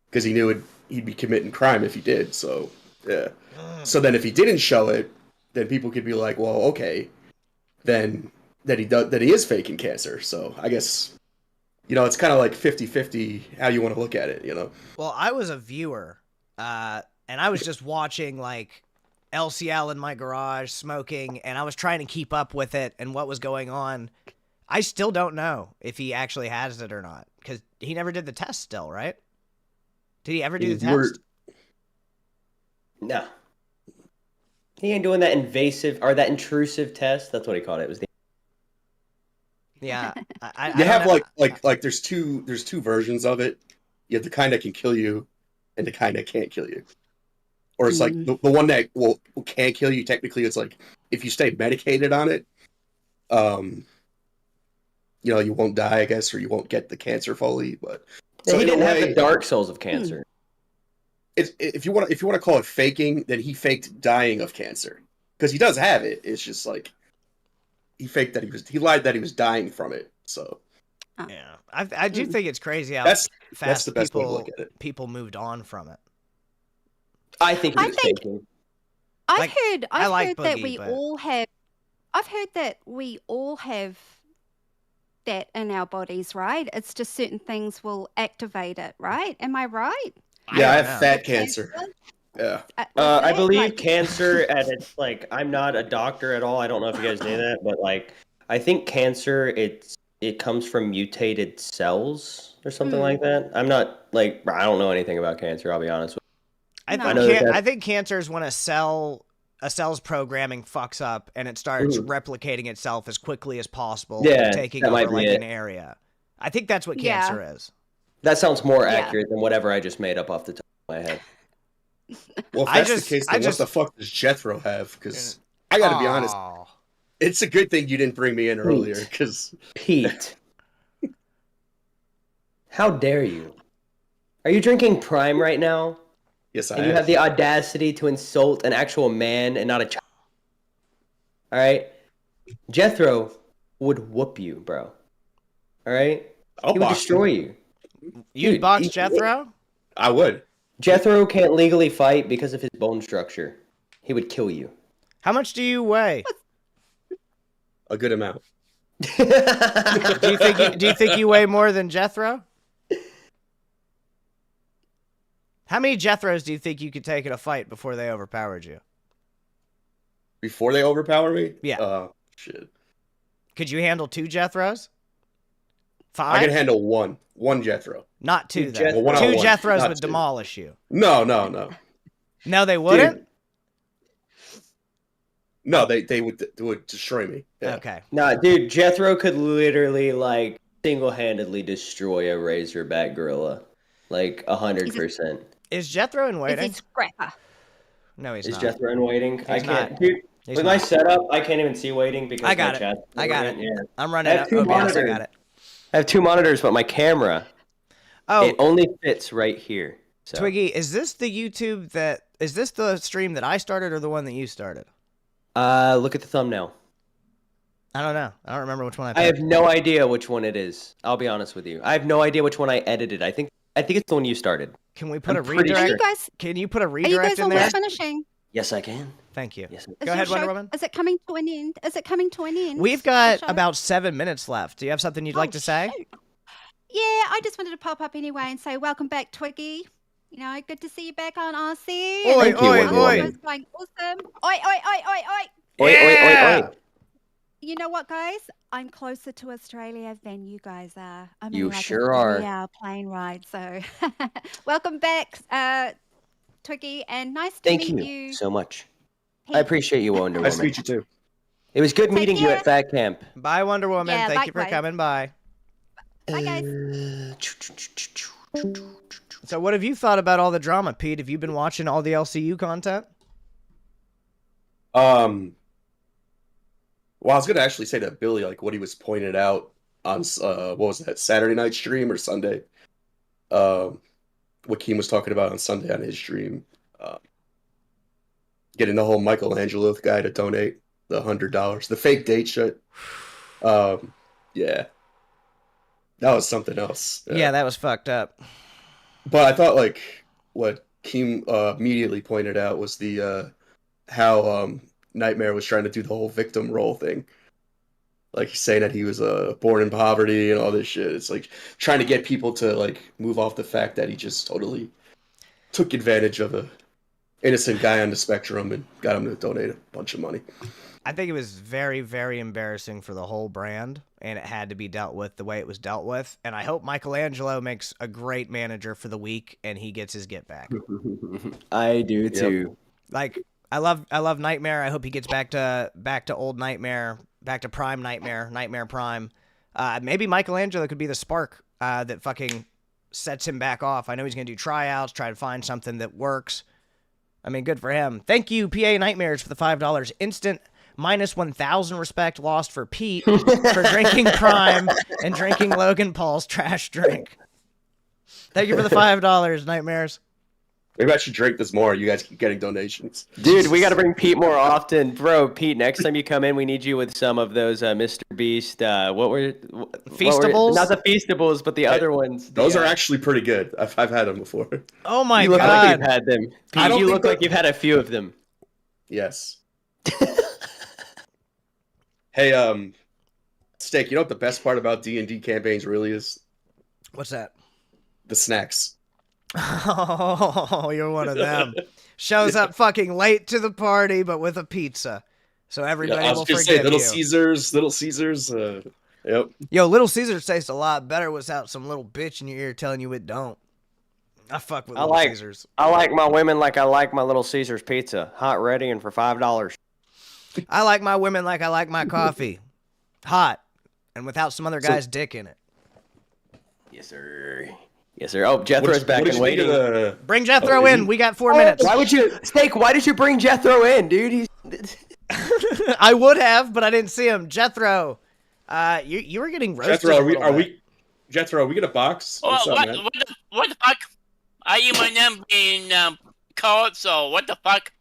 because he knew he'd be committing crime if he did. So yeah. So then if he didn't show it, then people could be like, well, okay, then that he is faking cancer. So I guess, it's kind of like 50-50 how you want to look at it, Well, I was a viewer, and I was just watching like LCL in my garage smoking, and I was trying to keep up with it and what was going on. I still don't know if he actually has it or not, because he never did the test still, right? Did he ever do the test? No. He ain't doing that invasive or that intrusive test. That's what he called it. It was the Yeah. I You have don't know. like there's two versions of it. You have the kind that can kill you and the kind that can't kill you. Or it's like the one that can kill you. Technically, it's like if you stay medicated on it, you won't die, I guess, or you won't get the cancer fully. But he didn't have the dark souls of cancer. If you want to call it faking, then he faked dying of cancer because he does have it. It's just like he faked that he lied that he was dying from it. So yeah, I do think it's crazy how that's fast the best way to look at it. people moved on from it. I think he was faking. I've heard Boogie, that we but... all have. I've heard that we all have that in our bodies, right? It's just certain things will activate it, right? Am I right? Yeah, I have fat cancer. Yeah. I believe cancer at its like, I'm not a doctor at all. I don't know if you guys knew that, but like, I think cancer, it comes from mutated cells or something like that. I'm not like, I don't know anything about cancer. I'll be honest with you. I think cancer is when a cell's programming fucks up and it starts replicating itself as quickly as possible, taking over like an area. I think that's what cancer is. That sounds more accurate than whatever I just made up off the top of my head. Well, if that's the case, then what the fuck does Jethro have? Because I got to be honest, it's a good thing you didn't bring me in earlier. Because Pete, how dare you? Are you drinking Prime right now? Yes, I am. am. You have the audacity to insult an actual man and not a child. All right? Jethro would whoop you, bro. All right? He would destroy you. You'd box Jethro? I would. Jethro can't legally fight because of his bone structure. He would kill you. How much do you weigh? A good amount. Do you think you weigh more than Jethro? How many Jethros do you think you could take in a fight before they overpowered you? Before they overpower me? Yeah. Shit. Could you handle 2 Jethros? 5? I can handle one. One Jethro. Not 2, then. 2 Jethros would demolish you. No. No, they wouldn't? Dude. No, they would destroy me. Yeah. Okay. Nah, dude, Jethro could literally, like, single-handedly destroy a razorback gorilla. Like, 100%. Is Jethro in waiting? Is he scrapper? No, he's not. Is Jethro in waiting? I can't. Not. Dude, with my setup, I can't even see waiting because I got my it. chat's I got it. Yeah. I'm running up OBS. I got it. I have 2 monitors, but my camera, it only fits right here. So. Twiggy, is this the stream that I started or the one that you started? Look at the thumbnail. I don't know. I don't remember which one I picked. I have no idea which one it is. I'll be honest with you. I have no idea which one I edited. I think it's the one you started. Can we put a redirect? Sure. Can you put a redirect in there? Are you guys almost finishing? Yes, I can. Thank you. Yes, Go ahead, Wonder Woman. Is it coming to an end? We've got about 7 minutes left. Do you have something you'd like to say? Shoot. Yeah, I just wanted to pop up anyway and say welcome back, Twiggy. You know, good to see you back on Aussy. Oi, oi. It's going awesome. Oi. Oi. You know what, guys? I'm closer to Australia than you guys are. I'm You like sure a are. 3-hour plane ride. So, welcome back, Twiggy, and nice to Thank meet you you so much. Pete. I appreciate you, Wonder Woman. Nice to meet you too. It was good meeting you care. at Fat Camp. Bye, Wonder Woman. Yeah, Thank you for likewise. coming by. Bye, guys. So what have you thought about all the drama, Pete? Have you been watching all the LCU content? Well, I was gonna actually say to Billy, like what he was pointed out on what was that, Saturday night stream or Sunday? What Keem was talking about on Sunday on his stream, getting the whole Michelangelo guy to donate the $100, the fake date shit. Yeah, that was something else. Yeah, that was fucked up. But I thought like what Keem immediately pointed out was the how Nightmare was trying to do the whole victim role thing. Like he's saying that he was born in poverty and all this shit. It's like trying to get people to like move off the fact that he just totally took advantage of innocent guy on the spectrum and got him to donate a bunch of money. I think it was very, very embarrassing for the whole brand, and it had to be dealt with the way it was dealt with. And I hope Michelangelo makes a great manager for the week, and he gets his get back. I do too. Like, I love Nightmare. I hope he gets back to old Nightmare, back to Prime Nightmare, Nightmare Prime. Maybe Michelangelo could be the spark that fucking sets him back off. I know he's gonna do tryouts, try to find something that works. I mean, good for him. Thank you, PA Nightmares, for the $5 instant. Minus 1,000 respect lost for Pete for drinking Prime and drinking Logan Paul's trash drink. Thank you for the $5, Nightmares. Maybe I should drink this more. You guys keep getting donations. Dude, we got to bring Pete more often. Bro, Pete, next time you come in, we need you with some of those Mr. Beast. Feastables? Not the Feastables, but the other ones. Those are actually pretty good. I've had them before. Oh my you look God. like you've had them. Pete, you look like you've had a few of them. Yes. Hey, Steak, you know what the best part about D&D campaigns really is? What's that? The snacks. Oh, you're one of them. Shows up fucking late to the party, but with a pizza. So everybody will forgive Little you. Little Caesars. Yep. Yo, Little Caesars tastes a lot better without some little bitch in your ear telling you it don't. I fuck with Little Caesars. I like my women like I like my Little Caesars pizza. Hot, ready, and for $5. I like my women like I like my coffee. Hot. And without some other guy's dick in it. Yes, sir. Yes, sir. Oh, Jethro's back and waiting. Bring Jethro in. We got 4 minutes. Why did you bring Jethro in, dude? I would have, but I didn't see him. Jethro, you were getting roasted. Jethro, are we gonna box? What the fuck? Are you my name being called? So what the fuck?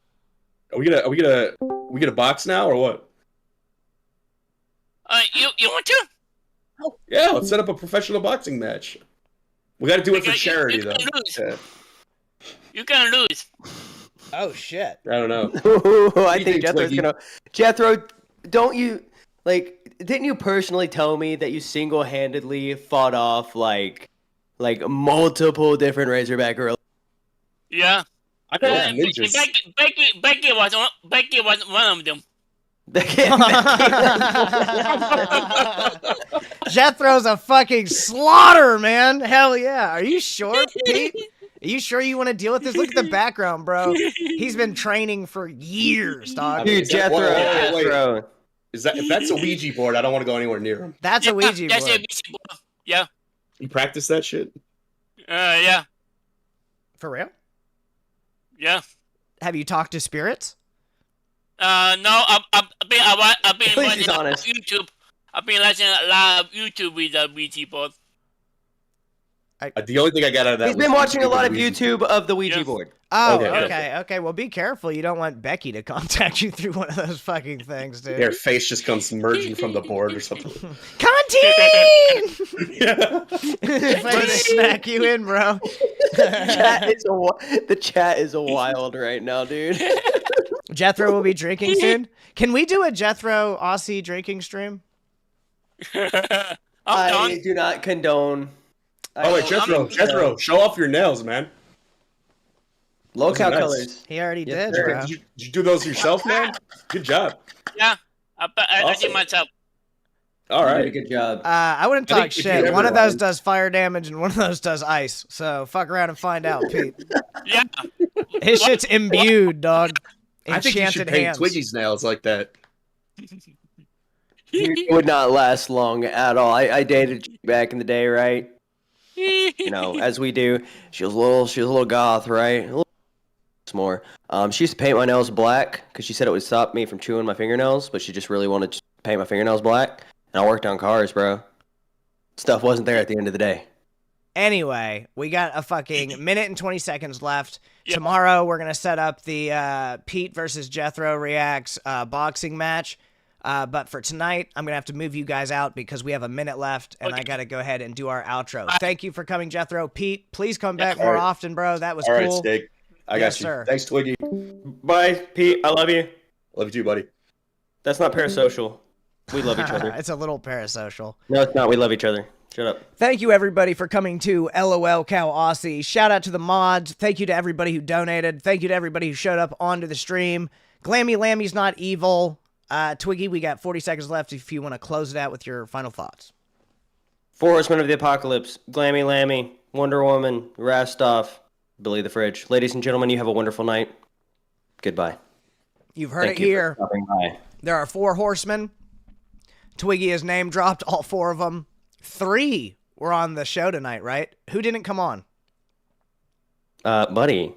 Are we gonna box now or what? You want to? Yeah, let's set up a professional boxing match. We got to do it for charity, though. Yeah. You can lose. Oh shit! I don't know. I think Jethro's gonna. Jethro, don't you didn't you personally tell me that you single-handedly fought off like multiple different Razorback girls? Yeah. I got ninjas. Becky was one of them. Jethro's a fucking slaughter, man. Hell yeah. Are you sure, Pete? Are you sure you want to deal with this? Look at the background, bro. He's been training for years, dog. Dude, Jethro. If that's a Ouija board, I don't want to go anywhere near him. That's a Ouija board. That's a Ouija board. Yeah. You practice that shit? Yeah. For real? Yeah. Have you talked to spirits? No, I've been watching honest. YouTube. I've been watching a lot of YouTube with the Ouija board. The only thing I got out of that He's been watching a lot of YouTube of the Ouija board. Oh, okay. Well, be careful. You don't want Becky to contact you through one of those fucking things, dude. Their face just comes merging from the board or something. Content! Yeah. Ready to snack you in, bro. The chat is wild right now, dude. Jethro will be drinking soon. Can we do a Jethro Aussy drinking stream? I do not condone. Oh wait, Jethro, show off your nails, man. Lolcow colors. He already did, bro. Did you do those yourself, man? Good job. Yeah, I did myself. All right, good job. I wouldn't talk shit. One of those does fire damage and one of those does ice. So fuck around and find out, Pete. Yeah. His shit's imbued, dog. I think you should paint Twiggy's nails like that. He would not last long at all. I dated back in the day, right? You know, as we do. She was a little goth, right? A little more. She used to paint my nails black because she said it would stop me from chewing my fingernails, but she just really wanted to paint my fingernails black. And I worked on cars, bro. Stuff wasn't there at the end of the day. Anyway, we got a fucking minute and 20 seconds left. Yep. Tomorrow, we're going to set up the Pete versus Jethro Reacts boxing match. But for tonight, I'm going to have to move you guys out because we have a minute left, and I got to go ahead and do our outro. Thank you for coming, Jethro. Pete, please come back more often, bro. That was cool. All right, Steak. I got you. Sir. Thanks, Twiggy. Bye, Pete. I love you. Love you too, buddy. That's not parasocial. We love each other. It's a little parasocial. No, it's not. We love each other. Shut up. Thank you, everybody, for coming to Lolcow Aussy. Shout out to the mods. Thank you to everybody who donated. Thank you to everybody who showed up onto the stream. Glammy Lambie's not evil. Twiggy, we got 40 seconds left if you want to close it out with your final thoughts. 4 Horsemen of the Apocalypse, Glammy Lambie, Wonder Woman, Rastoff, Billy the Fridge. Ladies and gentlemen, you have a wonderful night. Goodbye. You've heard Thank it you here. for stopping by. There are 4 horsemen. Twiggy has name dropped all 4 of them. 3 were on the show tonight, right? Who didn't come on? Buddy,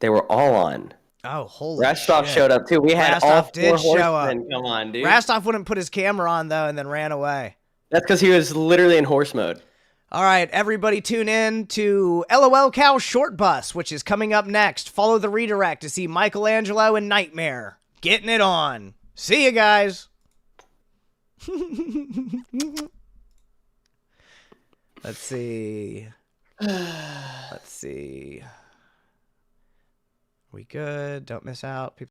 they were all on. Oh, holy Rastoff shit. showed up too. We had Rastoff all 4 did show horsemen up. come on, dude. Rastoff wouldn't put his camera on, though, and then ran away. That's because he was literally in horse mode. All right, everybody tune in to Lolcow Short Bus, which is coming up next. Follow the redirect to see Michelangelo and Nightmare. Getting it on. See you guys. Let's see. Let's see. Are we good? Don't miss out. People